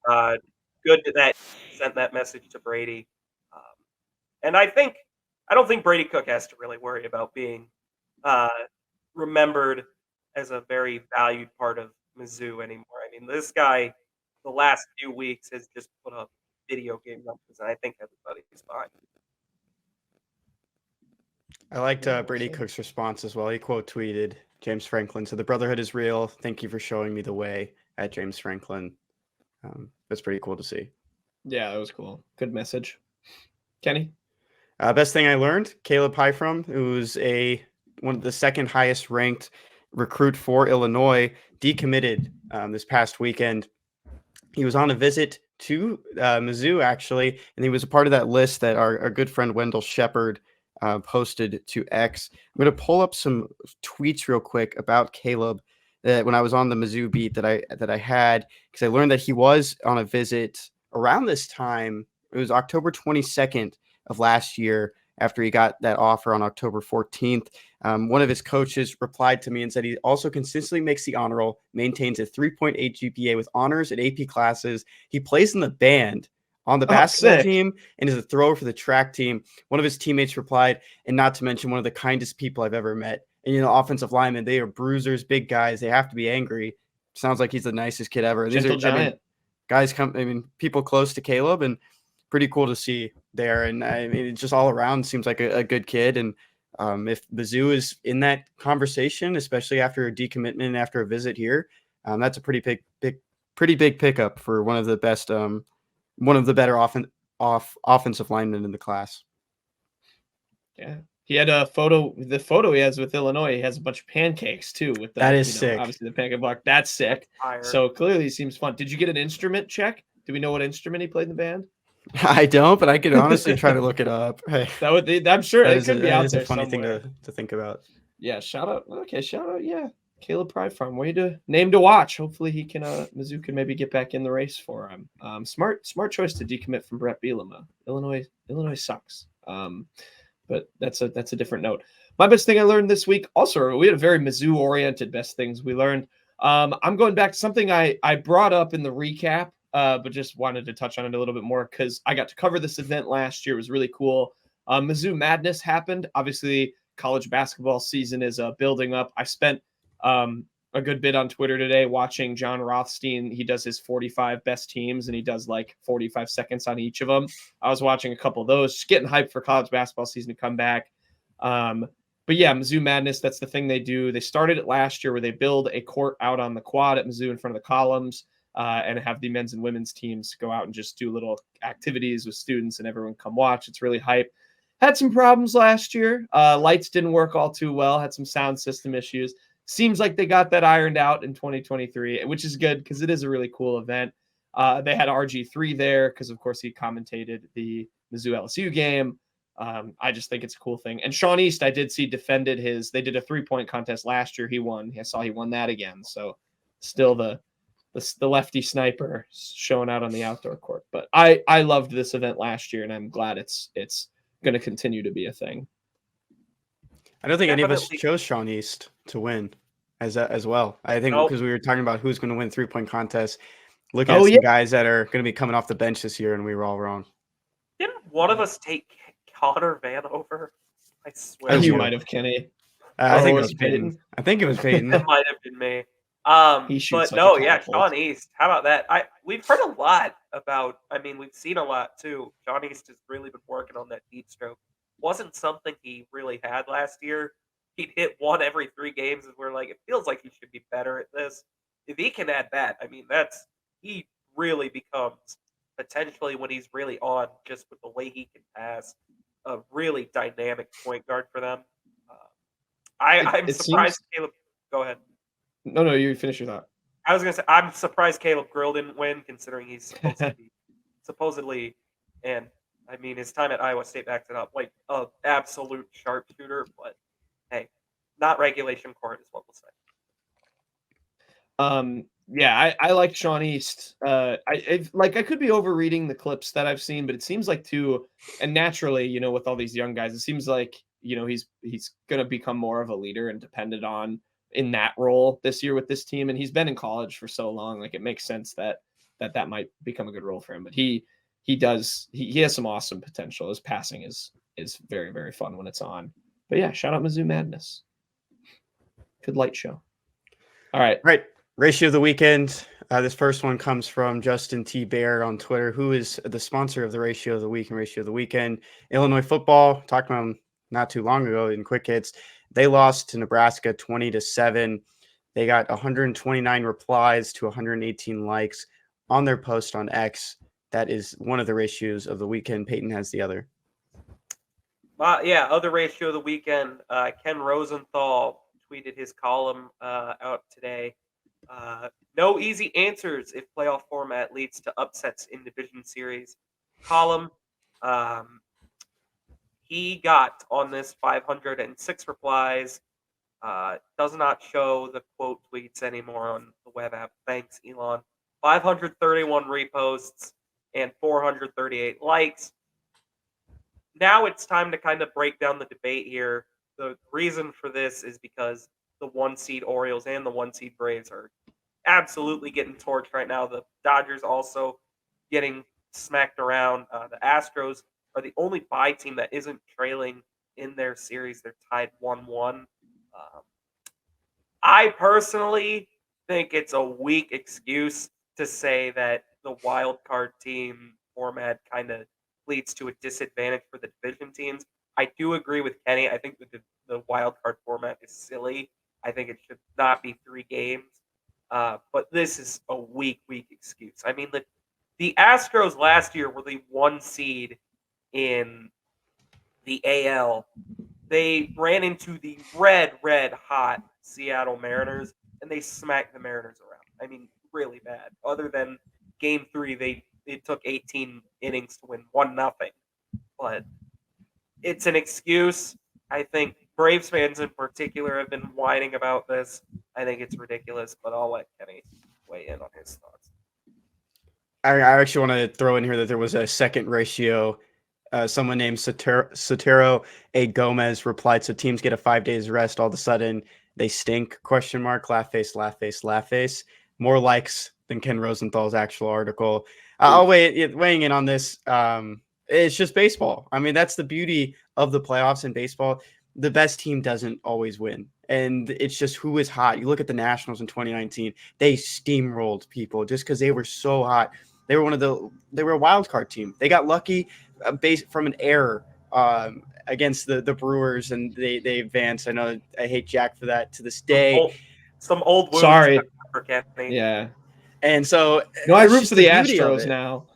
Good that he sent that message to Brady. And I don't think Brady Cook has to really worry about being remembered as a very valued part of Mizzou anymore. I mean, this guy, the last few weeks, has just put up video game numbers, and I think everybody's fine. I liked Brady Cook's response as well. He quote tweeted James Franklin. So the brotherhood is real. Thank you for showing me the way, at James Franklin. That's pretty cool to see. Yeah, that was cool. Good message. Kenny? Best thing I learned, Caleb Highfrom, who's one of the second highest ranked recruit for Illinois, decommitted this past weekend. He was on a visit to Mizzou, actually, and he was a part of that list that our good friend Wendell Shepard posted to X. I'm going to pull up some tweets real quick about Caleb when I was on the Mizzou beat that I had, because I learned that he was on a visit around this time. It was October 22nd of last year, after he got that offer on October 14th. One of his coaches replied to me and said he also consistently makes the honor roll, maintains a 3.8 GPA with honors at AP classes. He plays in the band on the basketball sick. team and is a thrower for the track team. One of his teammates replied, and not to mention one of the kindest people I've ever met. And, offensive linemen, they are bruisers, big guys. They have to be angry. Sounds like he's the nicest kid ever. Gentle giant. People close to Caleb, and pretty cool to see there. And it just all around seems like a good kid. And if Mizzou is in that conversation, especially after a decommitment and after a visit here, that's a pretty big pickup for one of the best, one of the better offensive linemen in the class. Yeah. He had a photo. The photo he has with Illinois, he has a bunch of pancakes too. With that is sick. Obviously, the pancake block. That's sick. So clearly, he seems fun. Did you get an instrument check? Do we know what instrument he played in the band? I don't, but I could honestly try to look it up. Hey, that would be. I'm sure it could be out there. It's a funny somewhere. thing to think about. Yeah. Shout out. Okay. Shout out. Yeah. Caleb Pride Farm. Name to watch. Hopefully, he can. Mizzou can maybe get back in the race for him. Smart choice to decommit from Brett Bielema. Illinois sucks. But that's a different note. My best thing I learned this week. Also, we had a very Mizzou-oriented best things we learned. I'm going back to something I brought up in the recap, but just wanted to touch on it a little bit more because I got to cover this event last year. It was really cool. Mizzou Madness happened. Obviously, college basketball season is building up. I spent a good bit on Twitter today watching John Rothstein. He does his 45 best teams and he does like 45 seconds on each of them. I was watching a couple of those, just getting hyped for college basketball season to come back. But yeah, Mizzou Madness, that's the thing they do. They started it last year where they build a court out on the quad at Mizzou in front of the columns and have the men's and women's teams go out and just do little activities with students and everyone come watch. It's really hype. Had some problems last year. Lights didn't work all too well, had some sound system issues. Seems like they got that ironed out in 2023, which is good because it is a really cool event. They had RG3 there because, of course, he commentated the Mizzou-Lsu game. I just think it's a cool thing. And Sean East, I did see defended they did a 3-point contest last year. He won. I saw he won that again. So still the lefty sniper showing out on the outdoor court. But I loved this event last year, and I'm glad it's going to continue to be a thing. I don't think any of us chose Sean East to win as well. I think because we were talking about who's going to win 3-point contests, looking at some guys that are going to be coming off the bench this year, and we were all wrong. Didn't one of us take Connor Vanover? I swear. You might have, Kenny. I think it was Payton. I think it was Payton. It might have been me. But no, yeah, Sean East. How about that? We've heard a lot about. I mean, we've seen a lot too. Sean East has really been working on that deep stroke. Wasn't something he really had last year. He'd hit one every 3 games, and we're like, it feels like he should be better at this. If he can add that, I mean, he really becomes potentially when he's really on, just with the way he can pass, a really dynamic point guard for them. I'm surprised Caleb. Go ahead. No, you finish your thought. I was gonna say I'm surprised Caleb Grill didn't win, considering he's supposedly, and I mean his time at Iowa State backed it up, like an absolute sharpshooter. But hey, not regulation court is what we'll say. Yeah, I like Sean East. I could be overreading the clips that I've seen, but it seems like and naturally, with all these young guys, it seems like he's going to become more of a leader and depended on in that role this year with this team. And he's been in college for so long, like it makes sense that might become a good role for him. But he has some awesome potential. His passing is very, very fun when it's on. But yeah, shout out Mizzou Madness. Good light show. All right. Ratio of the weekend. This first one comes from Justin T. Bear on Twitter, who is the sponsor of the Ratio of the Week and Ratio of the Weekend. Illinois football, talked about them not too long ago in Quick Hits. They lost to Nebraska 20-7. They got 129 replies to 118 likes on their post on X. That is one of the ratios of the weekend. Payton has the other. Other ratio of the weekend. Ken Rosenthal tweeted his column out today. No easy answers if playoff format leads to upsets in division series. Column. He got on this 506 replies. Does not show the quote tweets anymore on the web app. Thanks, Elon. 531 reposts and 438 likes. now it's time to kind of break down the debate here. The reason for this is because the 1 seed Orioles and the 1 seed Braves are absolutely getting torched right now. The Dodgers also getting smacked around. The Astros are the only bye team that isn't trailing in their series. They're tied 1-1. I personally think it's a weak excuse to say that the wild card team format kind of leads to a disadvantage for the division teams. I do agree with Kenny. I think the wild card format is silly. I think it should not be 3 games. But this is a weak excuse. I mean, the Astros last year were the 1 seed in the AL. They ran into the red hot Seattle Mariners, and they smacked the Mariners around. I mean, really bad. Other than Game 3, it took 18 innings to win 1-0. But it's an excuse. I think Braves fans in particular have been whining about this. I think it's ridiculous, but I'll let Kenny weigh in on his thoughts. I actually want to throw in here that there was a second ratio. Someone named Sotero A. Gomez replied, so teams get a 5 days rest. All of a sudden, they stink, ? Laugh face, laugh face, laugh face. More likes than Ken Rosenthal's actual article. I'll weighing in on this. It's just baseball. I mean, that's the beauty of the playoffs in baseball. The best team doesn't always win. And it's just who is hot. You look at the Nationals in 2019, they steamrolled people just because they were so hot. They were a wild card team. They got lucky based from an error against the Brewers, and they advanced. I know I hate Jack for that to this day. Some old wounds. Sorry. For Kenny. Yeah. And so I root for the Astros now.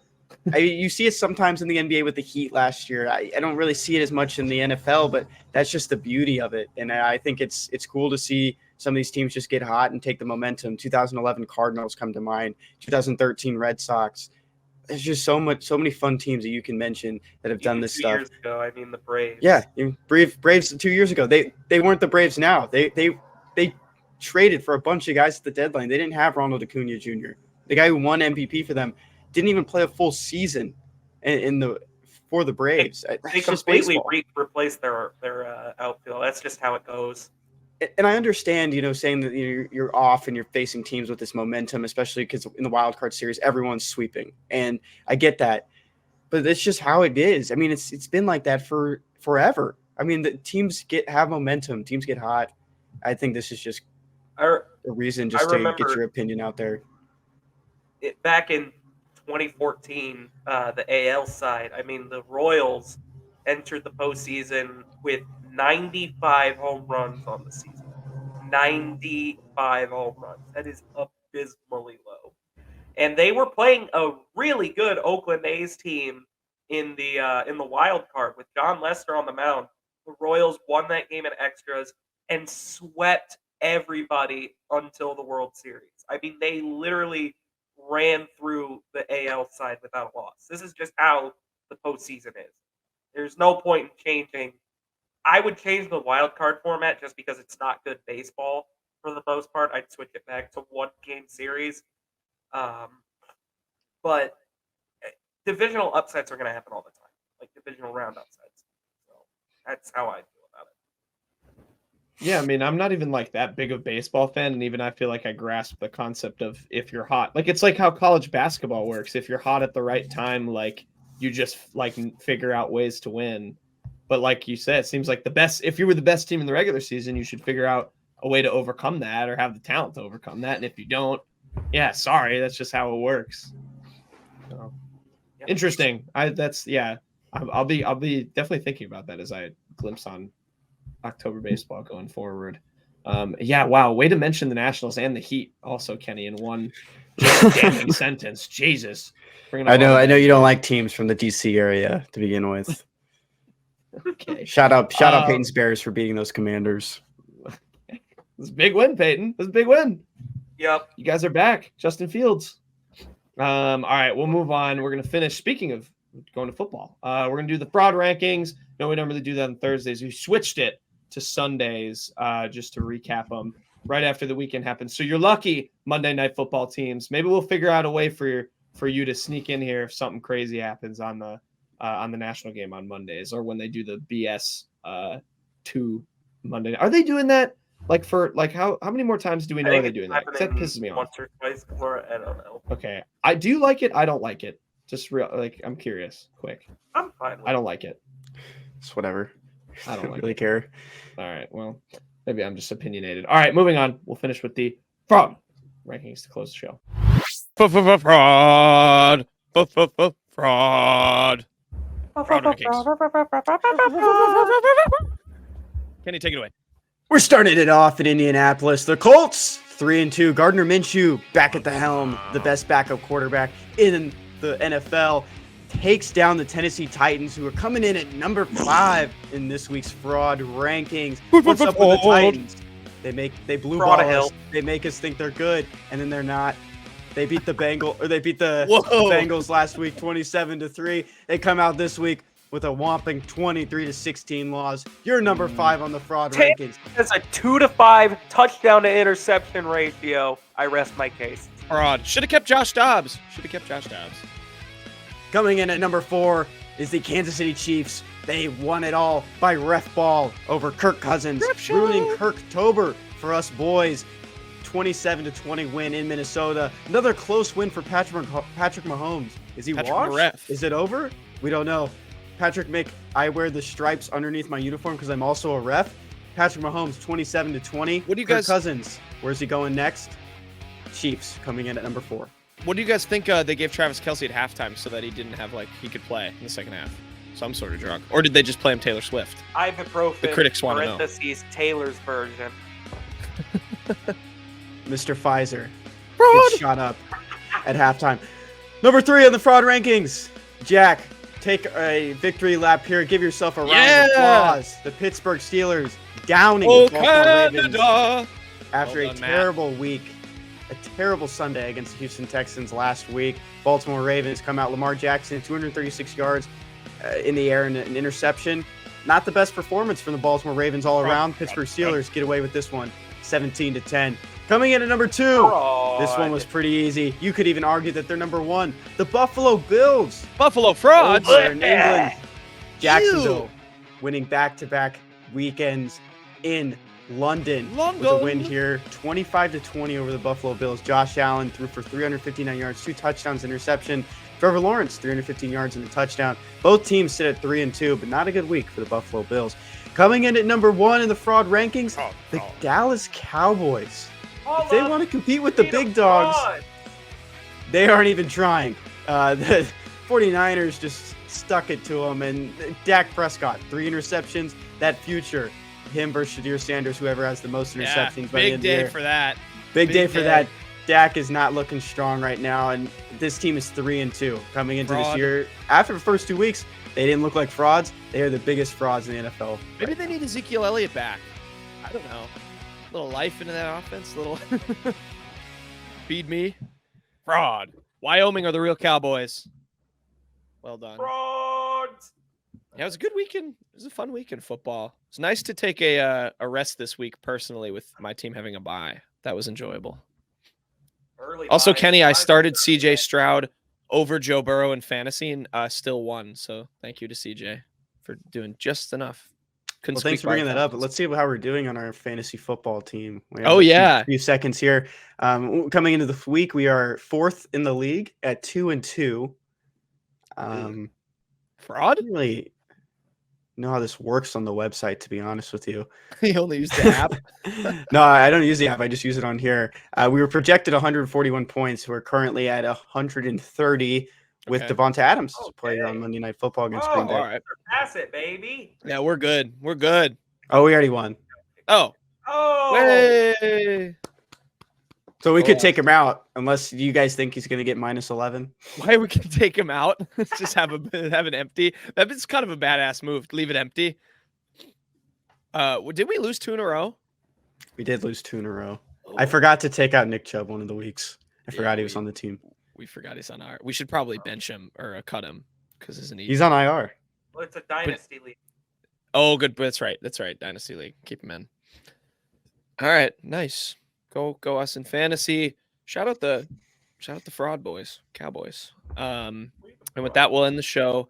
You see it sometimes in the NBA with the Heat last year. I don't really see it as much in the NFL, but that's just the beauty of it. And I think it's cool to see some of these teams just get hot and take the momentum. 2011 Cardinals come to mind. 2013 Red Sox. There's just so many fun teams that you can mention that have done this stuff. 2 years ago, I mean the Braves. Yeah, Braves 2 years ago. They weren't the Braves now. They traded for a bunch of guys at the deadline. They didn't have Ronald Acuna Jr. The guy who won MVP for them didn't even play a full season for the Braves. They completely replaced their outfield. That's just how it goes. And I understand, saying that you're off and you're facing teams with this momentum, especially because in the wild card series, everyone's sweeping. And I get that. But it's just how it is. I mean, it's been like that for forever. I mean, the teams have momentum. Teams get hot. I think this is just a reason just to get your opinion out there. Back in 2014, the AL side, I mean, the Royals entered the postseason with 95 home runs on the season. 95 home runs. That is abysmally low. And they were playing a really good Oakland A's team in the wild card with John Lester on the mound. The Royals won that game in extras and swept everybody until the World Series. I mean, they literally ran through the AL side without a loss. This is just how the postseason is. There's no point in changing. I would change the wild card format just because it's not good baseball for the most part. I'd switch it back to 1-game series. But divisional upsets are going to happen all the time, like divisional round upsets. So that's how I feel about it. Yeah, I mean, I'm not even like that big of a baseball fan, and even I feel like I grasp the concept of if you're hot. Like, it's like how college basketball works. If you're hot at the right time, like, you just like figure out ways to win. But like you said, it seems like if you were the best team in the regular season, you should figure out a way to overcome that or have the talent to overcome that. And if you don't, yeah, sorry, that's just how it works. So, interesting. I'll be definitely thinking about that as I glimpse on October baseball going forward. Wow. Way to mention the Nationals and the Heat also, Kenny, in one just damning sentence. Jesus. I know you don't like teams from the DC area to begin with. Okay. Shout out Payton'S Bears for beating those Commanders. This is a big win, Payton. This is a big win. Yep. You guys are back. Justin Fields. All right, we'll move on. We're going to finish. Speaking of going to football, we're going to do the fraud rankings. No, we don't really do that on Thursdays. We switched it to Sundays just to recap them right after the weekend happens. So you're lucky, Monday Night Football teams. Maybe we'll figure out a way for you to sneak in here if something crazy happens on the on the national game on Mondays, or when they do the BS 2 Monday. Are they doing that? Like for like how many more times do we know are they doing that? 'Cause that pisses me off. Once or twice before, I don't know. Okay, I do like it. I don't like it. Just real like I'm curious. Quick, I'm fine with I don't like it. It's whatever. I don't like really it. care. All right, well, maybe I'm just opinionated. All right, moving on. We'll finish with the fraud rankings to close the show. Fraud. Fraud. Fraud rankings. Kenny, take it away. We're starting it off in Indianapolis. The Colts, 3-2. Gardner Minshew back at the helm, the best backup quarterback in the NFL, takes down the Tennessee Titans, who are coming in at number 5 in this week's fraud rankings. What's up with the Titans? They blue ball us. They make us think they're good, and then they're not. They beat the Bengals last week 27-3. They come out this week with a whopping 23-16 loss. You're number 5 on the fraud rankings. That's a 2-5 touchdown to interception ratio. I rest my case. Fraud. Should have kept Josh Dobbs. Coming in at number 4 is the Kansas City Chiefs. They won it all by ref ball over Kirk Cousins, ruining Kirktober for us boys. 27-20 win in Minnesota. Another close win for Patrick Mahomes. Is he washed? Is it over? We don't know. Patrick I wear the stripes underneath my uniform because I'm also a ref. Patrick Mahomes, 27-20. What do you Kirk guys? Cousins, where's he going next? Chiefs coming in at number 4. What do you guys think they gave Travis Kelce at halftime so that he didn't have he could play in the second half? Some sort of drug, or did they just play him Taylor Swift? Ibuprofen. The critics want to know. Parentheses Taylor's version. Mr. Pfizer gets shot up at halftime. Number 3 on the fraud rankings. Jack, take a victory lap here. Give yourself a round of applause. The Pittsburgh Steelers downing the Baltimore Ravens after a terrible week. A terrible Sunday against the Houston Texans last week. Baltimore Ravens come out. Lamar Jackson, 236 yards in the air and an interception. Not the best performance from the Baltimore Ravens all around. Pittsburgh Steelers get away with this one, 17-10. Coming in at number 2, this one was pretty easy. You could even argue that they're number 1. The Buffalo Bills. Buffalo frauds. Over in England. Jacksonville winning back-to-back weekends in London. With a win here, 25-20 over the Buffalo Bills. Josh Allen threw for 359 yards, 2 touchdowns, interception. Trevor Lawrence, 315 yards and a touchdown. Both teams sit at 3-2, but not a good week for the Buffalo Bills. Coming in at number 1 in the fraud rankings, the Dallas Cowboys. If they want to compete with the big dogs, they aren't even trying. The 49ers just stuck it to them. And Dak Prescott, 3 interceptions. That future, him versus Shadir Sanders, whoever has the most interceptions by the end of the year. Big day for that. Big day for that. Dak is not looking strong right now, and this team is 3-2 coming into this year. After the first 2 weeks, they didn't look like frauds. They are the biggest frauds in the NFL. Maybe they need Ezekiel Elliott back. I don't know. A little life into that offense. Little feed me. Fraud. Wyoming are the real Cowboys. Well done. Frauds. Yeah, it was a good weekend. It was a fun week in football. It's nice to take a rest this week personally with my team having a bye. That was enjoyable. Also, Kenny, I started CJ Stroud over Joe Burrow in fantasy and still won. So thank you to CJ for doing just enough. Well, thanks for bringing that up. But let's see how we're doing on our fantasy football team. A few seconds here. Coming into the week, we are 4th in the league at 2-2. Fraud? I don't really know how this works on the website, to be honest with you. You only use the app? No, I don't use the app. I just use it on here. We were projected 141 points. We're currently at 130 with Devonta Adams playing on Monday Night Football against Green Bay. All right. Pass it, baby. Yeah, we're good. We're good. Oh, we already won. Oh. Way. So we could take him out unless you guys think he's going to get -11. Why we can take him out? Just have an empty. That's kind of a badass move. Leave it empty. Did we lose 2 in a row? We did lose 2 in a row. I forgot to take out Nick Chubb one of the weeks. I forgot he was on the team. We forgot he's on IR. We should probably bench him or cut him because he's on IR. Well, it's a dynasty league. Oh, good. That's right. Dynasty league. Keep him in. All right. Nice. Go us in fantasy. Shout out the fraud boys, Cowboys. And with that, we'll end the show.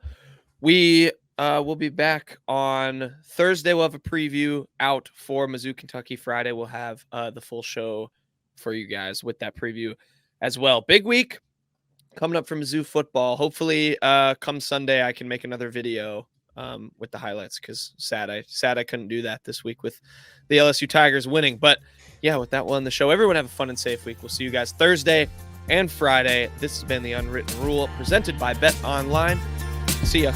We will be back on Thursday. We'll have a preview out for Mizzou, Kentucky. Friday, we'll have the full show for you guys with that preview as well. Big week coming up for Mizzou football. Hopefully, come Sunday, I can make another video with the highlights, because sad I couldn't do that this week with the LSU Tigers winning. But yeah, with that one, the show. Everyone have a fun and safe week. We'll see you guys Thursday and Friday. This has been the Unwritten Rule presented by Bet Online. See ya.